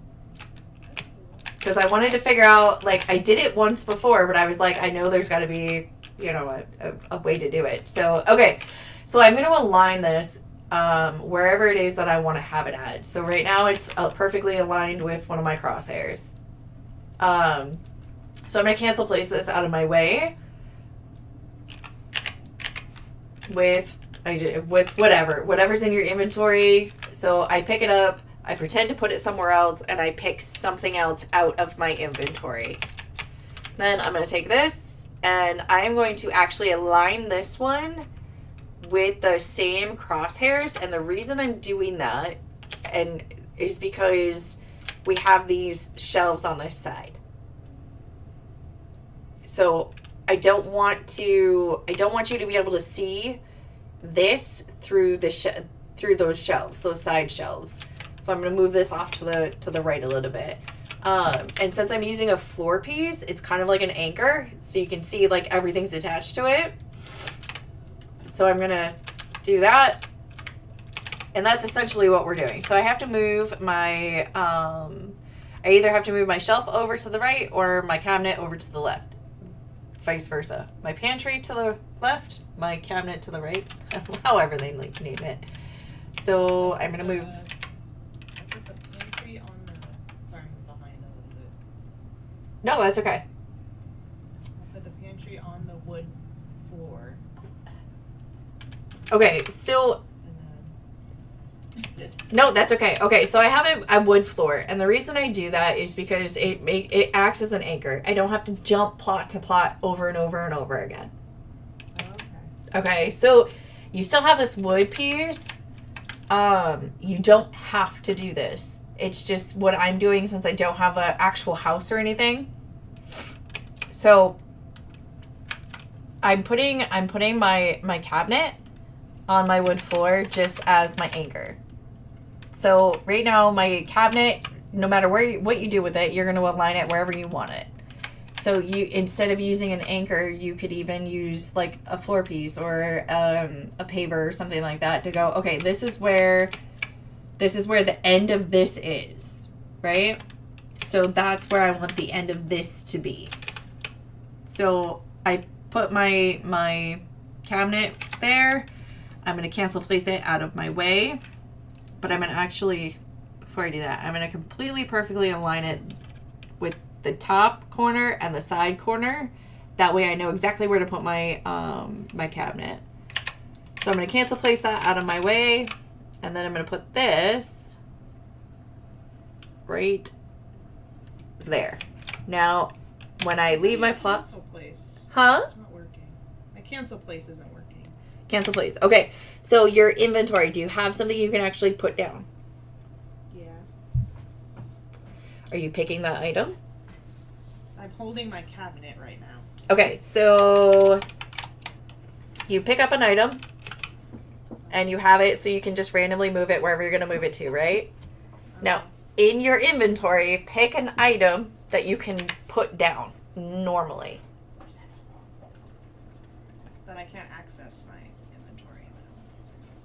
Because I wanted to figure out, like, I did it once before, but I was like, I know there's got to be, you know, a way to do it. So, okay. So I'm going to align this wherever it is that I want to have it at. So right now it's perfectly aligned with one of my crosshairs. So I'm going to cancel place this out of my way with whatever's in your inventory. So I pick it up, I pretend to put it somewhere else, and I pick something else out of my inventory. Then I'm going to take this and I am going to actually align this one with the same crosshairs, and the reason I'm doing that is because we have these shelves on this side. So I don't want you to be able to see this through through those shelves, those side shelves. So I'm going to move this off to the right a little bit. And since I'm using a floor piece, it's kind of like an anchor, so you can see like everything's attached to it. So I'm going to do that. And that's essentially what we're doing. So I have to move my, I either have to move my shelf over to the right or my cabinet over to the left. Vice versa. My pantry to the left, my cabinet to the right, however they like name it. So I'm going to move. I put the pantry on the, sorry, I'm behind a little bit. No, that's okay. I put the pantry on the wood floor. Okay, so no, that's okay. Okay, so I have a wood floor, and the reason I do that is because it acts as an anchor. I don't have to jump plot to plot over and over and over again. Okay, so you still have this wood piece. You don't have to do this. It's just what I'm doing since I don't have an actual house or anything. So I'm putting my cabinet on my wood floor just as my anchor. So right now my cabinet, no matter what you do with it, you're going to align it wherever you want it. So you, instead of using an anchor, you could even use like a floor piece or a paver or something like that to go, okay, this is where the end of this is, right? So that's where I want the end of this to be. So I put my cabinet there. I'm going to cancel place it out of my way. But I'm going to actually, before I do that, I'm going to completely perfectly align it with the top corner and the side corner. That way I know exactly where to put my my cabinet. So I'm going to cancel place that out of my way. And then I'm going to put this right there. Now, when I leave my plot... Cancel place. Huh? It's not working. My cancel place isn't working. Cancel place. Okay. So your inventory, do you have something you can actually put down? Yeah. Are you picking that item? I'm holding my cabinet right now. Okay, so you pick up an item and you have it so you can just randomly move it wherever you're going to move it to, right? Okay. Now, in your inventory, pick an item that you can put down normally. That I can't access my inventory.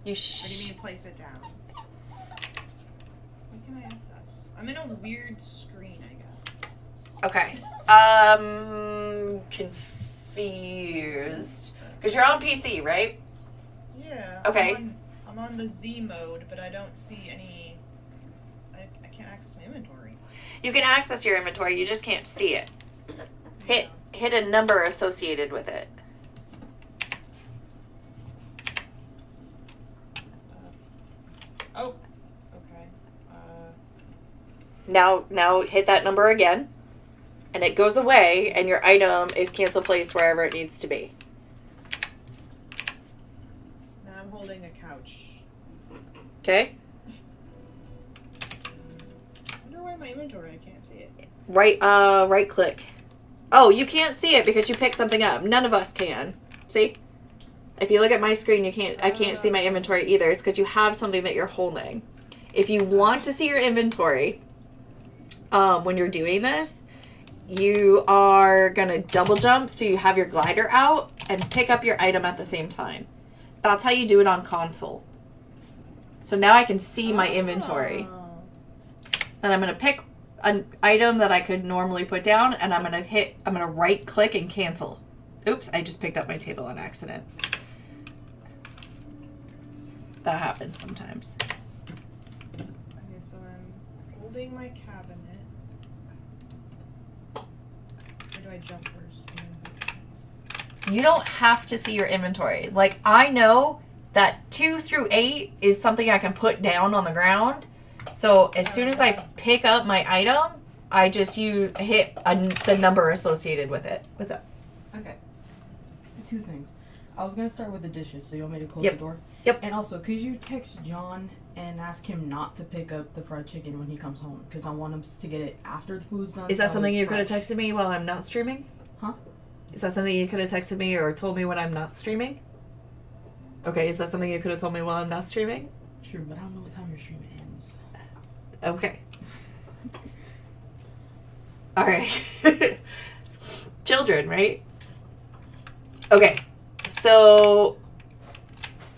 You Or do you mean place it down? What can I access? I'm in a weird screen, I guess. Okay. Confused. Because you're on PC, right? Yeah. Okay. I'm on the Z mode, but I don't see any. I can't access my inventory. You can access your inventory, you just can't see it. Hit a number associated with it. Oh. Okay. Now hit that number again. And it goes away, and your item is cancel place wherever it needs to be. Now I'm holding a couch. Okay? I wonder why my inventory, I can't see it. Right click. Oh, you can't see it because you picked something up. None of us can. See? If you look at my screen, I can't see my inventory either. It's because you have something that you're holding. If you want to see your inventory, when you're doing this, you are going to double jump so you have your glider out and pick up your item at the same time. That's how you do it on console. So now I can see my inventory. Then I'm going to pick an item that I could normally put down, and I'm going to right click and cancel. Oops, I just picked up my table on accident. That happens sometimes. Okay, so I'm holding my cabinet. Where do I jump first? You don't have to see your inventory. Like, I know that 2 through 8 is something I can put down on the ground. So as soon as I pick up my item, I just hit the number associated with it. What's up? Okay. 2 things. I was gonna start with the dishes, so you want me to close Yep. the door? Yep. And also, could you text John and ask him not to pick up the fried chicken when he comes home? Because I want him to get it after the food's done. Is that so something it's you could have fresh. texted me while I'm not streaming? Huh? Is that something you could have texted me or told me when I'm not streaming? Okay, is that something you could have told me while I'm not streaming? Sure, but I don't know what time your stream ends. Okay. All right. Children, right? Okay. So,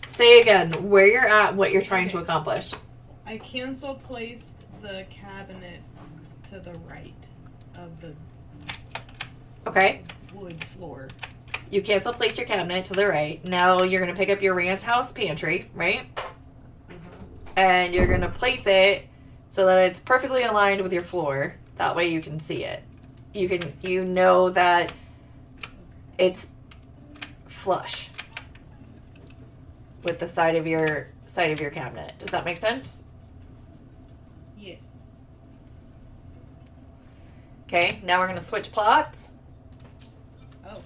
say again where you're at, what you're trying to accomplish. I cancel placed the cabinet to the right of the Okay. wood floor. You cancel place your cabinet to the right. Now you're going to pick up your ranch house pantry, right? And you're going to place it so that it's perfectly aligned with your floor. That way you can see it. You know that it's flush with the side of your cabinet. Does that make sense? Yes. Okay, now we're going to switch plots. Oh.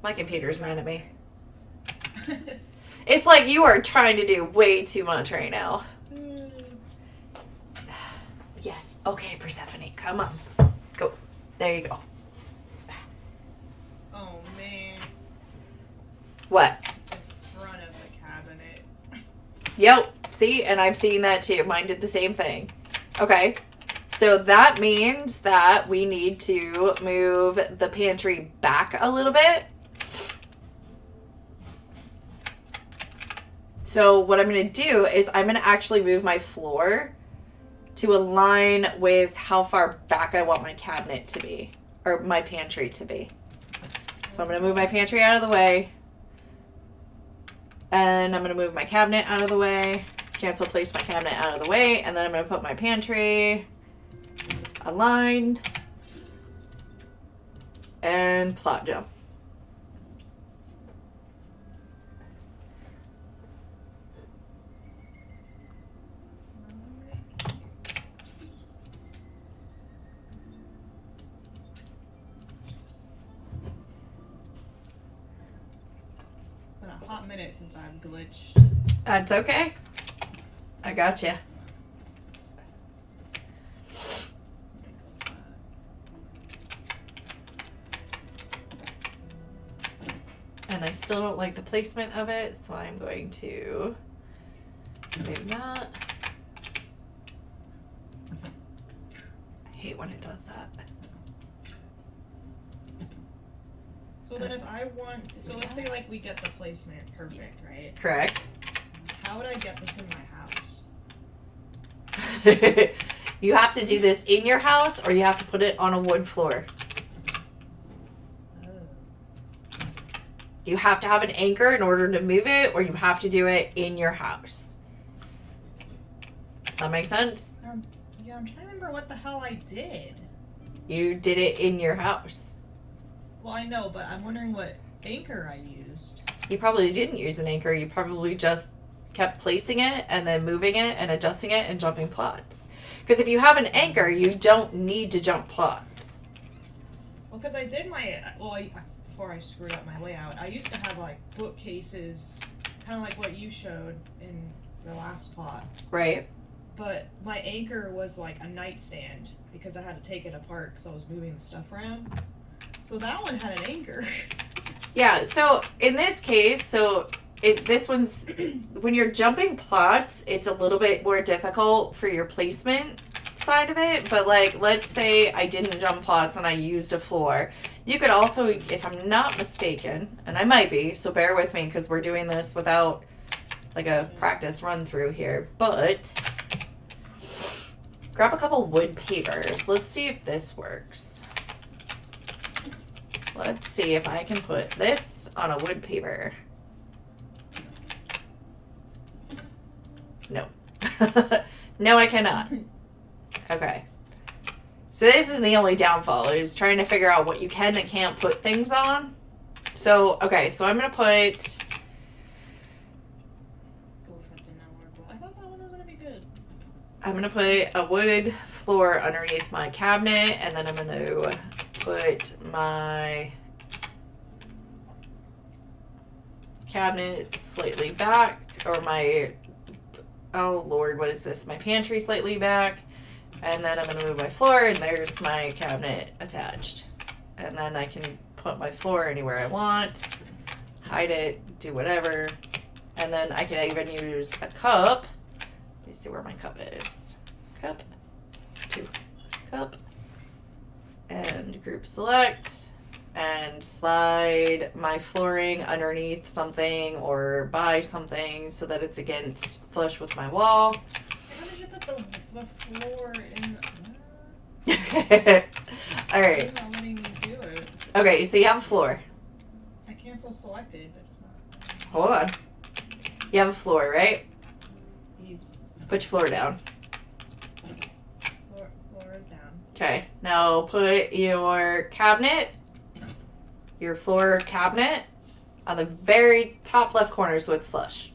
My computer's mad at me. It's like you are trying to do way too much right now. Yes. Okay, Persephone, come on. Go. There you go. Oh man. What? The front of the cabinet. Yep. See, and I'm seeing that too. Mine did the same thing. Okay. So that means that we need to move the pantry back a little bit. So what I'm going to do is I'm going to actually move my floor to align with how far back I want my cabinet to be, or my pantry to be. So I'm going to move my pantry out of the way, and I'm going to move my cabinet out of the way, cancel place my cabinet out of the way, and then I'm going to put my pantry aligned, and plot jump. Been a hot minute since I've glitched. That's okay. I got you. And I still don't like the placement of it, so I'm going to move that. I hate when it does that. So then if I want to, so let's say like we get the placement perfect, right? Correct. How would I get this in my house? You have to do this in your house, or you have to put it on a wood floor. You have to have an anchor in order to move it, or you have to do it in your house. Does that make sense? Yeah, I'm trying to remember what the hell I did. You did it in your house. Well, I know, but I'm wondering what anchor I used. You probably didn't use an anchor. You probably just kept placing it and then moving it and adjusting it and jumping plots. Because if you have an anchor, you don't need to jump plots. Well, because I did my, before I screwed up my layout, I used to have like bookcases, kind of like what you showed in the last plot. Right. But my anchor was like a nightstand because I had to take it apart because I was moving the stuff around. So that one had an anchor. Yeah, so in this case, this one's, when you're jumping plots, it's a little bit more difficult for your placement side of it. But like, let's say I didn't jump plots and I used a floor. You could also, if I'm not mistaken, and I might be, so bear with me because we're doing this without like a practice run through here. But grab a couple wood pavers. Let's see if this works. Let's see if I can put this on a wood paver. No. No, I cannot. Okay. So this is the only downfall, is trying to figure out what you can and can't put things on. So, okay, so I'm going to put... I thought that one was going to be good. I'm going to put a wood floor underneath my cabinet, and then I'm going to put my cabinet slightly back, or my, oh Lord, what is this? My pantry slightly back. And then I'm going to move my floor, and there's my cabinet attached. And then I can put my floor anywhere I want, hide it, do whatever. And then I can even use a cup. Let me see where my cup is. Cup, 2, cup, and group select, and slide my flooring underneath something or by something so that it's against flush with my wall. How did you put the floor in Okay. All right. It's not letting me do it. Okay, so you have a floor. I cancel selected, but it's not. Hold on. You have a floor, right? Please. Put your floor down. Floor is down. Okay, now put your cabinet, your floor cabinet, on the very top left corner so it's flush.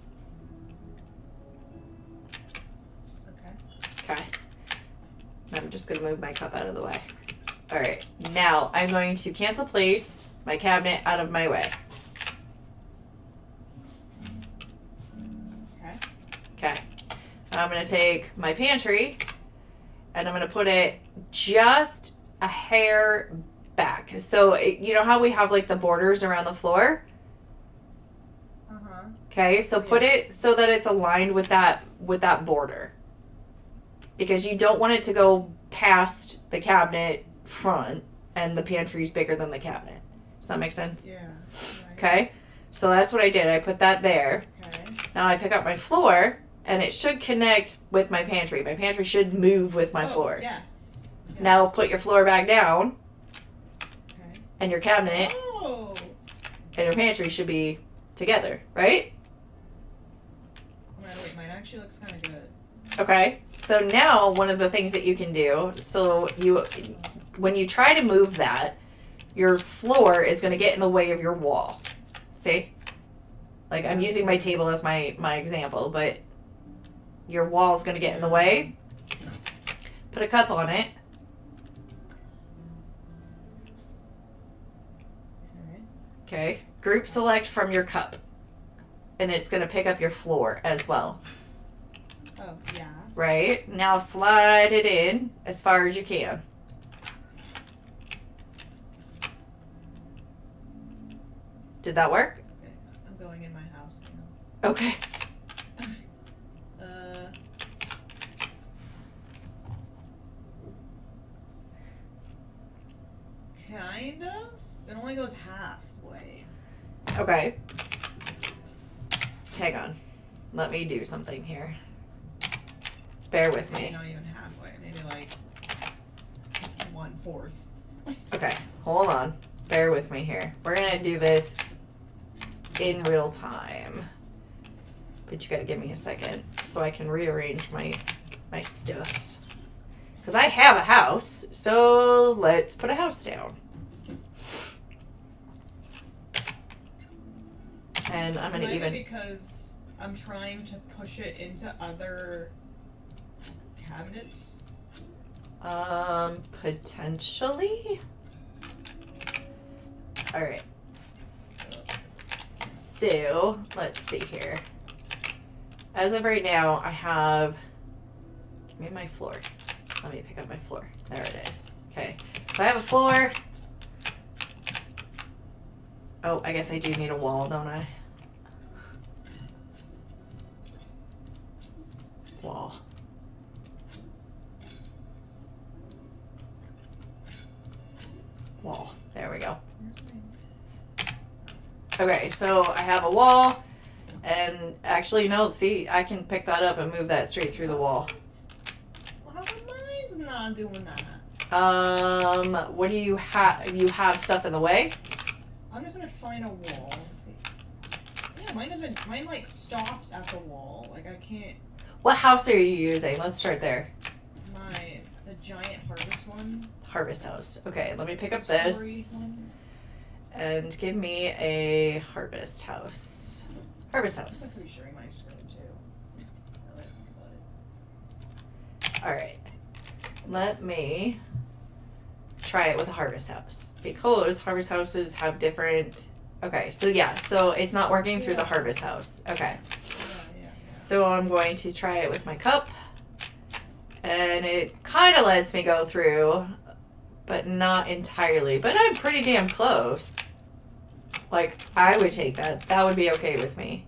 Okay. Okay. I'm just going to move my cup out of the way. Alright, now I'm going to cancel place my cabinet out of my way. Okay. Okay. I'm going to take my pantry and I'm going to put it just a hair back. So, you know how we have like the borders around the floor? Uh-huh. Okay, so put it so that it's aligned with that border. Because you don't want it to go past the cabinet front and the pantry's bigger than the cabinet. Does that make sense? Yeah. Right. Okay, so that's what I did. I put that there. Okay. Now I pick up my floor and it should connect with my pantry. My pantry should move with my floor. Yes. Yes. Now put your floor back down Okay. and your cabinet Oh. and your pantry should be together, right? Wait, mine actually looks kind of good. Okay, so now one of the things that you can do, so when you try to move that, your floor is going to get in the way of your wall. See? Like, I'm using my table as my example, but your wall is going to get in the way. Put a cup on it. Okay. Okay. Group select from your cup. And it's going to pick up your floor as well. Oh, yeah. Right? Now slide it in as far as you can. Did that work? Okay. I'm going in my house now. Okay. Kind of? It only goes halfway. Okay. Hang on. Let me do something here. Bear with Maybe me. not even halfway. Maybe like 1/4. Okay. Hold on. Bear with me here. We're going to do this in real time. But you got to give me a second so I can rearrange my stuffs. Because I have a house, so let's put a house down. And I'm going to Maybe even... because I'm trying to push it into other cabinets. Potentially? Alright. So, let's see here. As of right now, I have... Give me my floor. Let me pick up my floor. There it is. Okay. So I have a floor. Oh, I guess I do need a wall, don't I? Wall. Wall. There we go. Okay, so I have a wall, and actually, no, see, I can pick that up and move that straight through the wall. Well, how come mine's not doing that? What do you have? You have stuff in the way? I'm just gonna find a wall. Let's see. Yeah, mine doesn't. Mine like stops at the wall. Like I can't. What house are you using? Let's start there. The giant harvest one. Harvest house. Okay, let me pick up Story this one. and give me a harvest house. Harvest I'm house. pretty sure my screen too. Alright. Let me try it with a harvest house. Because harvest houses have different Okay, so yeah, so it's not working through the harvest house. Okay. Yeah. So I'm going to try it with my cup. And it kind of lets me go through, but not entirely. But I'm pretty damn close. Like, I would take that. That would be okay with me.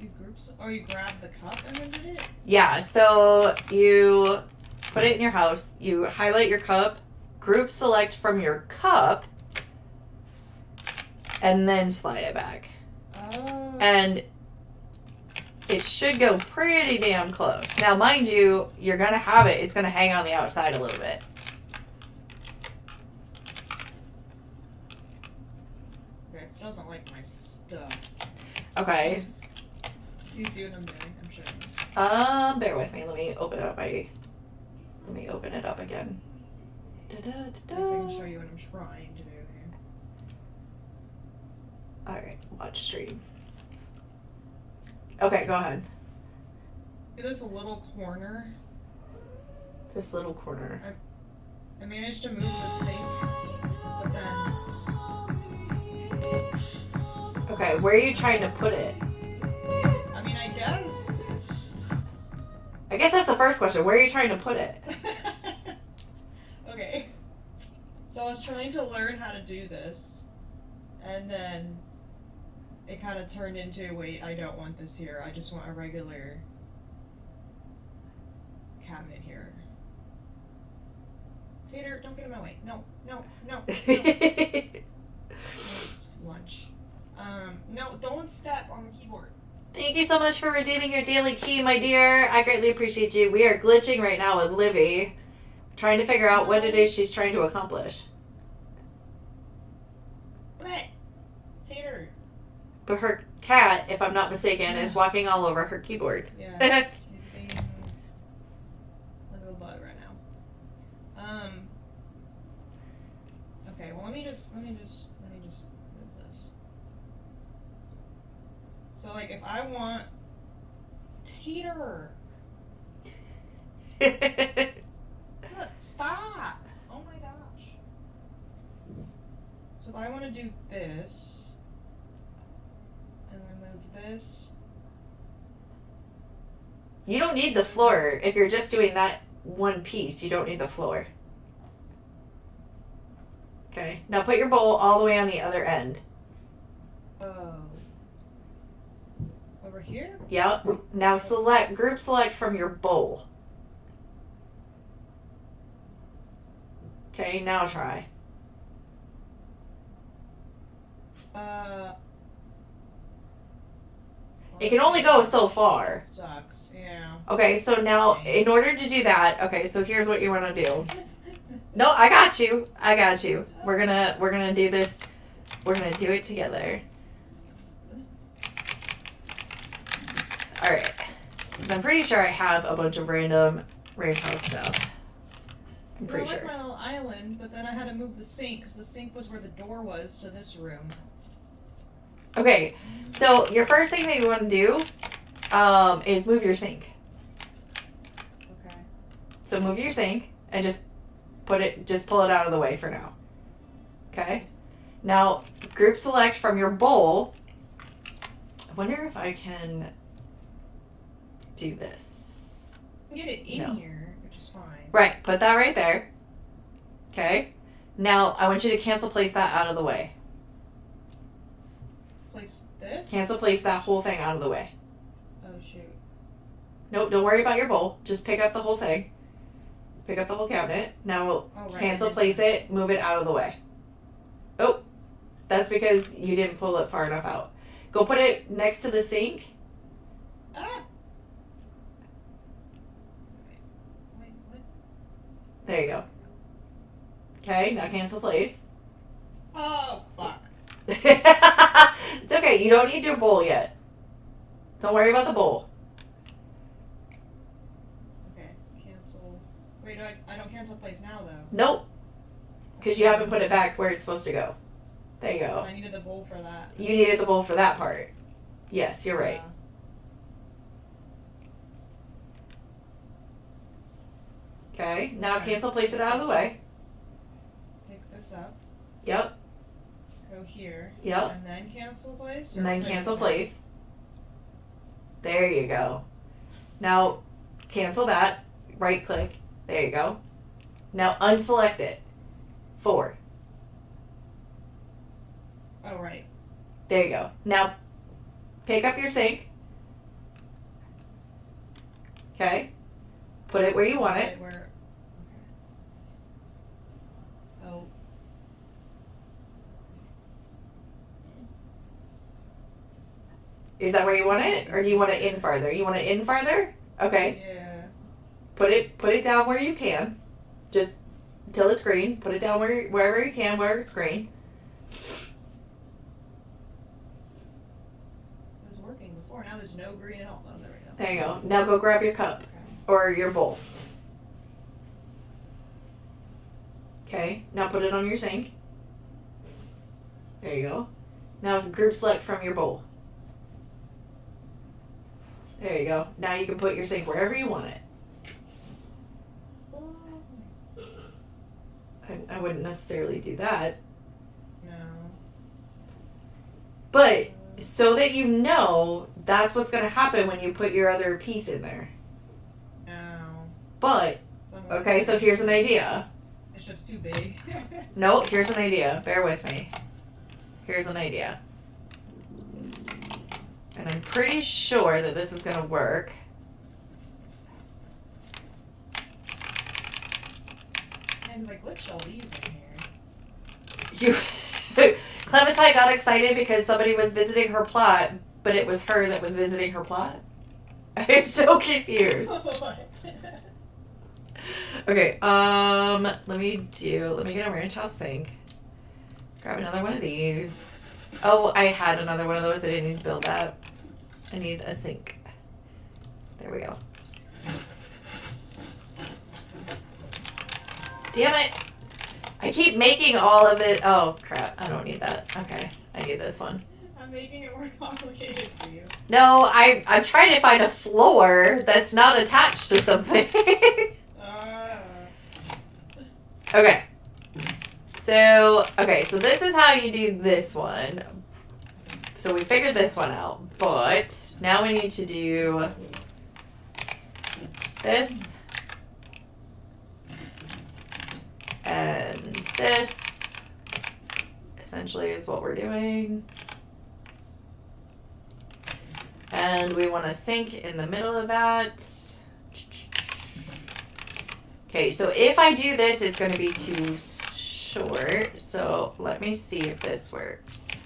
You grab the cup and then did it? Yeah, so you put it in your house. You highlight your cup, group select from your cup, and then slide it back. Oh. And it should go pretty damn close. Now, mind you, you're going to have it. It's going to hang on the outside a little bit. Okay, it doesn't like my stuff. Okay. Do you see what I'm doing? I'm sure. Bear with me. Let me open it up again. I can show you what I'm trying to do here. Alright, watch stream. Okay, go ahead. See this little corner? This little corner. I managed to move the sink, but then... Okay, where are you trying to put it? I mean, I guess... I guess that's the first question. Where are you trying to put it? Okay. So I was trying to learn how to do this, and then it kind of turned into, wait, I don't want this here. I just want a regular cabinet here. Tater, don't get in my way. No. Lunch. No, don't step on the keyboard. Thank you so much for redeeming your daily key, my dear. I greatly appreciate you. We are glitching right now with Livy, trying to figure out what it is she's trying to accomplish. What? Tater. But her cat, if I'm not mistaken, is walking all over her keyboard. Yeah. She's being a little butt right now. Okay, well let me just move this. So like if I want Tater. Look, stop! Oh my gosh. So if I want to do this and remove this. You don't need the floor. If you're just doing that one piece, you don't need the floor. Okay, now put your bowl all the way on the other end. Oh. Over here? Yep. Now group select from your bowl. Okay, now try. It can only go so far. Sucks, yeah. Okay, so now in order to do that, okay, so here's what you want to do. No, I got you. We're gonna do this. We're gonna do it together. All right. 'Cause I'm pretty sure I have a bunch of random ranch house stuff. I'm I pretty like sure. my little island, but then I had to move the sink because the sink was where the door was to this room. Okay, so your first thing that you want to do is move your sink. Okay. So move your sink and just pull it out of the way for now. Okay? Now, group select from your bowl. I wonder if I can do this. Get it in No. here, which is fine. Right, put that right there. Okay? Now, I want you to cancel place that out of the way. Place this? Cancel place that whole thing out of the way. Oh, shoot. Nope, don't worry about your bowl. Just pick up the whole thing. Pick up the whole cabinet. Now, Oh, right. cancel place it, move it out of the way. Oh, that's because you didn't pull it far enough out. Go put it next to the sink. Ah! Wait, what? There you go. Okay, now cancel place. Oh, fuck. It's okay, you don't need your bowl yet. Don't worry about the bowl. Okay, cancel. Wait, I don't cancel place now, though. Nope. Because you haven't put it back where it's supposed to go. There you go. I needed the bowl for that. You needed the bowl for that part. Yes, you're right. Okay, now cancel place it out of the way. Pick this up. Yep. Go go here. Yep. And then cancel place? And then cancel place. There you go. Now, cancel that. Right click. There you go. Now, unselect it. 4. Oh, right. There you go. Now, pick up your sink. Okay. Put it where you want it. Where? Okay. Oh. Is that where you want it? Or do you want it in farther? You want it in farther? Okay. Yeah. Put it down where you can. Just until it's green. Put it down wherever you can, where it's green. It was working before. Now there's no green at all. Oh, there we go. There you go. Now go grab your cup Okay. or your bowl. Okay. Now put it on your sink. There you go. Now it's group select from your bowl. There you go. Now you can put your sink wherever you want it. I wouldn't necessarily do that. No. But so that you know, that's what's going to happen when you put your other piece in there. No. But, okay, so here's an idea. It's just too big. No, here's an idea. Bear with me. Here's an idea. And I'm pretty sure that this is going to work. And like, look at all these in here. Clementine got excited because somebody was visiting her plot, but it was her that was visiting her plot. I'm so confused. Okay, let me get a ranch house sink. Grab another one of these. Oh, I had another one of those. I didn't need to build that. I need a sink. There we go. Damn it! I keep making all of it. Oh, crap. I don't need that. Okay. I need this one. I'm making it more complicated for you. No, I'm trying to find a floor that's not attached to something. Okay. So this is how you do this one. So we figured this one out, but now we need to do this and this essentially is what we're doing. And we want a sink in the middle of that. Okay, so if I do this, it's going to be too short. So let me see if this works.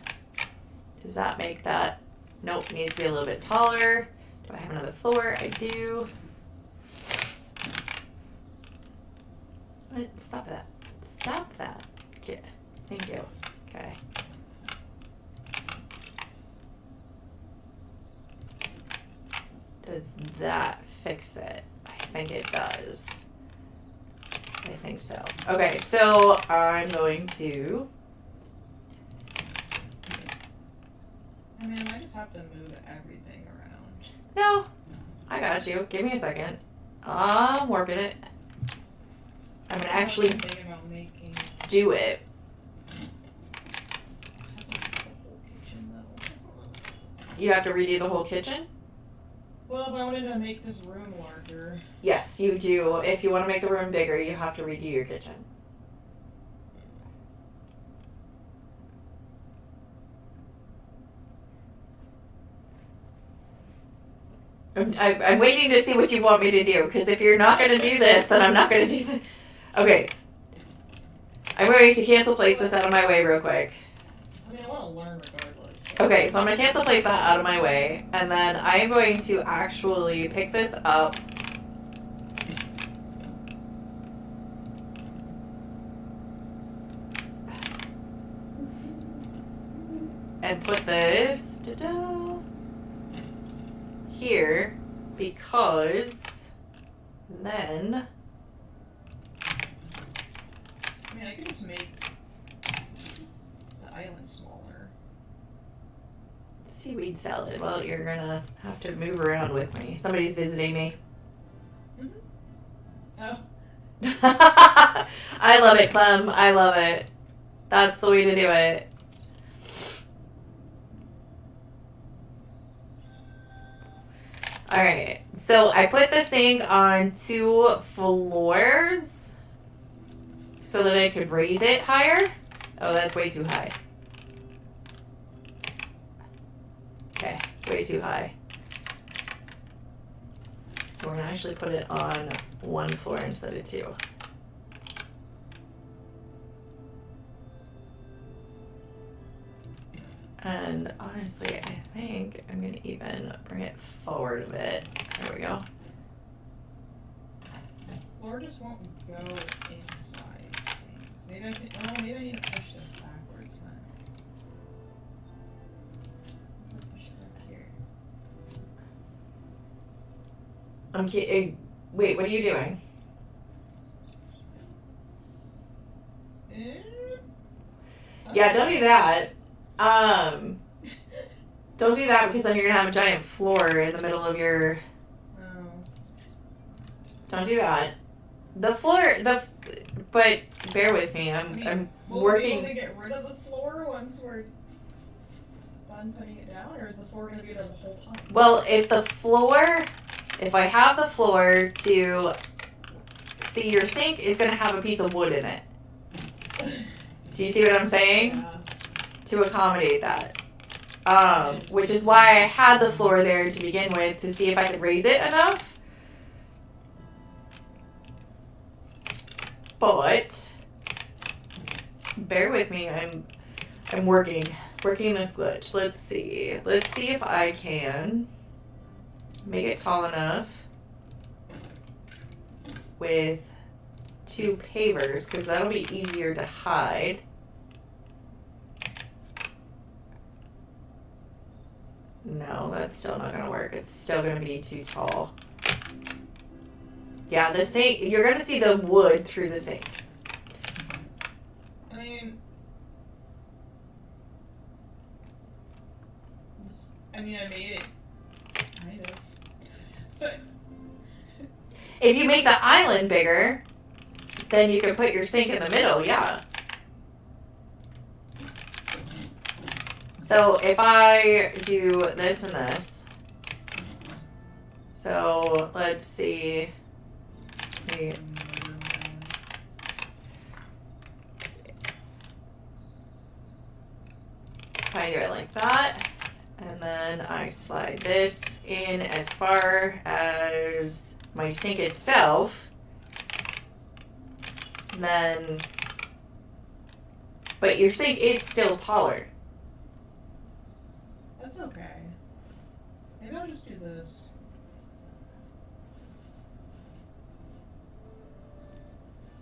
Does that make that? Nope, it needs to be a little bit taller. Do I have another floor? I do. What? Stop that. Stop that. Yeah, thank you. Okay. Does that fix it? I think it does. I think so. Okay, so I'm going to... I mean, I just have to move everything around. No, I got you. Give me a second. I'm working it. I'm gonna actually Thinking about making do it. the whole kitchen though. You have to redo the whole kitchen? Well, if I wanted to make this room larger. Yes, you do. If you want to make the room bigger, you have to redo your kitchen. I'm waiting to see what you want me to do, because if you're not going to do this, then I'm not going to do this. Okay. I'm going to cancel place this out of my way real quick. I mean, I want to learn regardless. Okay, so I'm going to cancel place that out of my way, and then I'm going to actually pick this up. And put this here, because then I mean, I could just make the island smaller. seaweed salad. Well, you're gonna have to move around with me. Somebody's visiting me. Oh. I love it, Clem. I love it. That's the way to do it. Alright, so I put the sink on 2 floors so that I could raise it higher. Oh, that's way too high. Okay, way too high. So we're gonna actually put it on 1 floor instead of 2. And honestly, I think I'm gonna even bring it forward a bit. There we go. Floor just won't go inside things. Maybe I can, oh, maybe I need to push this backwards then. Push it back here. I'm kidding. Wait, what are you doing? Yeah, don't do that. Don't do that because then you're gonna have a giant floor in the middle of your. Oh. Don't do that. The floor, but bear with me. I'm will working. we be able to get rid of the floor once we're done putting it down, or is the floor gonna be there the whole time? Well, if I have the floor to see, your sink is gonna have a piece of wood in it. Do you see what I'm saying? Yeah. To accommodate that. Which is why I had the floor there to begin with, to see if I could raise it enough. But bear with me, I'm working this glitch. Let's see if I can make it tall enough with 2 pavers, because that'll be easier to hide. No, that's still not gonna work. It's still gonna be too tall. Yeah, the sink, you're gonna see the wood through the sink. I mean, I made it kind of, but If you make the island bigger, then you can put your sink in the middle, yeah. So if I do this and this, so let's see. Wait. If I do it like that, and then I slide this in as far as my sink itself, then, but your sink is still taller. that's okay. Maybe I'll just do this.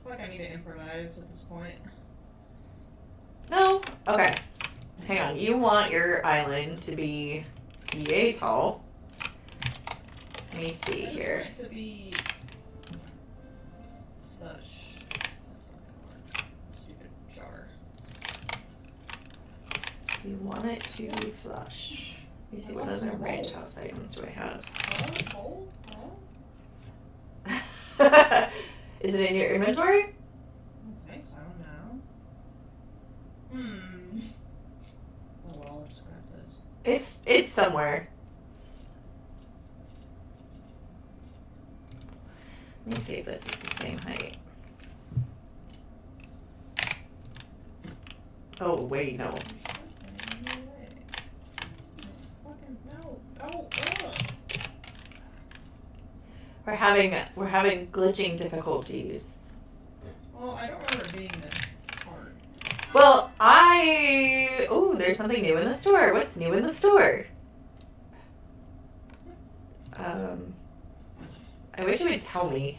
I feel like I need to improvise at this point. No? Okay. Hang on. You want your island to be yay tall. Let me see here. I just want it to be flush. That's not gonna work. Stupid jar. You want it to be flush. Let me see, what other range house items do I have? Oh, oh. Is it in your inventory? I think so now. Oh well, I'll just grab this. It's somewhere. Let me see if this is the same height. Oh wait, no. Fucking no. Oh, ugh. We're having glitching difficulties. Well, I don't remember it being this hard. Well, oh, there's something new in the store. What's new in the store? I wish it would tell me.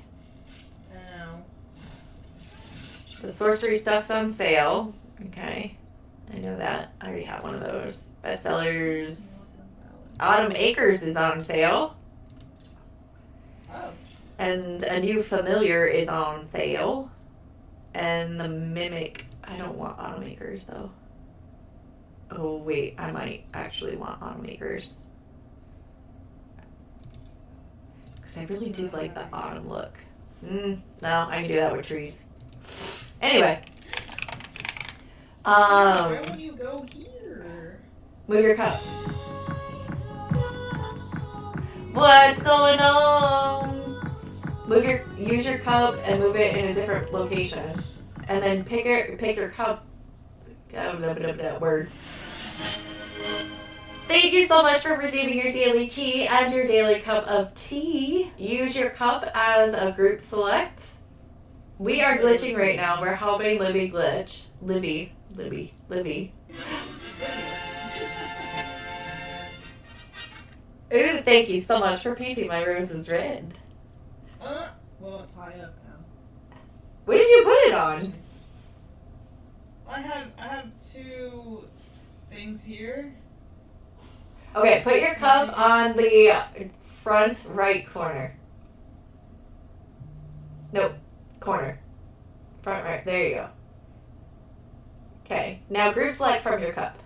No. The sorcery stuff's on sale. Okay. I know that. I already have one of those. Bestsellers. Autumn Acres is on sale. Oh. And a new familiar is on sale. And the mimic. I don't want Autumn Acres though. Oh wait, I might actually want Autumn Acres. Because I really do like the autumn look. No, I can do that with trees. Anyway. Where would you go here? Move your cup. What's going on? Use your cup and move it in a different location, and then pick your cup. Words. Thank you so much for redeeming your daily key and your daily cup of tea. Use your cup as a group select. We are glitching right now. We're helping Libby glitch. Libby. Ooh, thank you so much for painting my roses red. Well, it's high up now. What did you put it on? I have two things here. Okay, put your cup on the front right corner. Nope, corner. Front right, there you go. Okay, now group select from your cup.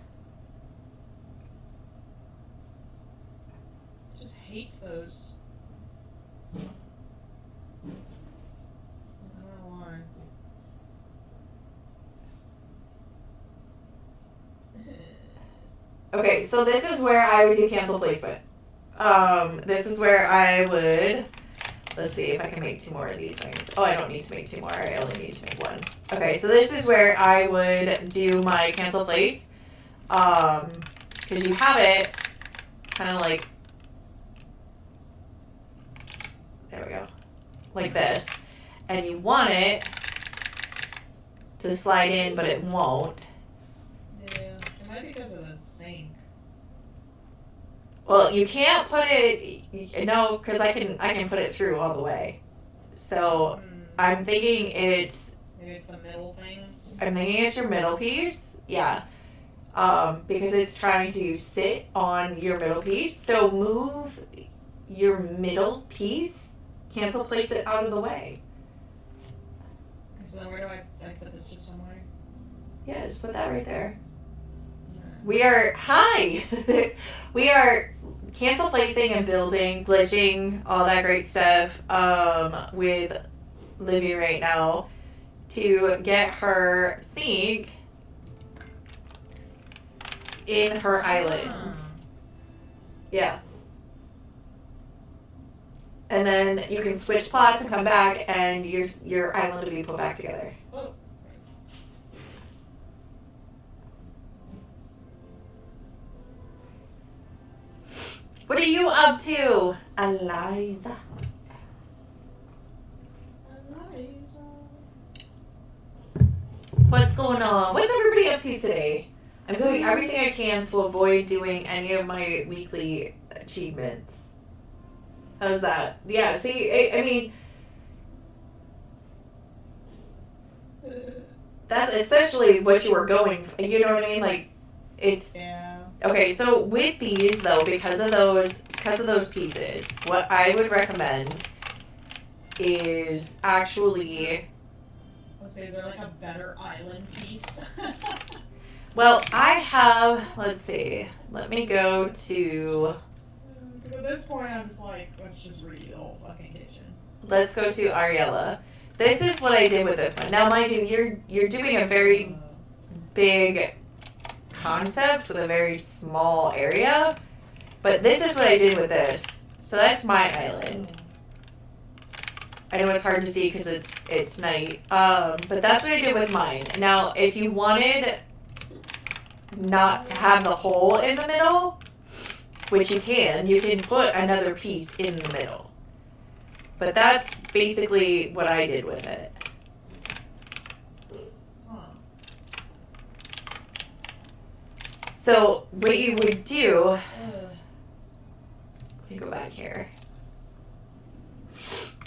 Just hates those. I don't know why. Okay, so this is where I would do cancel placement. This is where I would, let's see if I can make 2 more of these things. Oh, I don't need to make 2 more, I only need to make 1. Okay, so this is where I would do my cancel place. Because you have it kind of like, there we go, like this. And you want it to slide in, but it won't. Yeah, it might be because of the sink. Well, you can't put it, no, because I can put it through all the way. So I'm thinking Maybe it's the middle things. I'm thinking it's your middle piece. Yeah. Because it's trying to sit on your middle piece. So move your middle piece, cancel place it out of the way. So then where do I put this just somewhere? Yeah, just put that right there. We are, hi! We are cancel placing and building, glitching, all that great stuff, with Livy right now to get her sink in her island. Yeah. And then you can switch plots and come back and your island will be put back together. Oh. What are you up to, Eliza? What's going on? What's everybody up to today? I'm doing everything I can to avoid doing any of my weekly achievements. How's that? Yeah, see, I mean, that's essentially what you were going for, you know what I mean? Like, it's... Yeah. Okay, so with these, though, because of those pieces, what I would recommend is actually... Let's say, is there like a better island piece? Well, I have, let's see, let me go to... Because at this point, I'm just like, let's just read the whole fucking kitchen. Let's go to Ariella. This is what I did with this one. Now, mind you, you're doing a very big concept with a very small area, but this is what I did with this. So that's my island. I know it's hard to see because it's night, but that's what I did with mine. Now, if you wanted not to have the hole in the middle, which you can put another piece in the middle. But that's basically what I did with it. So what you would do, let me go back here.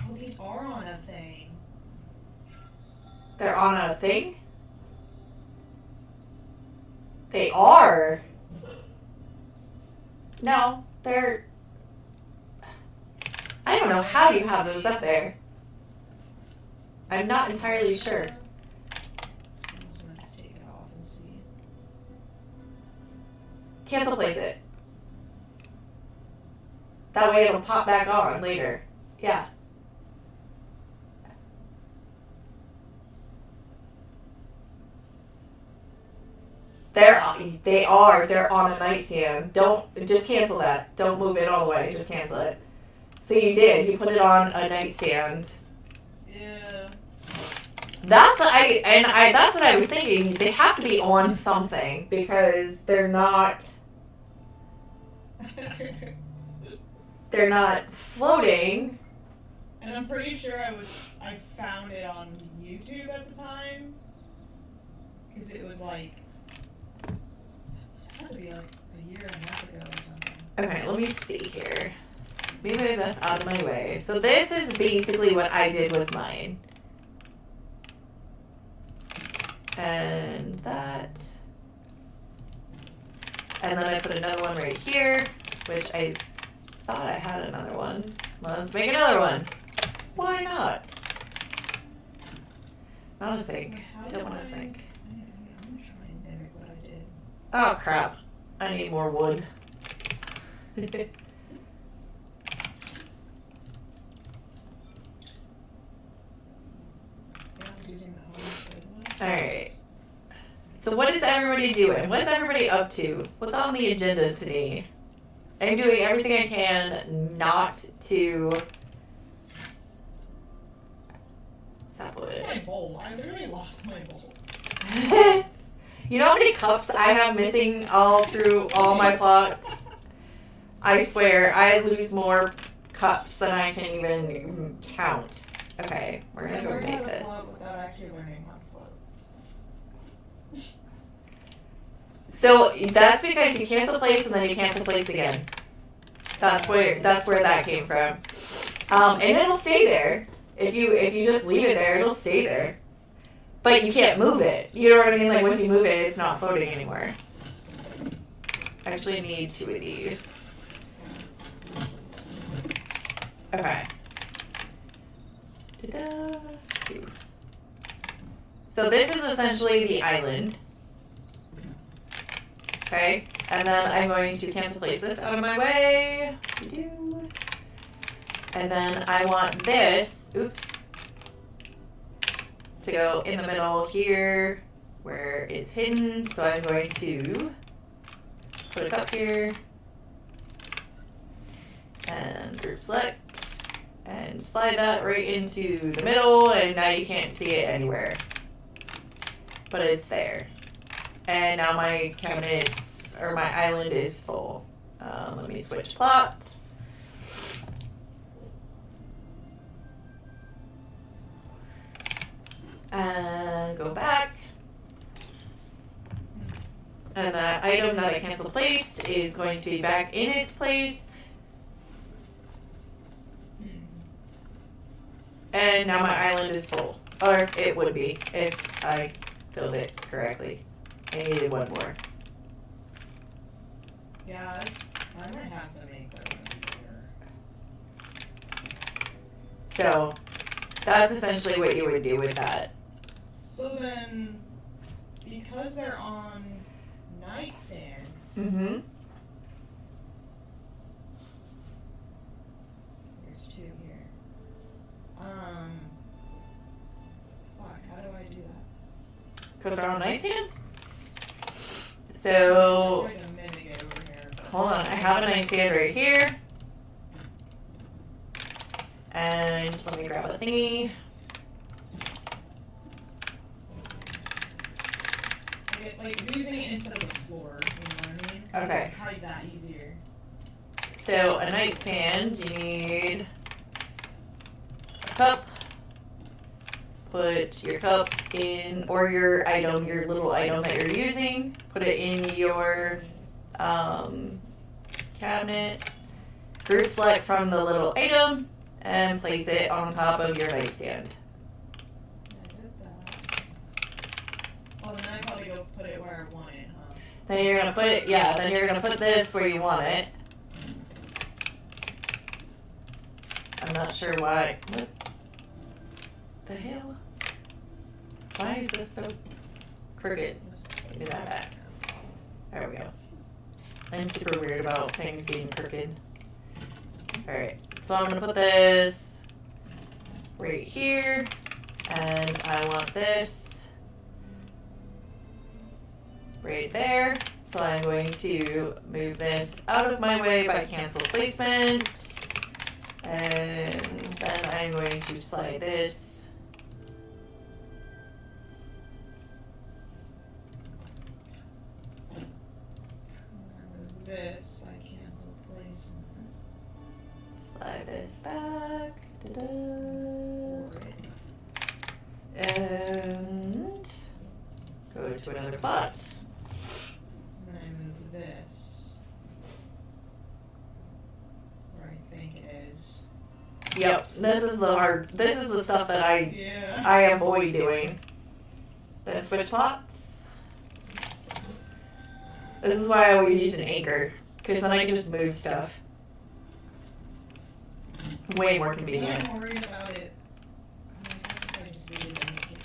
Oh, these are on a thing. They're on a thing? They are. No, they're... I don't know how you have those up there. I'm not entirely sure. I'm just gonna take it off and see. Cancel place it. That way it'll pop back on later. Yeah. They're on a nightstand. Don't, just cancel that. Don't move it all the way. Just cancel it. So you did. You put it on a nightstand. Yeah. That's what that's what I was thinking. They have to be on something because they're not floating. And I'm pretty sure I found it on YouTube at the time. Because it was like, it had to be like a year and a half ago or something. Okay, let me see here. Let me move this out of my way. So this is basically what I did with mine. And that. And then I put another one right here, which I thought I had another one. Let's make another one. Why not? Not a sink. I don't want a sink. I'm gonna try and mimic what I did. Oh crap. I need more wood. Yeah, I'm using the home one. Alright. So what is everybody doing? What's everybody up to? What's on the agenda today? I'm doing everything I can not to... Stop Where's my it. bowl? I literally lost my bowl. You know how many cups I have missing all through all my plots? I swear, I lose more cups than I can even count. Okay, we're gonna go make this. Without actually learning how to float. So that's because you cancel place and then you cancel place again. That's where that came from. And it'll stay there. If you just leave it there, it'll stay there. But you can't move it. You know what I mean? Like once you move it, it's not floating anymore. I actually need 2 of these. Okay. Ta-da. 2. So this is essentially the island. Okay, and then I'm going to cancel place this out of my way. And then I want this, oops, to go in the middle here where it's hidden. So I'm going to put a cup here and group select and slide that right into the middle, and now you can't see it anywhere. But it's there. And now my cabinets, or my island is full. Let me switch plots. And go back. And that item that I cancel placed is going to be back in its place. And now my island is full. Or it would be if I filled it correctly. I needed one more. Yeah, I might have to make that one bigger. So that's essentially what you would do with that. So then, because they're on nightstands, Mm-hmm. there's 2 here. Fuck, how do I do that? Because they're on nightstands? I'm So, trying to mimic it over here, but- hold on. I have a nightstand right here. And just let me grab a thingy. Like using it instead of the floor, you know what I mean? Okay. It's probably that easier. So, a nightstand, you need a cup. Put your cup in, or your item, your little item that you're using. Put it in your cabinet. Group select from the little item and place it on top of your nightstand. I did that. Well, then I probably go put it where I want it, huh? Then you're gonna put it, yeah, then you're gonna put this where you want it. I'm not sure why. What the hell? Why is this so crooked? Give me that back. There we go. I'm super weird about things being crooked. Alright, so I'm gonna put this right here, and I want this right there. So I'm going to move this out of my way by cancel placement. And then I'm going to slide this. Remove this, so I cancel placement. Slide this back. Da-da. And go to another plot. And then I move this. Where I think it is. Yep, this is the stuff that I Yeah. avoid doing. Then switch plots. This is why I always use an anchor, because then I can just move stuff. Way more convenient. I'm worried about it. I just really don't make it.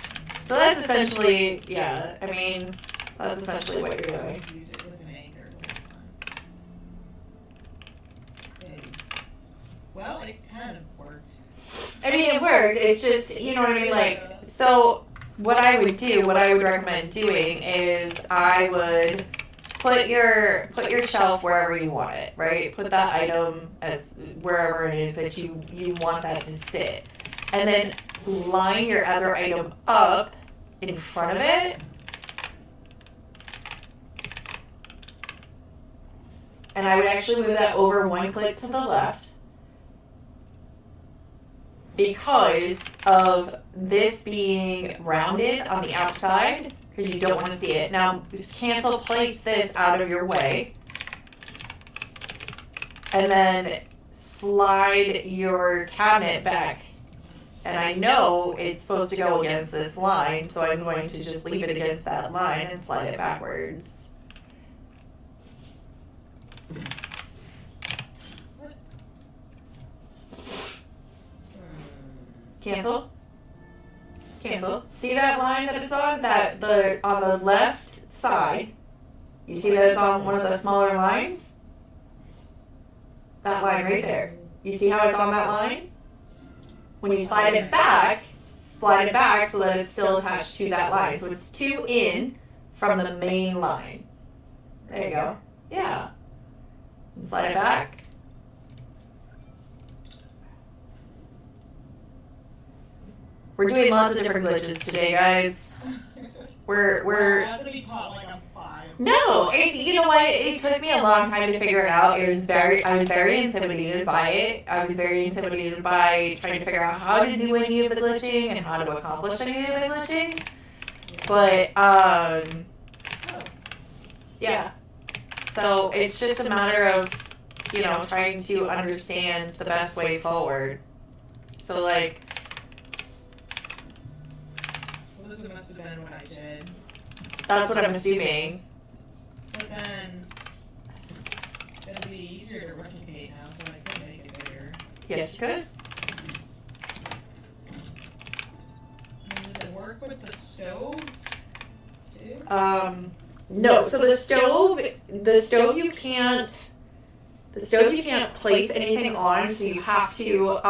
So that's essentially, yeah, I mean, that's essentially what you're doing. Use it with an anchor. Okay. Well, it kind of worked. I mean, it worked, it's just, you know what I mean, like, so what I would recommend doing is I would put your shelf wherever you want it, right? Put that item as wherever it is that you want that to sit. And then line your other item up in front of it. And I would actually move that over one click to the left because of this being rounded on the outside. Because you don't want to see it. Now, just cancel, place this out of your way. And then slide your cabinet back. And I know it's supposed to go against this line, so I'm going to just leave it against that line and slide it backwards. Cancel. Cancel. See that line that it's on? On the left side. You see that it's on one of the smaller lines? That line right there. You see how it's on that line? When you slide it back so that it's still attached to that line. So it's 2 in from the main line. There you go. Yeah. And slide it back. We're doing lots of different glitches today, guys. We're I have to be taught like I'm 5. no. You know what? It took me a long time to figure it out. I was very intimidated by it. I was very intimidated by trying to figure out how to do any of the glitching and how to accomplish any of the glitching. But yeah. So it's just a matter of trying to understand the best way forward. So like. Well, this must have been what I did. That's what I'm assuming. But then it'll be easier to replicate now, so I could make it bigger. Yes, you could. And does it work with the stove too? No. So the stove you can't place anything on. So you have to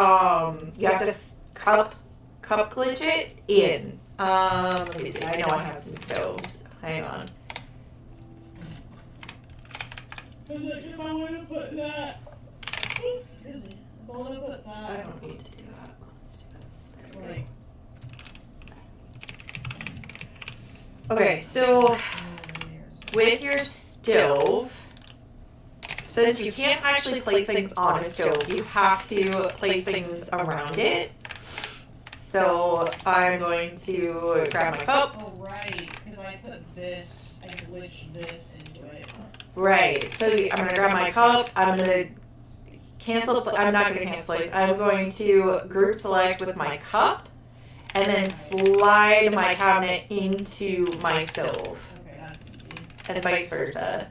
cup glitch it in. Let me see. I know I have some stoves. Hang on. If I want to put that. If I want to put that. I don't need to do that. Let's do this. There we go. Like. Okay, so with your stove, since you can't actually place things on a stove, you have to place things around it. So I'm going to grab my cup. Oh, right. Because I put this, I glitched this into it. Right. So I'm going to grab my cup. I'm going to cancel. I'm not going to cancel place. I'm going to group select with my cup and then slide my cabinet into my stove. Okay, that's easy. And vice versa.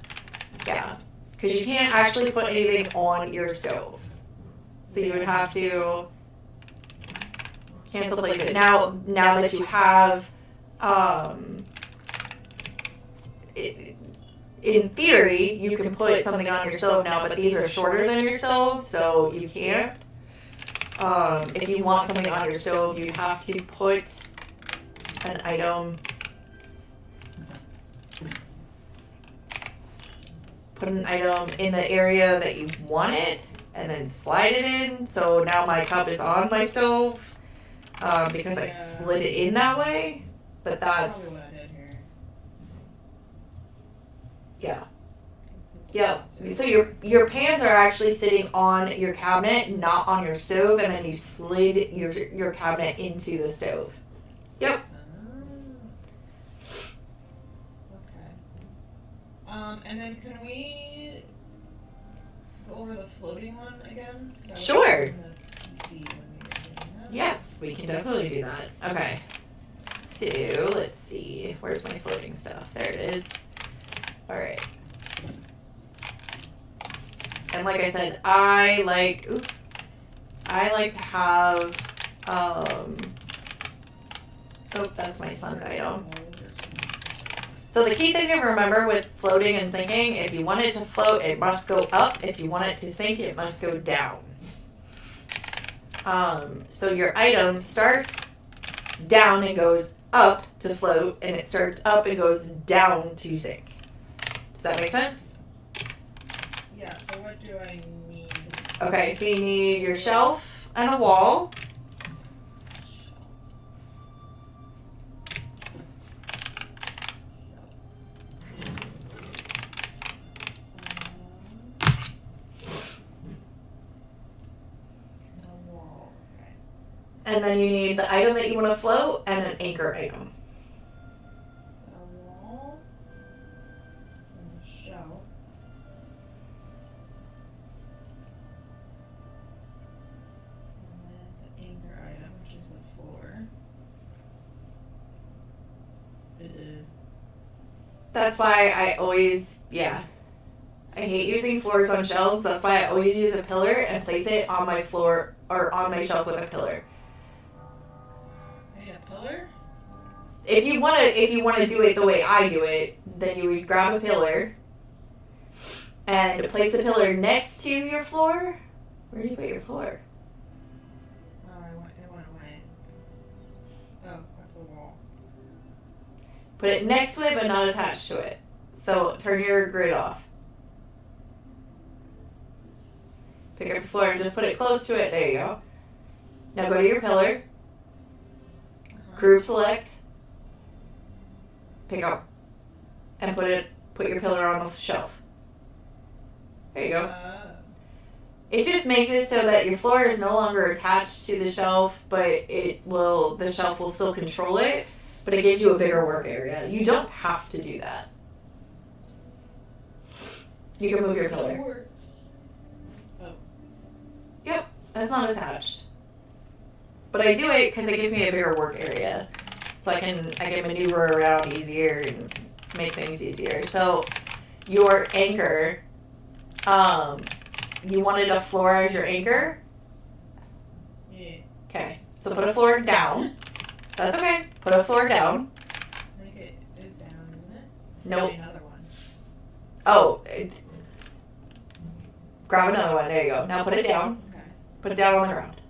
Yeah. Because you can't actually put anything on your stove. So you would have to cancel place it. Now that you have, in theory, you can put something on your stove now, but these are shorter than your stove, so you can't. If you want something on your stove, you have to put an item. Put an item in the area that you want it. and then slide it in. So now my cup is on my stove because I slid it in that way. But that's, probably what I did here. yeah. Yep. So your pans are actually sitting on your cabinet, not on your stove, and then you slid your cabinet into the stove. Yep. Okay. And then can we go over the floating one again? Sure. Yes, we can definitely do that. Okay. So let's see. Where's my floating stuff? There it is. All right. And like I said, I like to have, oh, that's my sunk item. So the key thing to remember with floating and sinking, if you want it to float, it must go up. If you want it to sink, it must go down. So your item starts down and goes up to float, and it starts up and goes down to sink. Does that make sense? Yeah, so what do I need? Okay, so you need your shelf and a wall. And then you need the item that you want to float and an anchor item. A wall and a shelf. And then the anchor item, which is the floor. That's why I always, I hate using floors on shelves. That's why I always use a pillar and place it on my floor or on my shelf with a pillar. I need a pillar? If you want to do it the way I do it, then you would grab a pillar and place the pillar next to your floor. Where do you put your floor? Oh, it went away. Oh, that's a wall. Put it next to it, but not attached to it. So turn your grid off. Pick up your floor and just put it close to it. There you go. Now go to your pillar. Group select. Pick up. And put your pillar on the shelf. There you go. It just makes it so that your floor is no longer attached to the shelf, but the shelf will still control it, but it gives you a bigger work area. You don't have to do that. You can move your pillar. Yep, that's not attached. But I do it because it gives me a bigger work area. So I can maneuver around easier and make things easier. So your anchor, you wanted a floor as your anchor? Yeah. Okay, so put a floor down. That's okay. Put a floor down. I think it is down, isn't it? Nope. Maybe another one. Oh, grab another one. There you go. Now put it down. Okay. Put it down on the ground.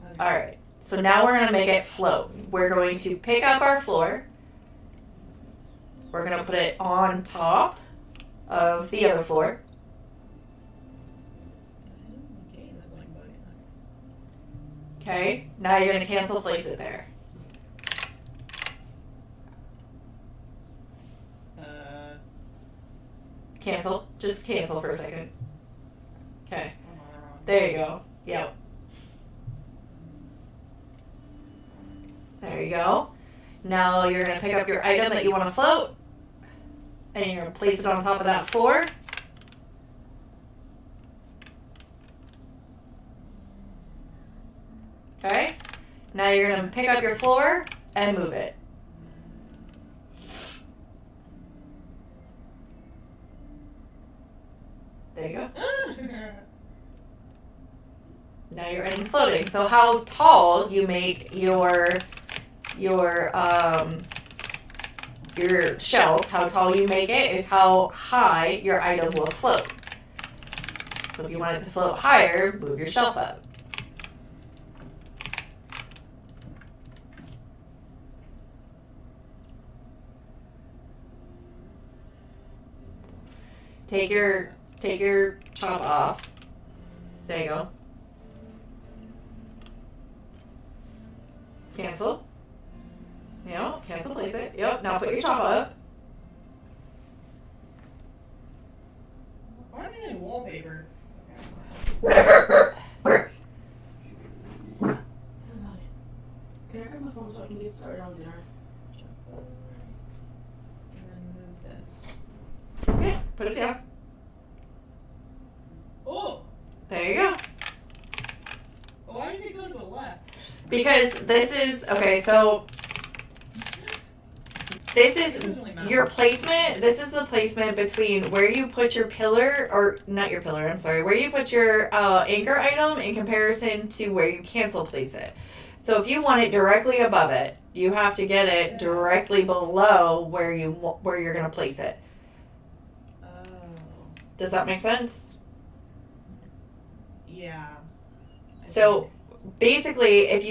Okay. All right. So now we're going to make it float. We're going to pick up our floor. We're going to put it on top of the other floor. Okay. Now you're going to cancel place it there. Cancel. Just cancel for a second. Okay. There you go. Yep. There you go. Now you're going to pick up your item that you want to float, and you're going to place it on top of that floor. Okay. Now you're going to pick up your floor and move it. There you go. Now your item's floating. So how tall you make your shelf, how tall you make it is how high your item will float. So if you want it to float higher, move your shelf up. Take your chop off. There you go. Cancel. Yep, cancel, place it. Yep, now put your chop up. Why am I in wallpaper? Can I grab my phone so I can get started on dinner? And then move this. Okay, put it down. Oh! There you go. Why did it go to the left? Because this is, okay, so this is your placement. This is the placement between where you put your pillar, or not your pillar, I'm sorry, where you put your anchor item in comparison to where you cancel place it. So if you want it directly above it, you have to get it directly below where you're going to place it. Oh. Does that make sense? Yeah. So basically, if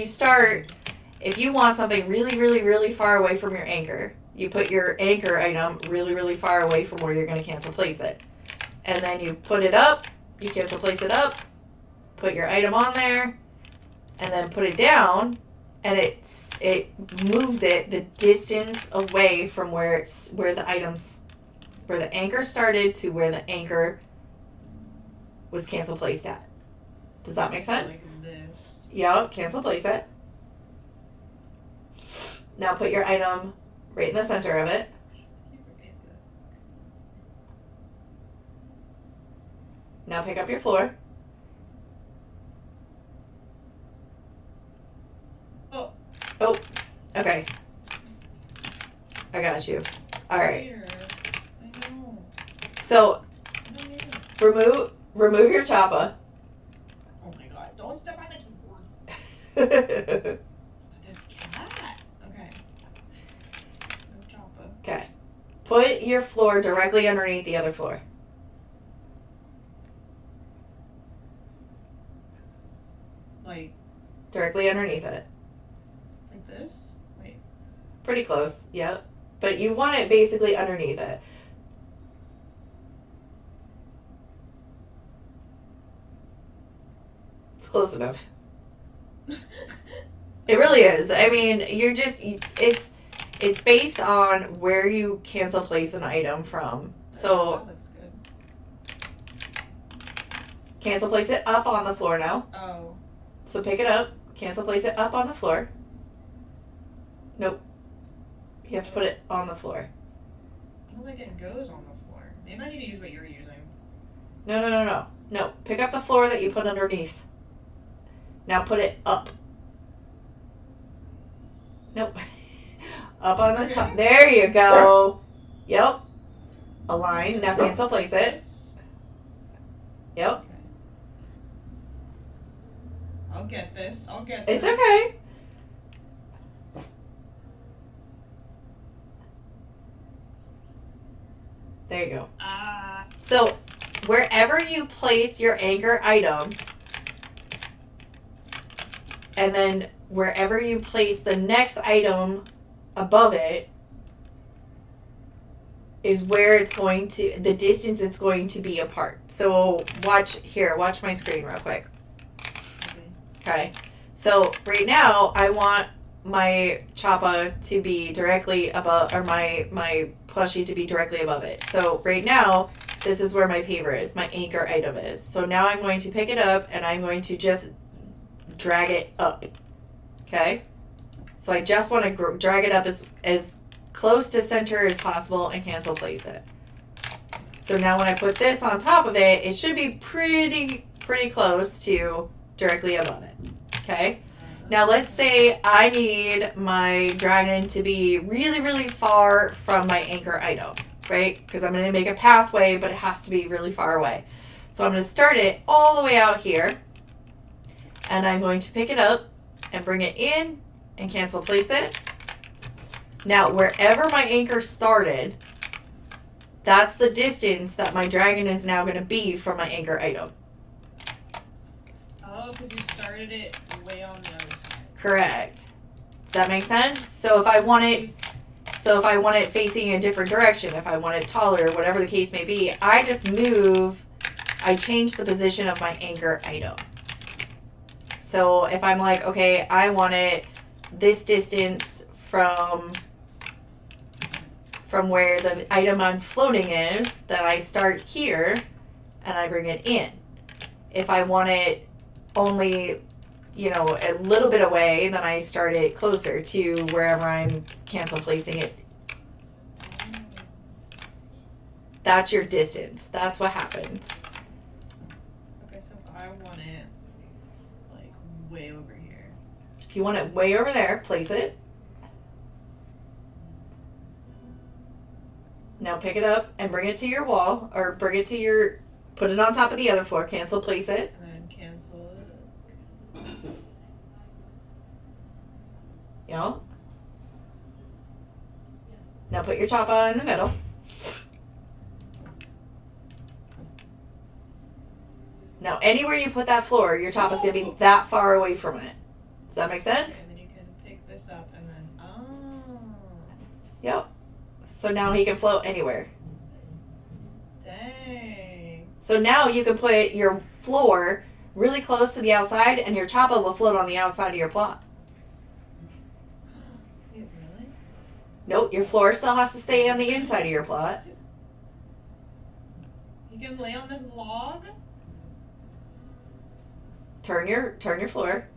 you want something really, really, really far away from your anchor, you put your anchor item really, really far away from where you're going to cancel place it. And then you put it up, you cancel place it up, put your item on there, and then put it down, and it moves it the distance away from where the anchor started to where the anchor was cancel placed at. Does that make sense? Like this. Yeah, cancel place it. Now put your item right in the center of it. Now pick up your floor. Oh, okay. I got you. Alright. Here. I know. So I don't know. remove your choppa. Oh my god, don't step on the keyboard. This cat. Okay. No choppa. Okay. Put your floor directly underneath the other floor. Like Directly underneath it. this? Wait. Pretty close, yep. But you want it basically underneath it. It's close enough. It really is. I mean, it's based on where you cancel place an item from. So That looks good. cancel place it up on the floor now. Oh. So pick it up, cancel place it up on the floor. Nope. You have to put it on the floor. I don't think it goes on the floor. Maybe I need to use what you're using. No. No. Pick up the floor that you put underneath. Now put it up. Nope. Up on the top. There you go. Yep. Align. Now cancel place it. Yep. Okay. I'll get this. It's okay. There you go. So, wherever you place your anchor item, and then wherever you place the next item above it, is where it's going to, the distance it's going to be apart. So, watch my screen real quick. Okay. So, right now, I want my choppa to be directly above, or my plushie to be directly above it. So right now, this is where my paver is, my anchor item is. So now I'm going to pick it up and I'm going to just drag it up. Okay? So I just want to drag it up as close to center as possible and cancel place it. So now when I put this on top of it, it should be pretty close to directly above it. Okay? Now let's say I need my dragon to be really, really far from my anchor item, right? Because I'm going to make a pathway, but it has to be really far away. So I'm going to start it all the way out here. And I'm going to pick it up and bring it in and cancel place it. Now, wherever my anchor started, that's the distance that my dragon is now going to be from my anchor item. Oh, because you started it way on the other side. Correct. Does that make sense? So if I want it facing a different direction, if I want it taller, whatever the case may be, I just move I change the position of my anchor item. So if I'm like, okay, I want it this distance from where the item I'm floating is, then I start here and I bring it in. If I want it only, you know, a little bit away, then I start it closer to wherever I'm cancel placing it. That's your distance. That's what happens. Okay, so if I want it like way over here. If you want it way over there, place it. Now pick it up and bring it to your wall, or bring it to your, put it on top of the other floor, cancel, place it. And then cancel it. You know? Now put your choppa in the middle. Now anywhere you put that floor, your choppa's gonna be that far away from it. Does that make sense? Okay, and then you can pick this up and then, oh. Yep. So now he can float anywhere. Dang. So now you can put your floor really close to the outside and your choppa will float on the outside of your plot. Wait, really? Nope, your floor still has to stay on the inside of your plot. You can lay on this log? Turn your floor.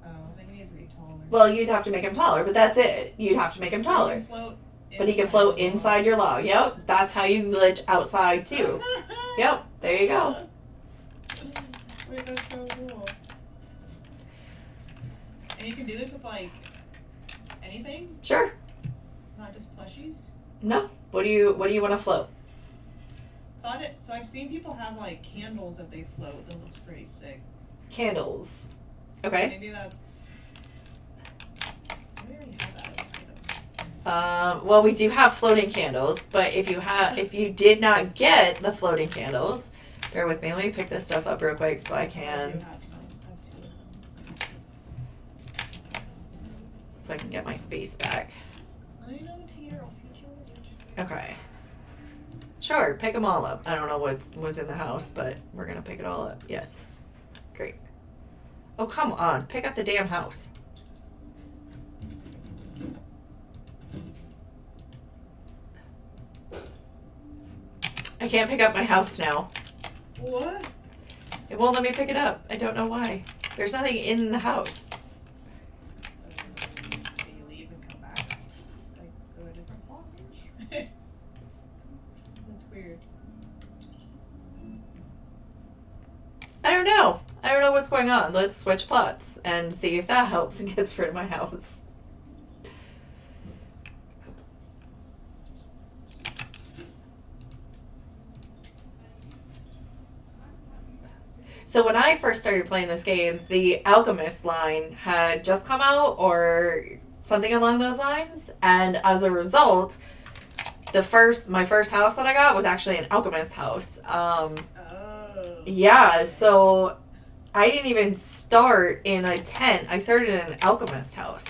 Oh, I think it needs to be taller. Well, you'd have to make him taller, but that's it. You'd have to make him taller. But he can float inside your log. Yep, that's how you glitch outside too. Yep, there you go. Wait, that's so cool. And you can do this with like anything, Sure. not just plushies. No. What do you want to float? So I've seen people have like candles that they float. That looks pretty sick. Candles. Okay. Maybe that's. We already have that as an item. Well, we do have floating candles, but if you did not get the floating candles, bear with me. Let me pick this stuff up real quick so I I do can, have some. I have two of them. so I can get my space back. I know the hero feature. Okay. Sure, pick them all up. I don't know what's in the house, but we're gonna pick it all up. Yes. Great. Oh, come on. Pick up the damn house. I can't pick up my house now. What? It won't let me pick it up. I don't know why. There's nothing in the house. So you leave and come back. Like go to a different block. That's weird. I don't know. I don't know what's going on. Let's switch plots and see if that helps and gets rid of my house. So when I first started playing this game, the Alchemist line had just come out or something along those lines. And as a result, my first house that I got was actually an Alchemist house. Oh. Yeah, so I didn't even start in a tent. I started in an Alchemist house.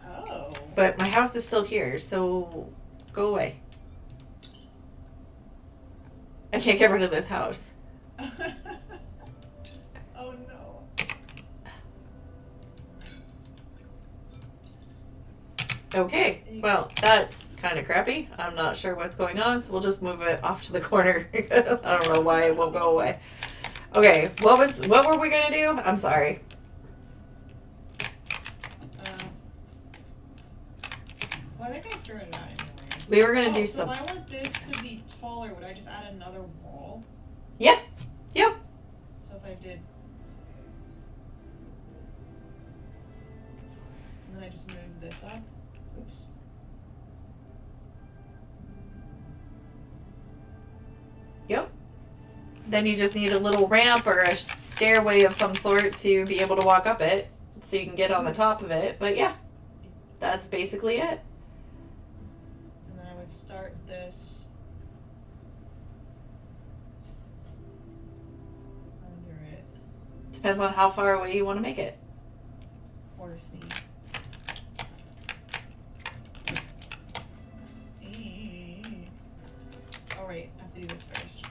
Oh. But my house is still here, so go away. I can't get rid of this house. Oh no. Okay, well, that's kind of crappy. I'm not sure what's going on, so we'll just move it off to the corner because I don't know why it won't go away. Okay, what were we gonna do? I'm sorry. Well, I think I figured it out anyway. We were gonna do So some. if I want this to be taller, would I just add another wall? Yeah. Yep. So if I did, and then I just move this up. Oops. Yep. Then you just need a little ramp or a stairway of some sort to be able to walk up it so you can get on the top of it. But yeah, that's basically it. And then I would start this under it. Depends on how far away you want to make it. Or C. Oh, right. I have to do this first.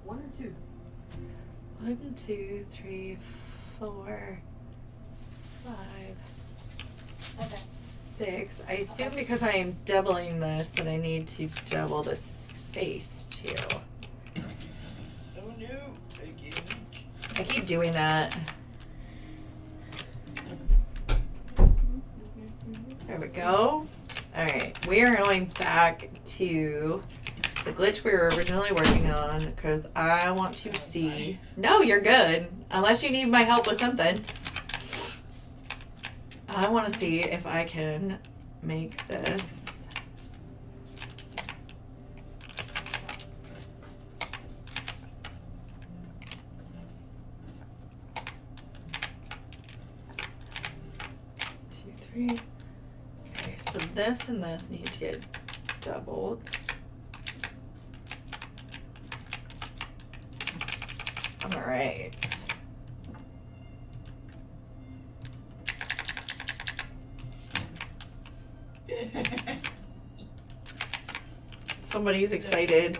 1 or 2? 1, 2, 3, 4, 5, Okay. 6. I assume because I am doubling this that I need to double the space too. Oh no, again. I keep doing that. There we go. Alright, we are going back to the glitch we were originally working on because I want to see. No, you're good. Unless you need my help with something. I want to see if I can make this. Two, three. Okay, so this and this need to get doubled. All right. Somebody's excited.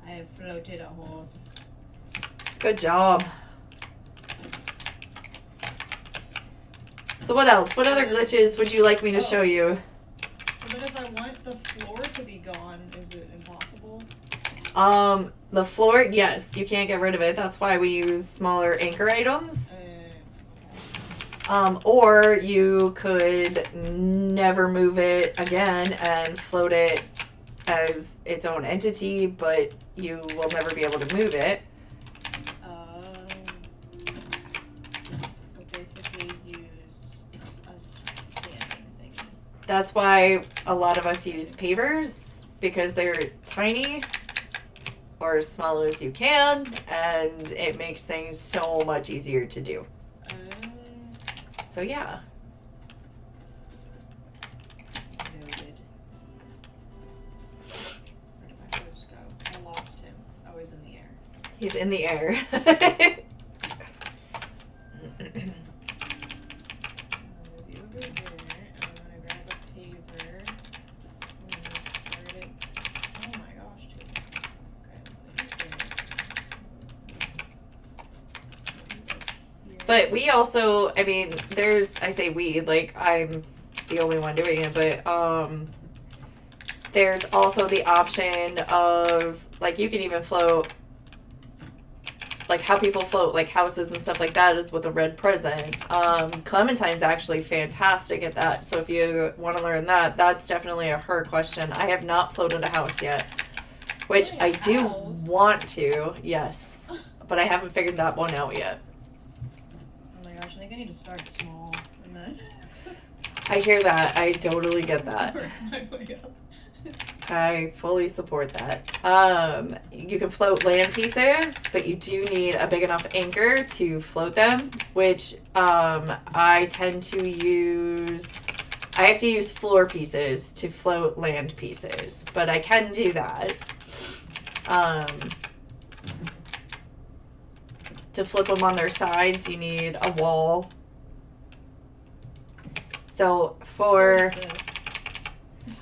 I have floated a horse. Good job. So what else? What other glitches would you like me to show you? So then if I want the floor to be gone, is it impossible? The floor, yes, you can't get rid of it. That's why we use smaller anchor items. Or you could never move it again and float it as its own entity, but you will never be able to move it. But basically use a standing thing. That's why a lot of us use pavers, because they're tiny or as small as you can, and it makes things so much easier to do. So yeah. Noted. Where did my horse go? I lost him. Oh, he's in the air. He's in the air. I'm gonna move you over there, and I'm gonna grab a paver. I'm gonna start it. Oh my gosh, dude. Okay, But we also, I mean, I say we, like, I'm the only one doing it, but, there's also the option of, like, you can even float, like, how people float, like, houses and stuff like that is with a red present. Clementine's actually fantastic at that, so if you want to learn that, that's definitely a her question. I have not floated a house yet, which I do want to, yes, but I haven't figured that one out yet. Oh my gosh, I think I need to start small and then I hear that. I totally get that. work my way up. I fully support that. You can float land pieces, but you do need a big enough anchor to float them, which I tend to use. I have to use floor pieces to float land pieces, but I can do that. To flip them on their sides, you need a wall. So for,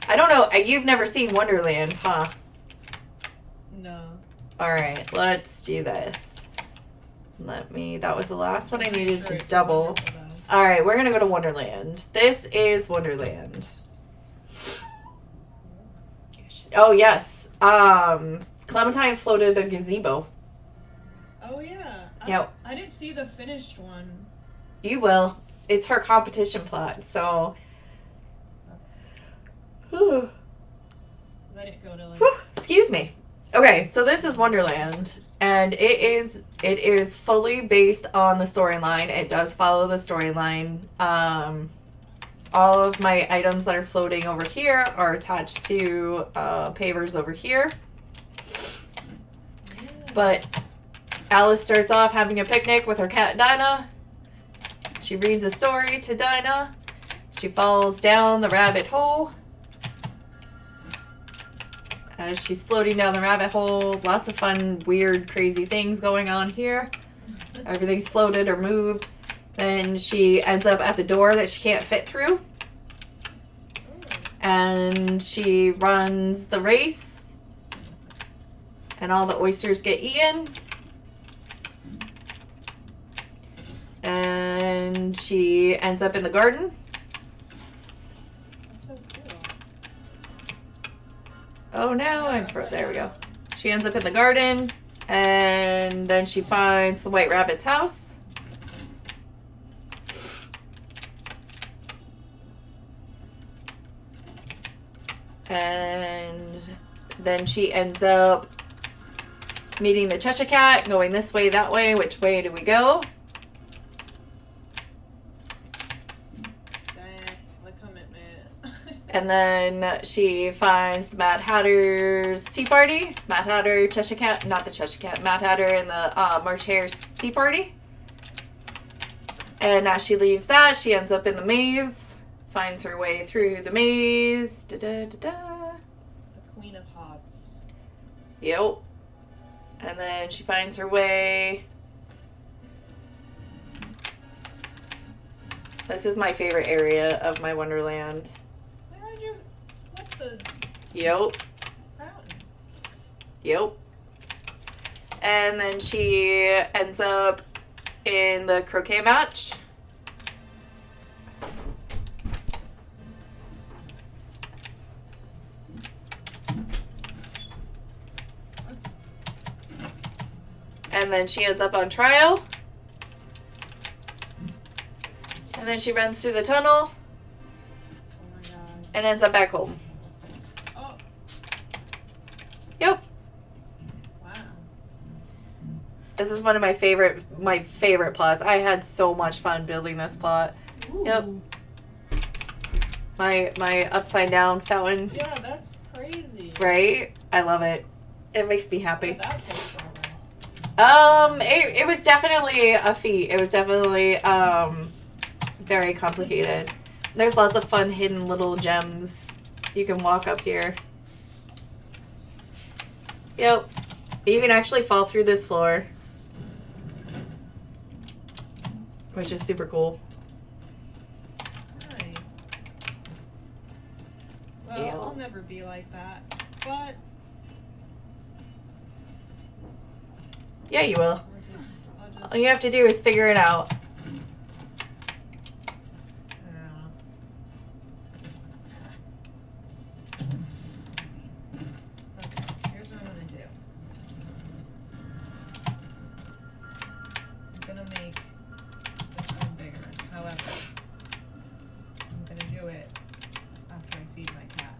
I don't know, you've never seen Wonderland, huh? No. Alright, let's do this. That was the last one I needed to double. Alright, we're gonna go to Wonderland. This is Wonderland. Oh, yes. Clementine floated a gazebo. Oh yeah. Yep. I didn't see the finished one. You will. It's her competition plot, so. Let it go to like. Whew, excuse me. Okay, so this is Wonderland, and it is fully based on the storyline. It does follow the storyline. All of my items that are floating over here are attached to pavers over here. But Alice starts off having a picnic with her cat Dinah. She reads a story to Dinah. She falls down the rabbit hole. As she's floating down the rabbit hole, lots of fun, weird, crazy things going on here. Everything's floated or moved. Then she ends up at the door that she can't fit through. And she runs the race. And all the oysters get eaten. And she ends up in the garden. That's so cool. Oh no, there we go. She ends up in the garden, and then she finds the White Rabbit's house. And then she ends up meeting the Cheshire Cat, going this way, that way. Which way do we go? The commitment. And then she finds the Mad Hatter's tea party. Mad Hatter, Cheshire Cat, not the Cheshire Cat, Mad Hatter and the March Hare's tea party. And as she leaves that, she ends up in the maze, finds her way through the maze. Da-da-da-da. The Queen of Hots. Yep. And then she finds her way. This is my favorite area of my Wonderland. Where did you? What's the Yep. fountain? Yep. And then she ends up in the croquet match. And then she ends up on trial. And then she runs through the tunnel Oh my god. and ends up back home. Oh. Yep. Wow. This is one of my favorite plots. I had so much fun building this plot. Ooh. Yep. My upside down fountain, Yeah, that's crazy. right? I love it. It makes me happy. That takes forever. It was definitely a feat. It was definitely very complicated. There's lots of fun hidden little gems. You can walk up here. Yep. You can actually fall through this floor, which is super cool. Nice. Well, Yeah. I'll never be like that. But Yeah, you will. I'll just All you have to do is figure it out. yeah. Okay, here's what I'm gonna do. I'm gonna make this one bigger. However, I'm gonna do it after I feed my cat.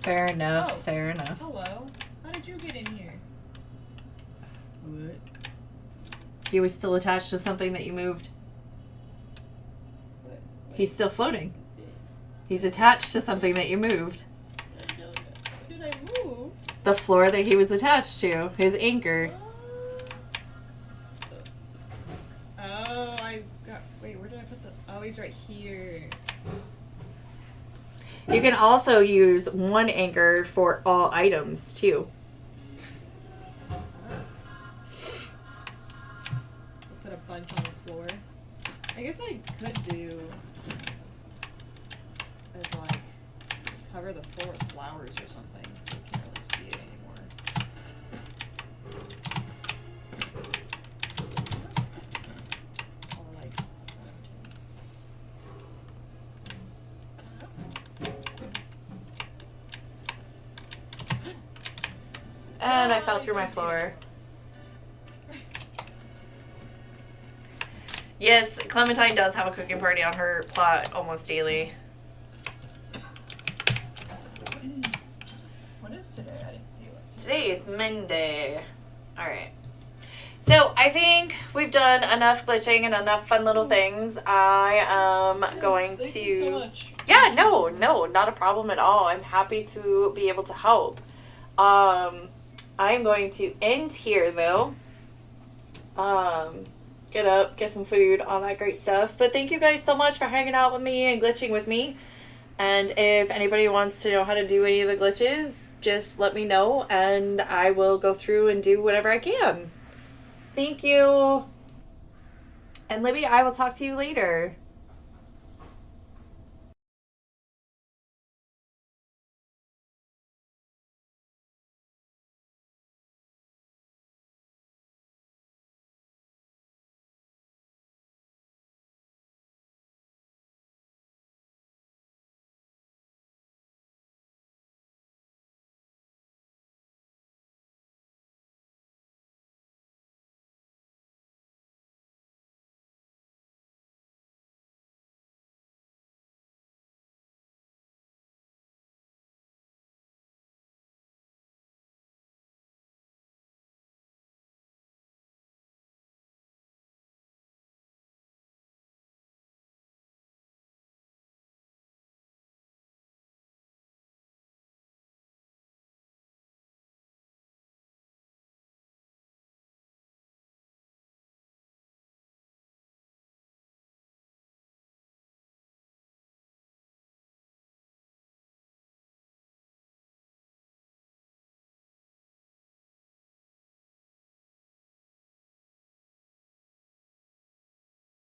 Fair enough. Oh. Fair enough. Hello. How did you get in here? What? He was still attached to something that you moved. What? He's still floating. He's attached to something that you moved. What did I move? The floor that he was attached to. His anchor. Oh, I got. Wait, where did I put the? Oh, he's right here. You can also use one anchor for all items, too. Put a bunch on the floor. I guess I could do is like cover the floor with flowers or something. So you can't really see it anymore. Or like. And I fell through my floor. Yes, Clementine does have a cooking party on her plot almost daily. What is today? I didn't see what. Today is Monday. Alright. So, I think we've done enough glitching and enough fun little things. I am going Thank to... you so much. Yeah, no, not a problem at all. I'm happy to be able to help. I'm going to end here, though. Get up, get some food, all that great stuff. But thank you guys so much for hanging out with me and glitching with me. And if anybody wants to know how to do any of the glitches, just let me know, and I will go through and do whatever I can. Thank you. And Libby, I will talk to you later.